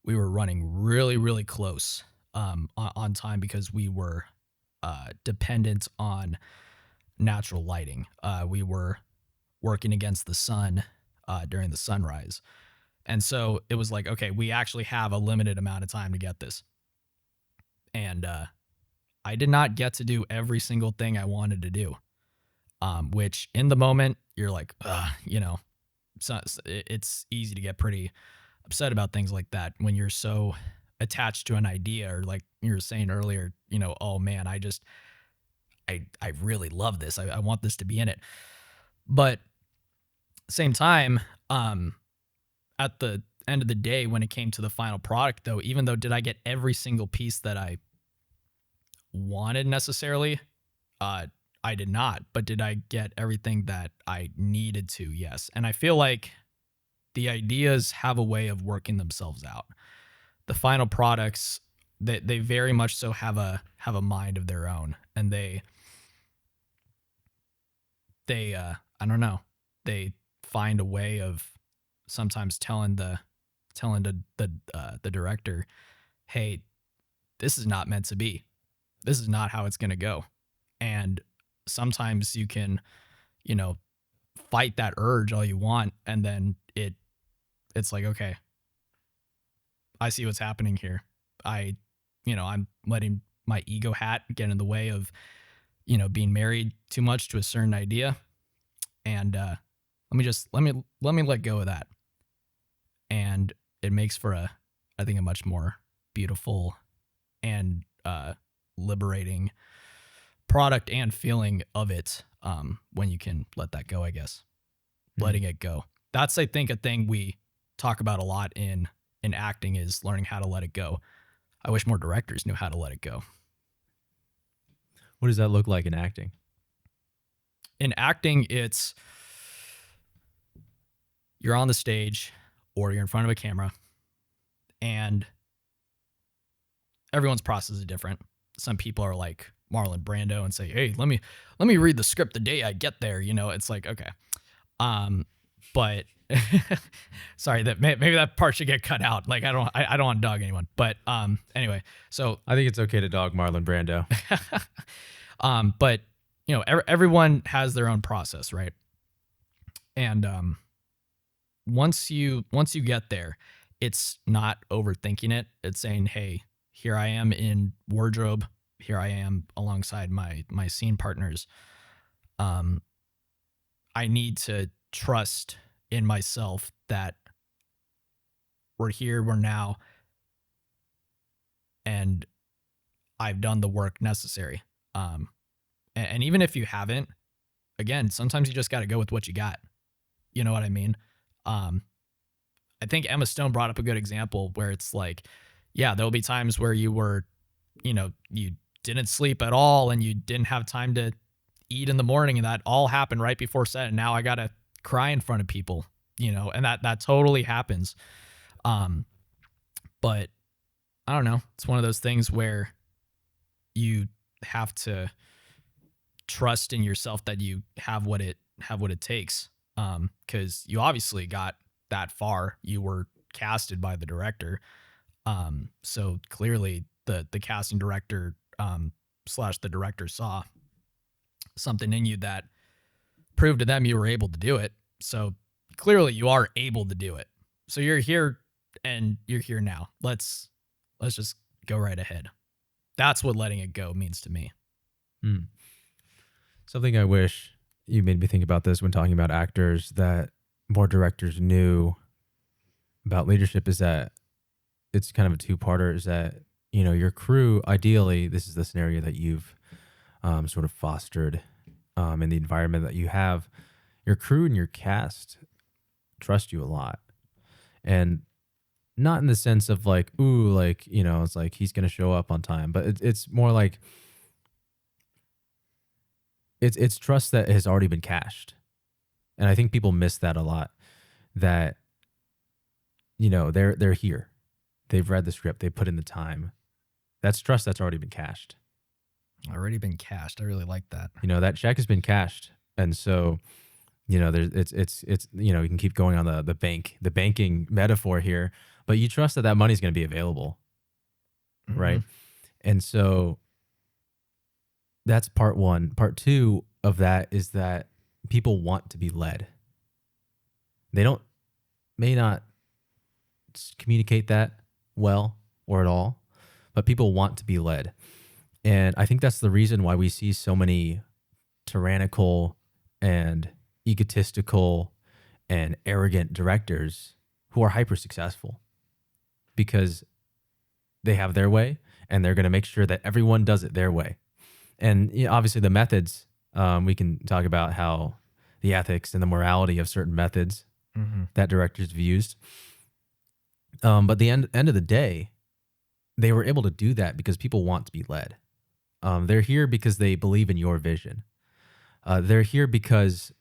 were running really, really close on time because we were dependent on natural lighting. We were working against the sun during the sunrise. And so it was like, okay, we actually have a limited amount of time to get this. And I did not get to do every single thing I wanted to do, which in the moment, you're like, so it's easy to get pretty upset about things like that when you're so attached to an idea, or like you were saying earlier, oh man, I really love this. I want this to be in it. But same time, at the end of the day, when it came to the final product, though, even though did I get every single piece that I wanted necessarily? I did not. But did I get everything that I needed to? Yes. And I feel like the ideas have a way of working themselves out. The final products, they very much so have a mind of their own, and they I don't know, they find a way of sometimes telling the director, hey, this is not meant to be. This is not how it's going to go. And sometimes you can, fight that urge all you want, and then it's like, okay, I see what's happening here. I'm letting my ego hat get in the way of, being married too much to a certain idea. And let me let go of that. And it makes for I think a much more beautiful and liberating product and feeling of it, when you can let that go, I guess. Letting it go. That's, I think, a thing we talk about a lot in acting, is learning how to let it go. I wish more directors knew how to let it go.
What does that look like in acting?
In acting, it's you're on the stage or you're in front of a camera, and everyone's process is different. Some people are like Marlon Brando and say, hey, let me read the script the day I get there. It's like, okay. But sorry, that maybe that part should get cut out. Like, I don't want to dog anyone, but anyway, so
I think it's okay to dog Marlon Brando.
But everyone has their own process, right? And once you get there, it's not overthinking it. It's saying, hey, here I am in wardrobe. Here I am alongside my scene partners. I need to trust in myself that we're here, we're now, and I've done the work necessary. And even if you haven't, again, sometimes you just got to go with what you got. You know what I mean? I think Emma Stone brought up a good example where it's like, yeah, there'll be times where you were, you didn't sleep at all and you didn't have time to eat in the morning, and that all happened right before set. And now I got to cry in front of people, and that totally happens. But I don't know. It's one of those things where you have to trust in yourself that you have what it takes. 'Cause you obviously got that far. You were casted by the director. So clearly the casting director, / the director saw something in you that proved to them you were able to do it. So clearly you are able to do it. So you're here and you're here now. Let's just go right ahead. That's what letting it go means to me.
Something I wish you made me think about this when talking about actors, that more directors knew about leadership, is that it's kind of a two-parter. Is that, your crew, ideally, this is the scenario that you've sort of fostered in the environment that you have. Your crew and your cast trust you a lot. And not in the sense of like, ooh, like, it's like he's going to show up on time, but it's more like it's trust that has already been cashed. And I think people miss that a lot, that, they're here. They've read the script. They put in the time. That's trust that's already been cashed.
Already been cashed. I really like that.
You know, that check has been cashed. And so, you know, there's it's you know, you can keep going on the banking metaphor here, but you trust that that money is going to be available,
Mm-hmm.
right? And so that's part one. Part two of that is that people want to be led. They don't may not communicate that well or at all, but people want to be led. And I think that's the reason why we see so many tyrannical and egotistical and arrogant directors who are hyper successful because they have their way and they're going to make sure that everyone does it their way. And you know, obviously, the methods, we can talk about how the ethics and the morality of certain methods
Mm-hmm.
that directors have used. But the end of the day, they were able to do that because people want to be led. They're here because they believe in your vision. They're here because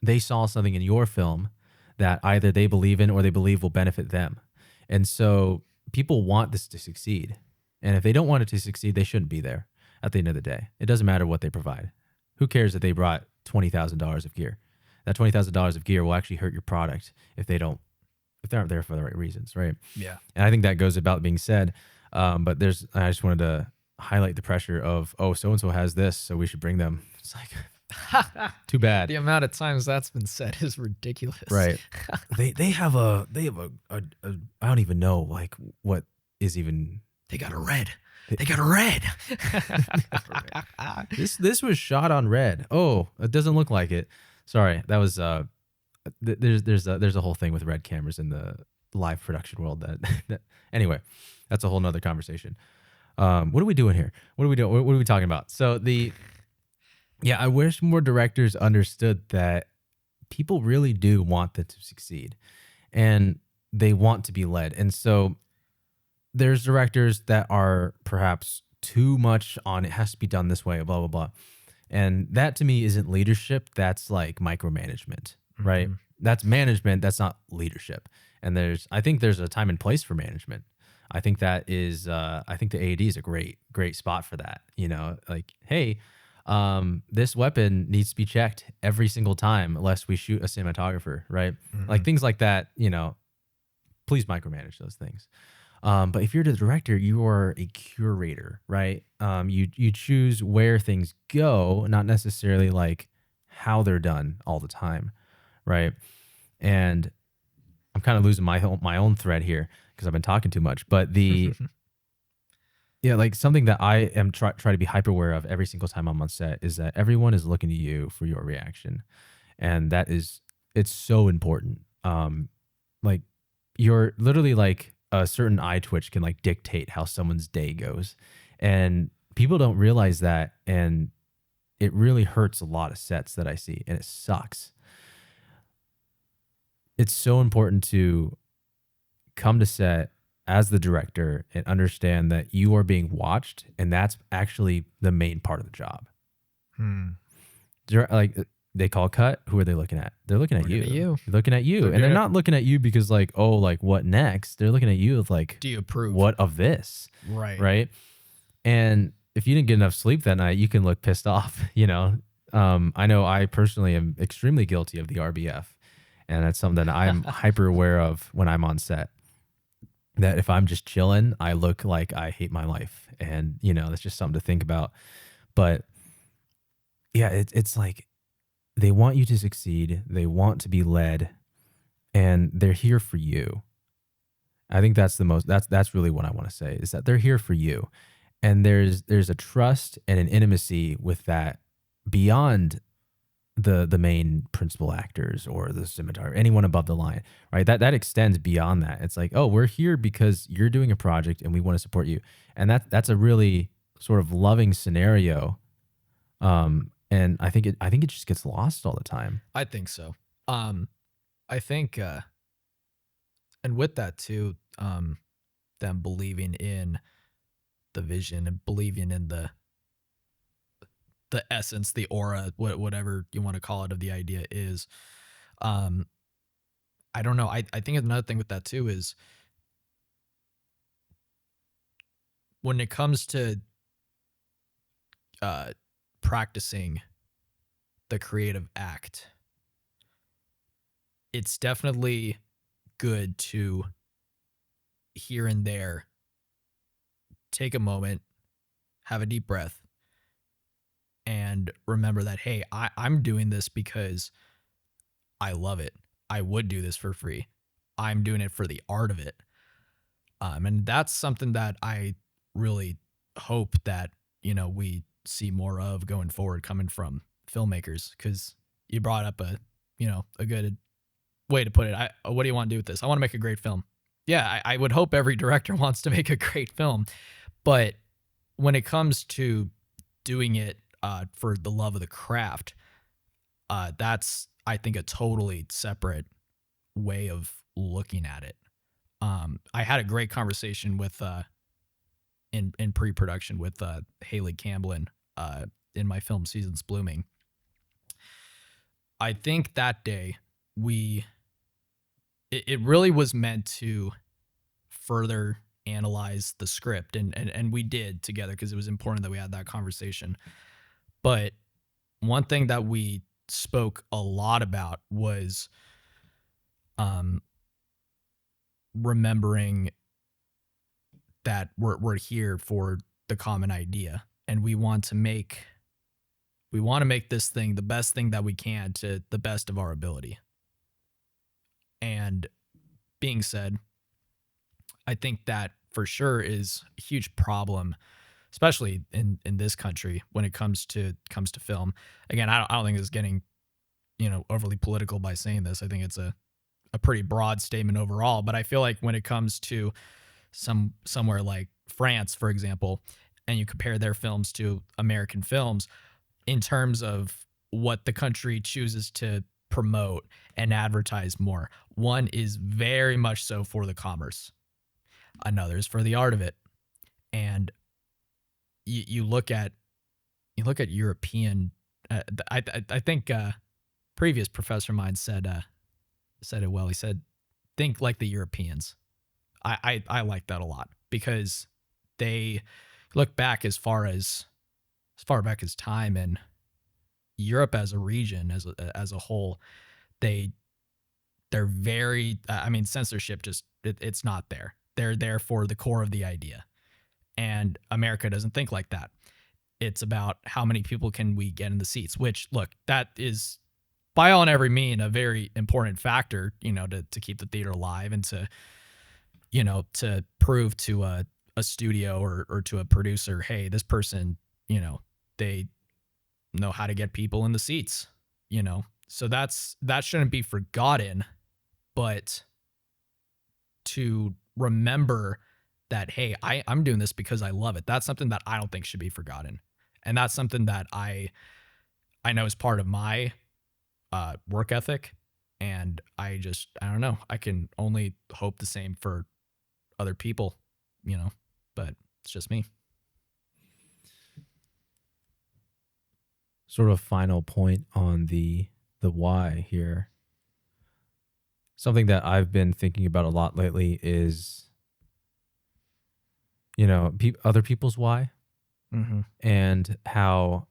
they saw something in your film that either they believe in or they believe will benefit them. And so people want this to succeed. And if they don't want it to succeed, they shouldn't be there at the end of the day. It doesn't matter what they provide. Who cares that they brought $20,000 of gear? That $20,000 of gear will actually hurt your product if they aren't there for the right reasons, right?
Yeah.
And I think that goes about being said. But I just wanted to highlight the pressure of, oh, so and so has this, so we should bring them. It's like, too bad.
The amount of times that's been said is ridiculous.
Right. they have a I don't even know like what is even
They got a red. They got a red.
this was shot on red. Oh, it doesn't look like it. Sorry, that was there's a whole thing with red cameras in the live production world that anyway, that's a whole nother conversation. What are we doing here? What are we doing? What are we talking about? So yeah, I wish more directors understood that people really do want them to succeed and they want to be led. And so there's directors that are perhaps too much on it has to be done this way, blah, blah, blah. And that to me isn't leadership. That's like micromanagement, right?
Mhm.
That's management. That's not leadership. And I think there's a time and place for management. I think that is, I think the AED is a great spot for that. You know, like, hey, this weapon needs to be checked every single time unless we shoot a cinematographer, right? Like
Mhm.
things like that, you know, please micromanage those things. But if you're the director, you are a curator, right? You choose where things go, not necessarily like how they're done all the time, right? And I'm kind of losing my own thread here because I've been talking too much. But yeah, like something that I am try to be hyper aware of every single time I'm on set is that everyone is looking to you for your reaction, and it's so important. Like you're literally like a certain eye twitch can like dictate how someone's day goes, and people don't realize that, and it really hurts a lot of sets that I see, and it sucks. It's so important to come to set as the director and understand that you are being watched, and that's actually the main part of the job.
Hmm.
Like they call cut, who are they looking at? They're looking at
Looking
you.
at you.
They're looking at you,
They're
and they're
doing it-
not looking at you because like, oh, like what next? They're looking at you with like,
Do you approve?
what of this,
Right.
right? And if you didn't get enough sleep that night, you can look pissed off. You know, I know I personally am extremely guilty of the RBF, and that's something that I'm hyper aware of when I'm on set. That if I'm just chilling, I look like I hate my life, and you know that's just something to think about. But yeah, it's like they want you to succeed, they want to be led, and they're here for you. I think that's really what I want to say is that they're here for you, and there's a trust and an intimacy with that beyond the main principal actors or the cinematographer, anyone above the line, right? That extends beyond that. It's like, oh, we're here because you're doing a project and we want to support you, and that's a really sort of loving scenario. And I think it just gets lost all the time.
I think so. I think, and with that too, them believing in the vision and believing in the essence, the aura, whatever you want to call it, of the idea is, um, I don't know. I think another thing with that too is when it comes to uh, practicing the creative act, it's definitely good to here and there take a moment, have a deep breath, and remember that, hey, I'm doing this because I love it. I would do this for free. I'm doing it for the art of it. And that's something that I really hope that, we see more of going forward coming from filmmakers. Cause you brought up a good way to put it. What do you want to do with this? I want to make a great film. Yeah, I would hope every director wants to make a great film. But when it comes to doing it for the love of the craft, that's, I think, a totally separate way of looking at it. I had a great conversation with in pre-production with Haley Camblin in my film Seasons Blooming. I think that day it really was meant to further analyze the script, and we did together because it was important that we had that conversation. But one thing that we spoke a lot about was remembering that we're here for the common idea, and we want to make this thing the best thing that we can to the best of our ability. And being said, I think that for sure is a huge problem, especially in this country when it comes to film. Again, I don't think it's getting overly political by saying this. I think it's a pretty broad statement overall. But I feel like when it comes to somewhere like France, for example, and you compare their films to American films in terms of what the country chooses to promote and advertise more, one is very much so for the commerce, another is for the art of it. And you look at European. I think previous professor of mine said it well. He said, "Think like the Europeans." I like that a lot because they look back as far back as time, and Europe as a region, as a whole, they're very. I mean, censorship just it's not there. They're there for the core of the idea, and America doesn't think like that. It's about how many people can we get in the seats. Which, look, that is by all and every mean a very important factor, to keep the theater alive and to prove to a studio or to a producer, hey, this person, they know how to get people in the seats, So that shouldn't be forgotten, but to remember that, hey, I'm doing this because I love it. That's something that I don't think should be forgotten. And that's something that I know is part of my work ethic. And I don't know. I can only hope the same for other people, but it's just me.
Sort of final point on the why here. Something that I've been thinking about a lot lately is, other people's why, and how,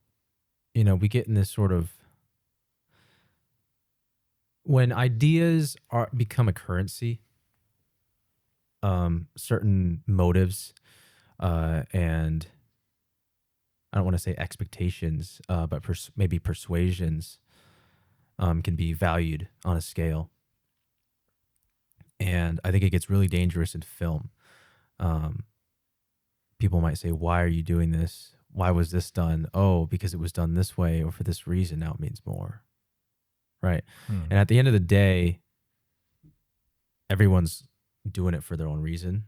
we get in this sort of, when ideas become a currency, certain motives, and I don't want to say expectations, but maybe persuasions, can be valued on a scale. And I think it gets really dangerous in film. People might say, why are you doing this? Why was this done? Oh, because it was done this way or for this reason. Now it means more. Right. And at the end of the day, everyone's doing it for their own reason.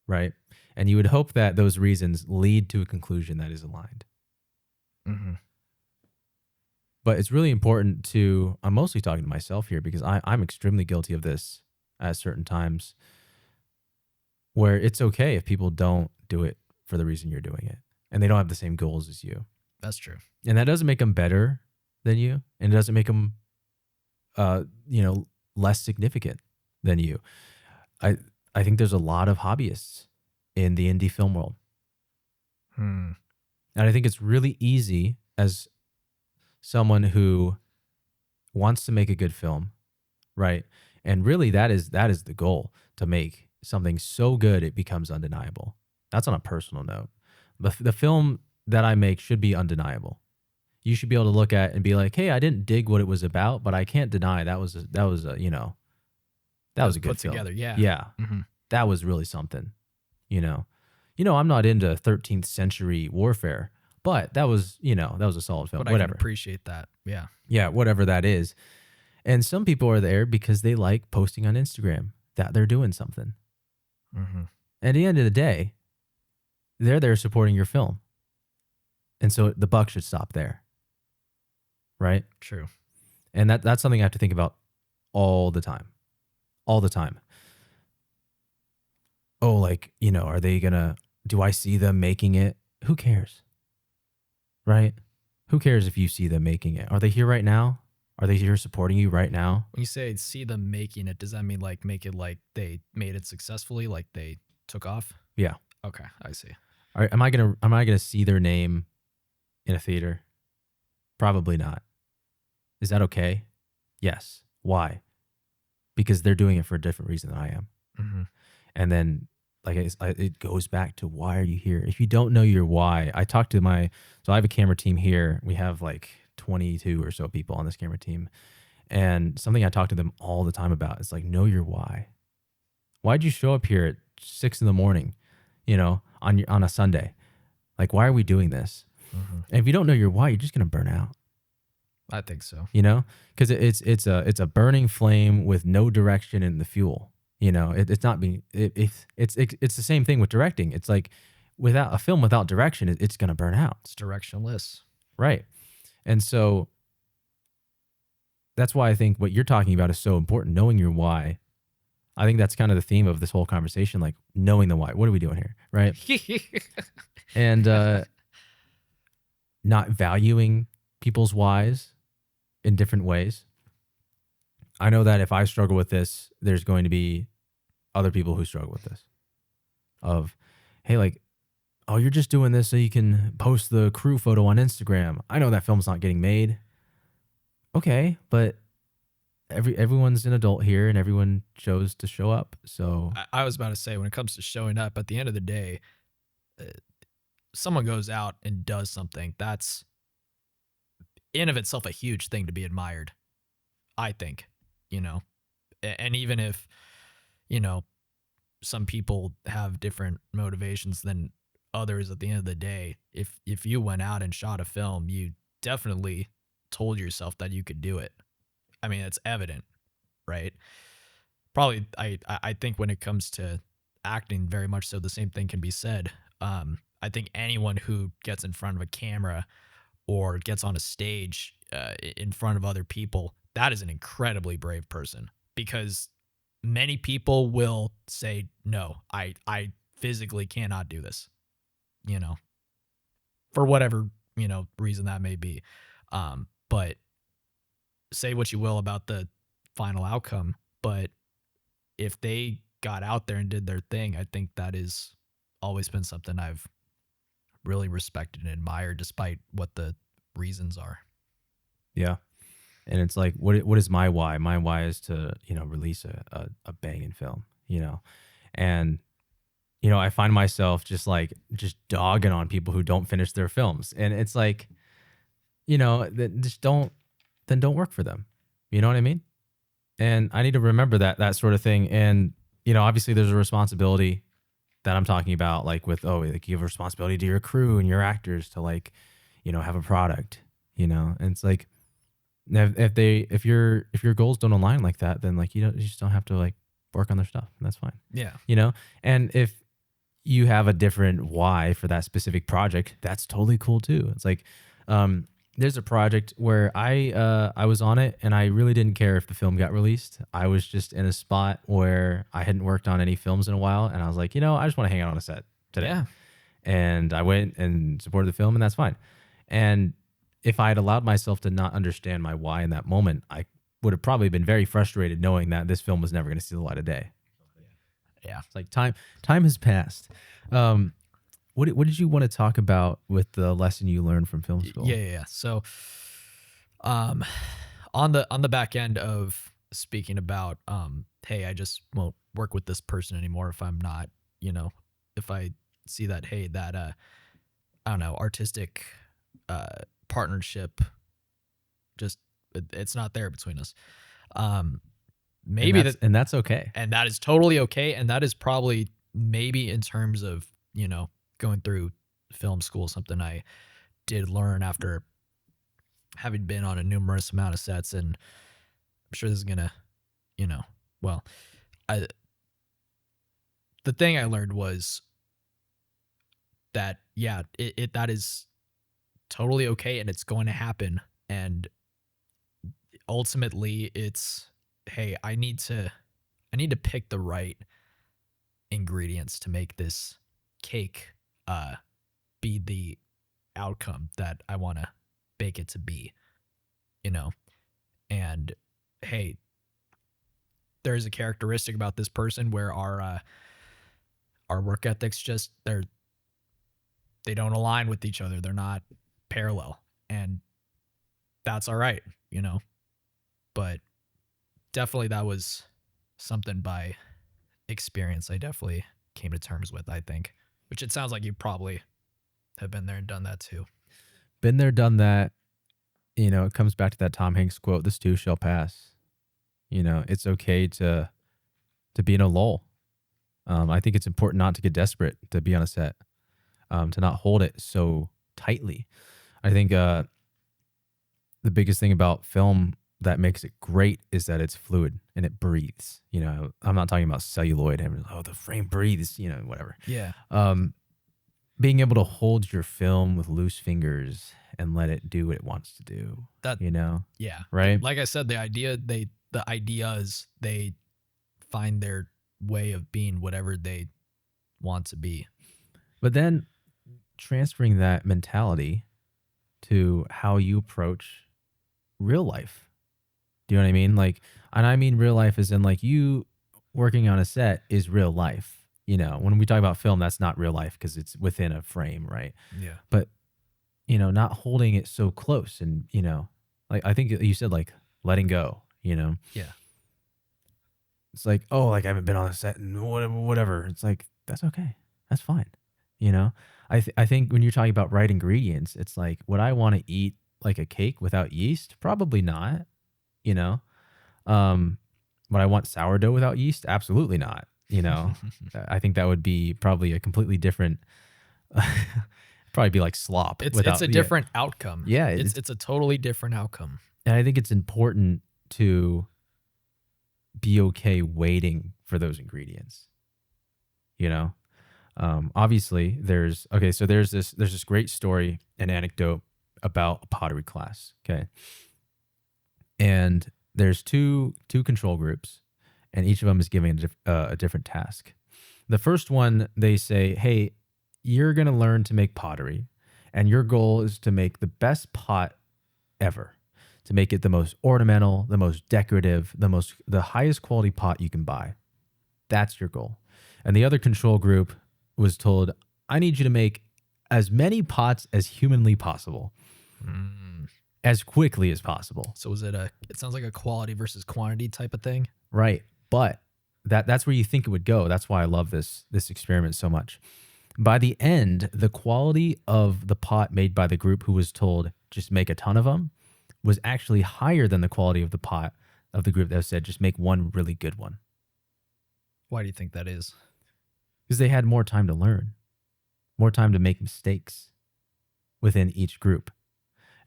Right. And you would hope that those reasons lead to a conclusion that is aligned. But it's really important to, I'm mostly talking to myself here because I'm extremely guilty of this at certain times, where it's okay if people don't do it for the reason you're doing it and they don't have the same goals as you.
That's true.
And that doesn't make them better than you, and it doesn't make them, less significant than you. I think there's a lot of hobbyists in the indie film world.
Hmm.
And I think it's really easy as someone who wants to make a good film, right? And really that is the goal, to make something so good it becomes undeniable. That's on a personal note. The film that I make should be undeniable. You should be able to look at it and be like, "Hey, I didn't dig what it was about, but I can't deny that was a, you know, that was a good
put
film."
together. Yeah.
Yeah.
Hmm.
That was really something, you know. I'm not into 13th century warfare, but that was, that was a solid film.
But I can
Whatever.
appreciate that. Yeah.
Yeah, whatever that is. And some people are there because they like posting on Instagram that they're doing something.
Mm-hmm.
At the end of the day, they're there supporting your film. And so the buck should stop there. Right?
True.
And that's something I have to think about all the time. All the time. Oh, like, are they do I see them making it? Who cares? Right? Who cares if you see them making it? Are they here right now? Are they here supporting you right now?
When you say see them making it, does that mean like make it like they made it successfully, like they took off?
Yeah.
Okay, I see.
Am I gonna see their name in a theater? Probably not. Is that okay? Yes. Why? Because they're doing it for a different reason than I am.
Mm-hmm.
And then, like, it goes back to, why are you here? If you don't know your why, I talked to so I have a camera team here. We have like 22 or so people on this camera team. And something I talk to them all the time about is like, know your why. Why'd you show up here at 6 a.m, on a Sunday? Like, why are we doing this?
Mm-hmm.
And if you don't know your why, you're just going to burn out.
I think so.
Because it's a burning flame with no direction in the fuel. It's not being it's the same thing with directing. It's like, without a film without direction, it's going to burn out.
It's directionless.
Right. And so that's why I think what you're talking about is so important, knowing your why. I think that's kind of the theme of this whole conversation, like knowing the why. What are we doing here? Right. And not valuing people's whys in different ways. I know that if I struggle with this, there's going to be other people who struggle with this. Of, hey, like, oh, you're just doing this so you can post the crew photo on Instagram. I know that film's not getting made. Okay, but everyone's an adult here, and everyone chose to show up. So
I was about to say, when it comes to showing up, at the end of the day, someone goes out and does something. That's in of itself a huge thing to be admired, I think. And even if some people have different motivations than others, at the end of the day, if you went out and shot a film, you definitely told yourself that you could do it. I mean, it's evident, right? Probably, I think when it comes to acting, very much so the same thing can be said. I think anyone who gets in front of a camera or gets on a stage in front of other people, that is an incredibly brave person, because many people will say, no, I physically cannot do this, for whatever, reason that may be. But say what you will about the final outcome, but if they got out there and did their thing, I think that is always been something I've really respected and admired, despite what the reasons are.
Yeah. And it's like, what is my why? My why is to, release a banging film, and, I find myself just dogging on people who don't finish their films. And it's like, that then don't work for them. You know what I mean? And I need to remember that sort of thing. And, obviously there's a responsibility that I'm talking about, like like you have a responsibility to your crew and your actors to have a product, and it's like, if your goals don't align like that, then you just don't have to work on their stuff, and that's fine.
Yeah.
And if you have a different why for that specific project, that's totally cool too. It's like, there's a project where I was on it and I really didn't care if the film got released. I was just in a spot where I hadn't worked on any films in a while, and I was like, I just want to hang out on a set today.
Yeah.
And I went and supported the film, and that's fine. And if I had allowed myself to not understand my why in that moment, I would have probably been very frustrated knowing that this film was never going to see the light of day.
Yeah.
It's like time has passed. What did you want to talk about with the lesson you learned from film school?
Yeah. So, um, on the back end of speaking about, hey, I just won't work with this person anymore if I'm not, if I see that, hey, that I don't know, artistic partnership, just it's not there between us. Um, maybe that,
And that's okay.
and that is totally okay, and that is probably maybe in terms of going through film school, something I did learn after having been on a numerous amount of sets, and I'm sure this is gonna, you know, well, I the thing I learned was that yeah, it that is totally okay, and it's going to happen, and ultimately it's, hey, I need to pick the right ingredients to make this cake be the outcome that I want to bake it to be, you know. And hey, there's a characteristic about this person where our work ethics just they don't align with each other. They're not parallel. And that's all right, you know. But definitely that was something by experience I definitely came to terms with, I think. Which it sounds like you probably have been there and done that too.
Been there, done that. It comes back to that Tom Hanks quote, "This too shall pass." It's okay to be in a lull. I think it's important not to get desperate to be on a set, to not hold it so tightly. I think the biggest thing about film that makes it great is that it's fluid and it breathes. I'm not talking about celluloid and the frame breathes, whatever.
Yeah.
Being able to hold your film with loose fingers and let it do what it wants to do.
That yeah.
Right?
Like I said, the ideas, they find their way of being whatever they want to be.
But then transferring that mentality to how you approach real life. Do you know what I mean? And I mean real life as in you working on a set is real life. When we talk about film, that's not real life because it's within a frame, right?
Yeah.
But, not holding it so close and, I think you said letting go,
Yeah.
It's I haven't been on a set and whatever. It's that's okay. That's fine. I think when you're talking about right ingredients, it's would I want to eat a cake without yeast? Probably not. Would I want sourdough without yeast? Absolutely not. I think that would be probably a completely different, probably be like slop.
It's a different outcome.
Yeah.
It's a totally different outcome.
And I think it's important to be okay waiting for those ingredients. Obviously there's this great story and anecdote about a pottery class. Okay. And there's two control groups, and each of them is given a different task. The first one, they say, hey, you're going to learn to make pottery, and your goal is to make the best pot ever, to make it the most ornamental, the most decorative, the highest quality pot you can buy. That's your goal. And the other control group was told, I need you to make as many pots as humanly possible. As quickly as possible.
So it sounds like a quality versus quantity type of thing.
Right. But that's where you think it would go. That's why I love this experiment so much. By the end, the quality of the pot made by the group who was told just make a ton of them was actually higher than the quality of the pot of the group that said just make one really good one.
Why do you think that is?
Because they had more time to learn, more time to make mistakes within each group.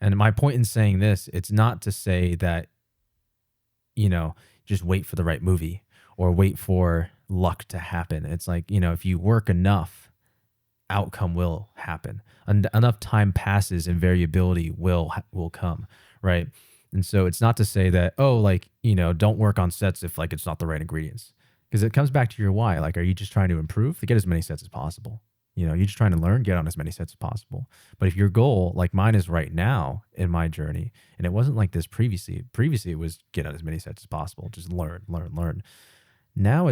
And my point in saying this, it's not to say that, just wait for the right movie or wait for luck to happen. It's if you work enough, outcome will happen. Enough time passes and variability will come, right? And so it's not to say that, don't work on sets if it's not the right ingredients. Because it comes back to your why. Are you just trying to improve to get as many sets as possible? You're just trying to learn, get on as many sets as possible. But if your goal, like mine is right now in my journey, and it wasn't like this previously it was get on as many sets as possible, just learn. Now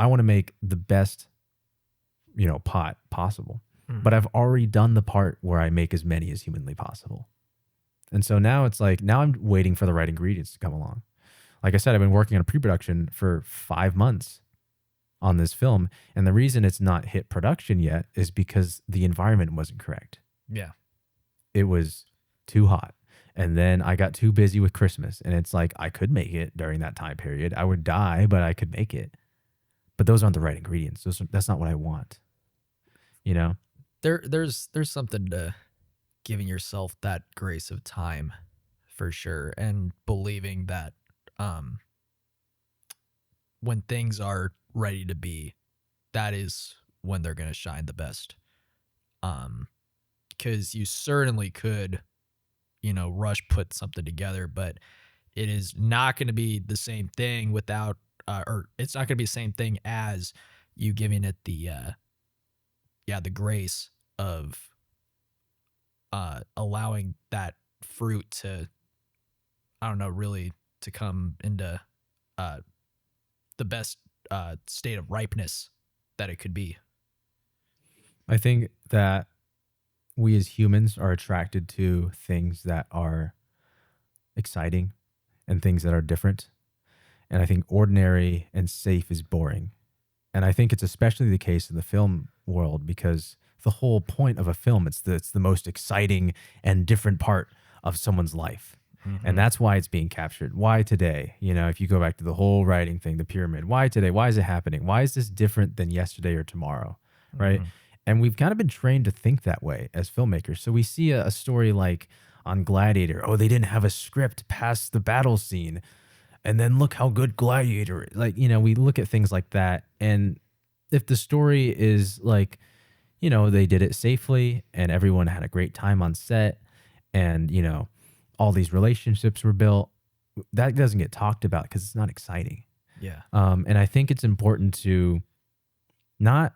I want to make the best, pot possible.
Mhm.
But I've already done the part where I make as many as humanly possible. And so now it's like, now I'm waiting for the right ingredients to come along. Like I said, I've been working on pre-production for 5 months on this film. And the reason it's not hit production yet is because the environment wasn't correct.
Yeah.
It was too hot. And then I got too busy with Christmas. And it's like, I could make it during that time period. I would die, but I could make it. But those aren't the right ingredients. That's not what I want. You know?
There's something to giving yourself that grace of time for sure, and believing that when things are ready to be, that is when they're going to shine the best. Because you certainly could, rush put something together, but it is not going to be the same thing without, or it's not going to be the same thing as you giving it the grace of allowing that fruit to, I don't know, really to come into the best state of ripeness that it could be.
I think that we as humans are attracted to things that are exciting and things that are different. And I think ordinary and safe is boring. And I think it's especially the case in the film world because the whole point of a film, it's the most exciting and different part of someone's life.
Mm-hmm.
And that's why it's being captured. Why today? If you go back to the whole writing thing, the pyramid, why today? Why is it happening? Why is this different than yesterday or tomorrow? Right.
Mm-hmm.
And we've kind of been trained to think that way as filmmakers. So we see a story like on Gladiator. Oh, they didn't have a script past the battle scene. And then look how good Gladiator is. Like, we look at things like that. And if the story is like, they did it safely and everyone had a great time on set and, all these relationships were built, that doesn't get talked about because it's not exciting.
Yeah.
And I think it's important to not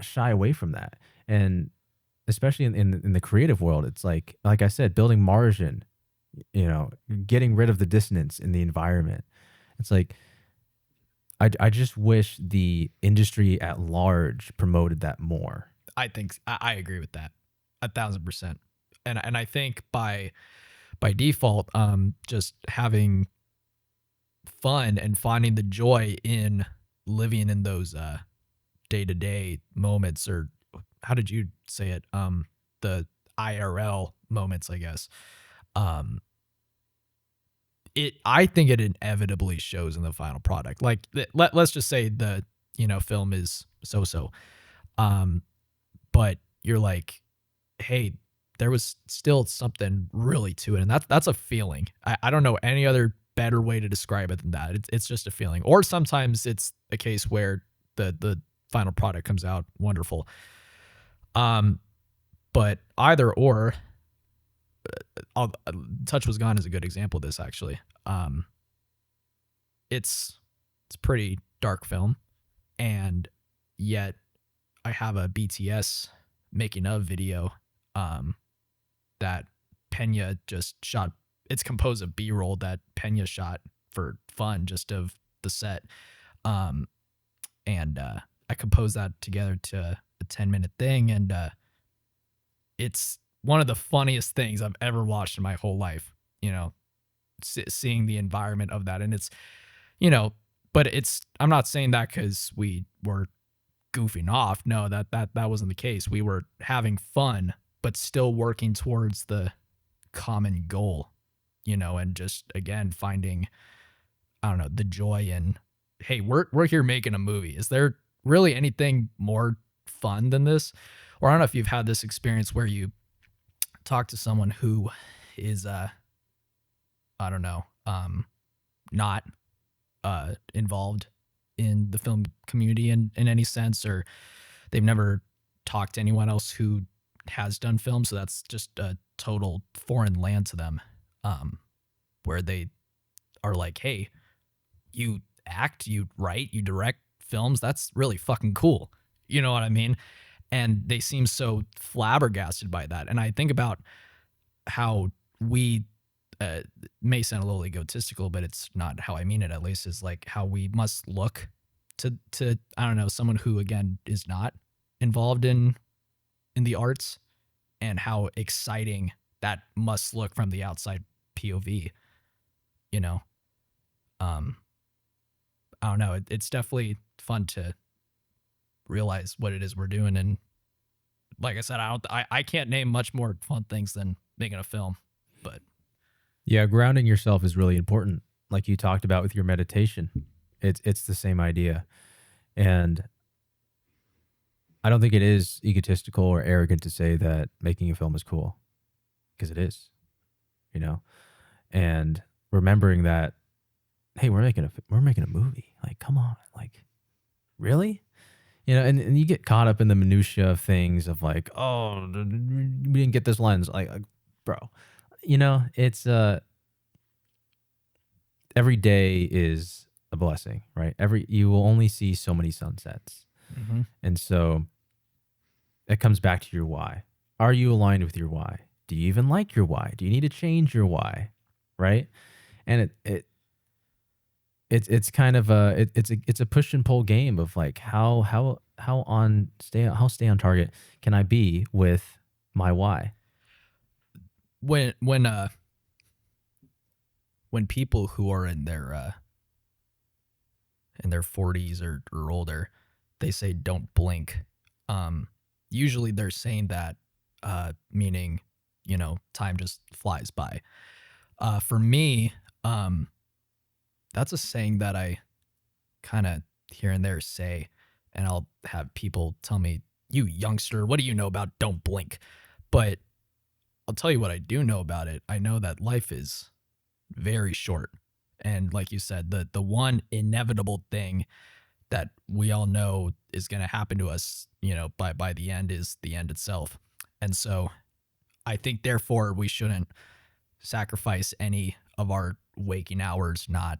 shy away from that. And especially in the creative world, it's like I said, building margin, getting rid of the dissonance in the environment. It's like, I just wish the industry at large promoted that more.
I think I agree with that 1,000%. And I think by default, just having fun and finding the joy in living in those day-to-day moments, or how did you say it? The IRL moments, I guess. I think it inevitably shows in the final product. Like let's just say the film is so, but you're like, hey, there was still something really to it, and that's a feeling. I don't know any other better way to describe it than that. It's just a feeling. Or sometimes it's a case where the final product comes out wonderful. But either or, Touch Was Gone is a good example of this actually. It's pretty dark film, and yet I have a BTS making of video that Pena just shot. It's composed of B-roll that Pena shot for fun, just of the set. And I composed that together to a 10-minute thing, and it's one of the funniest things I've ever watched in my whole life. Seeing the environment of that, and it's, but it's. I'm not saying that because we were goofing off. No, that wasn't the case. We were having fun, but still working towards the common goal, and just again finding, I don't know, the joy in, hey, we're here making a movie. Is there really anything more fun than this? Or I don't know if you've had this experience where you talk to someone who is I don't know, not involved in the film community in any sense, or they've never talked to anyone else who has done film, so that's just a total foreign land to them, where they are like, hey, you act, you write, you direct films, that's really fucking cool. You know what I mean? And they seem so flabbergasted by that. And I think about how we may sound a little egotistical, but it's not how I mean it, at least, is like how we must look to I don't know, someone who again is not involved in the arts, and how exciting that must look from the outside POV, you know. Um I don't know, it's definitely fun to realize what it is we're doing. And like I said, I can't name much more fun things than making a film. But
Yeah, grounding yourself is really important. Like you talked about with your meditation. It's the same idea. And I don't think it is egotistical or arrogant to say that making a film is cool, because it is, you know. And remembering that, hey, we're making a movie. Like, come on, like, really? You know, and you get caught up in the minutia of things of like, oh, we didn't get this lens. Like, bro, you know, it's every day is a blessing, right? You will only see so many sunsets.
mm-hmm.
And so it comes back to your why. Are you aligned with your why? Do you even like your why? Do you need to change your why? Right? And it's kind of it's a push and pull game of like how stay on target can I be with my why?
when people who are in their 40s or older, they say don't blink. Usually they're saying that meaning, time just flies by. For me, that's a saying that I kind of here and there say, and I'll have people tell me, "You youngster, what do you know about don't blink?" But I'll tell you what I do know about it. I know that life is very short. And like you said, the one inevitable thing that we all know is going to happen to us, by the end is the end itself. And so I think therefore we shouldn't sacrifice any of our waking hours not,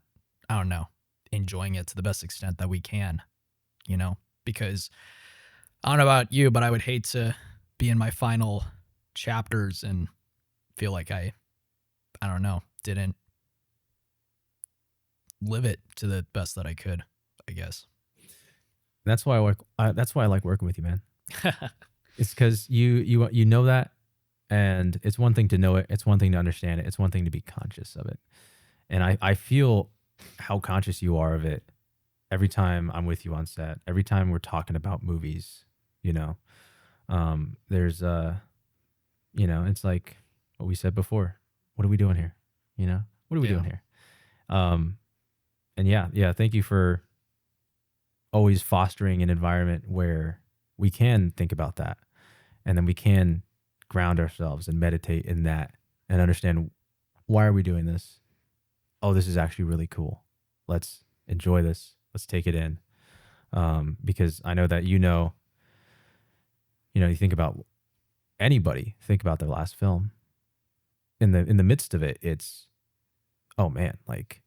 I don't know, enjoying it to the best extent that we can, because I don't know about you, but I would hate to be in my final chapters and feel like I don't know, didn't live it to the best that I could, I guess.
That's why that's why I like working with you, man. It's because you know that, and it's one thing to know it. It's one thing to understand it. It's one thing to be conscious of it. And I feel how conscious you are of it every time I'm with you on set. Every time we're talking about movies, there's it's like what we said before. What are we doing here? What are we doing here? And yeah. Thank you for always fostering an environment where we can think about that, and then we can ground ourselves and meditate in that and understand, why are we doing this? Oh, this is actually really cool. Let's enjoy this. Let's take it in. Because I know that, you think about anybody, think about their last film. In the midst of it, it's, oh man, like,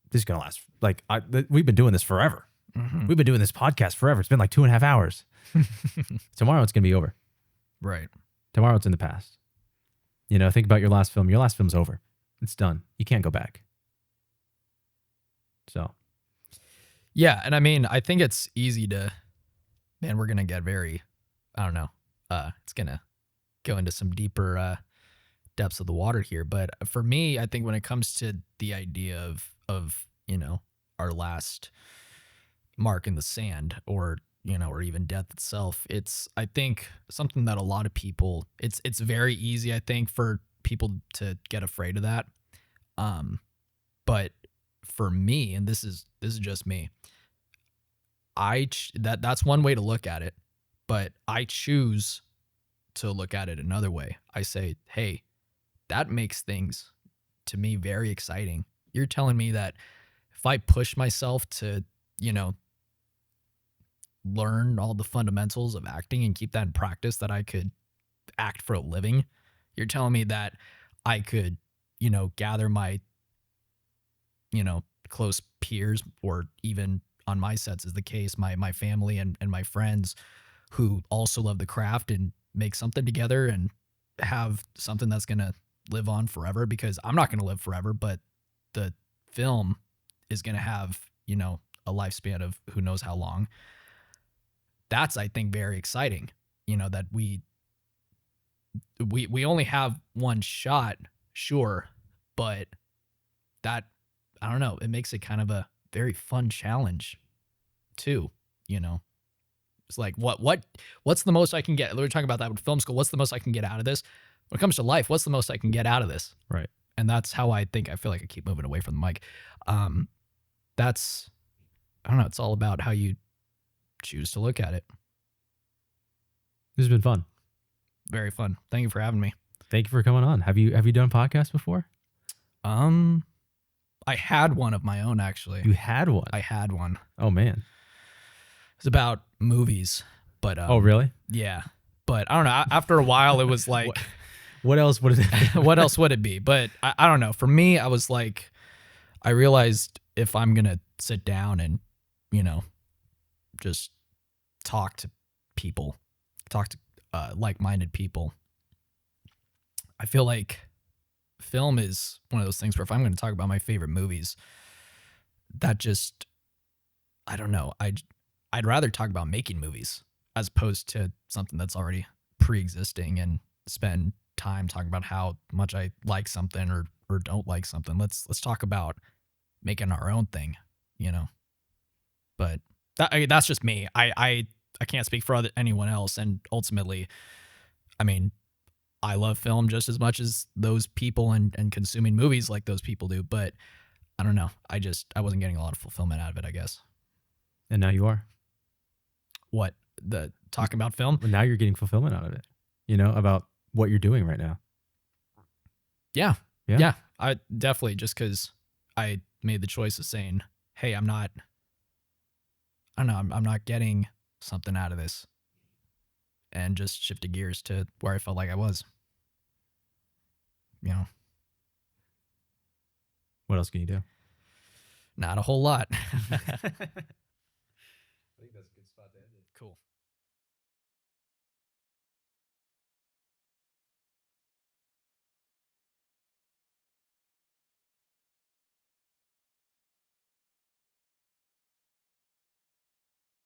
this is gonna last. Like, we've been doing this forever.
Mm-hmm.
We've been doing this podcast forever. It's been like 2.5 hours. Tomorrow it's gonna be over.
Right.
Tomorrow it's in the past. Think about your last film. Your last film's over. It's done. You can't go back. So.
Yeah, and I mean, I think it's easy to, man, we're gonna get very, I don't know, it's gonna go into some deeper depths of the water here. But for me, I think when it comes to the idea of our last mark in the sand, or or even death itself, it's, I think, something that a lot of people, it's very easy, I think, for people to get afraid of that. But for me, and this is just me, that's one way to look at it, but I choose to look at it another way. I say, hey, that makes things to me very exciting. You're telling me that if I push myself to, learn all the fundamentals of acting and keep that in practice, that I could act for a living. You're telling me that I could, gather my, close peers, or even on my sets is the case, my family and my friends who also love the craft, and make something together and have something that's going to live on forever, because I'm not going to live forever, but the film is going to have, a lifespan of who knows how long. That's, I think, very exciting. That we only have one shot, sure, but that, I don't know, it makes it kind of a very fun challenge too. It's like what's the most I can get? We were talking about that with film school. What's the most I can get out of this? When it comes to life, what's the most I can get out of this?
Right.
And that's how I feel like I keep moving away from the mic. That's, I don't know, it's all about how you choose to look at it.
This has been fun.
Very fun. Thank you for having me.
Thank you for coming on. Have you done podcasts before?
I had one of my own, actually.
You had one?
I had one.
Oh, man.
It's about movies, but
oh, really?
Yeah. But I don't know. After a while, it was like,
what else would it be?
what else would it be? But I don't know. For me, I was like, I realized if I'm going to sit down and, just talk to people, talk to like-minded people, I feel like film is one of those things where if I'm going to talk about my favorite movies, that just, I don't know. I'd rather talk about making movies as opposed to something that's already pre-existing and spend time talking about how much I like something or don't like something. Let's talk about making our own thing, But that's just me. I can't speak for anyone else. And ultimately, I mean, I love film just as much as those people and consuming movies like those people do. But I don't know. I wasn't getting a lot of fulfillment out of it, I guess.
And now you are.
What? The talking about film?
Well, now you're getting fulfillment out of it, about what you're doing right now.
Yeah. I definitely, just because I made the choice of saying, hey, I'm not getting something out of this, and just shifted gears to where I felt like I was.
What else can you do?
Not a whole lot.
I think that's a good spot to end it.
Cool.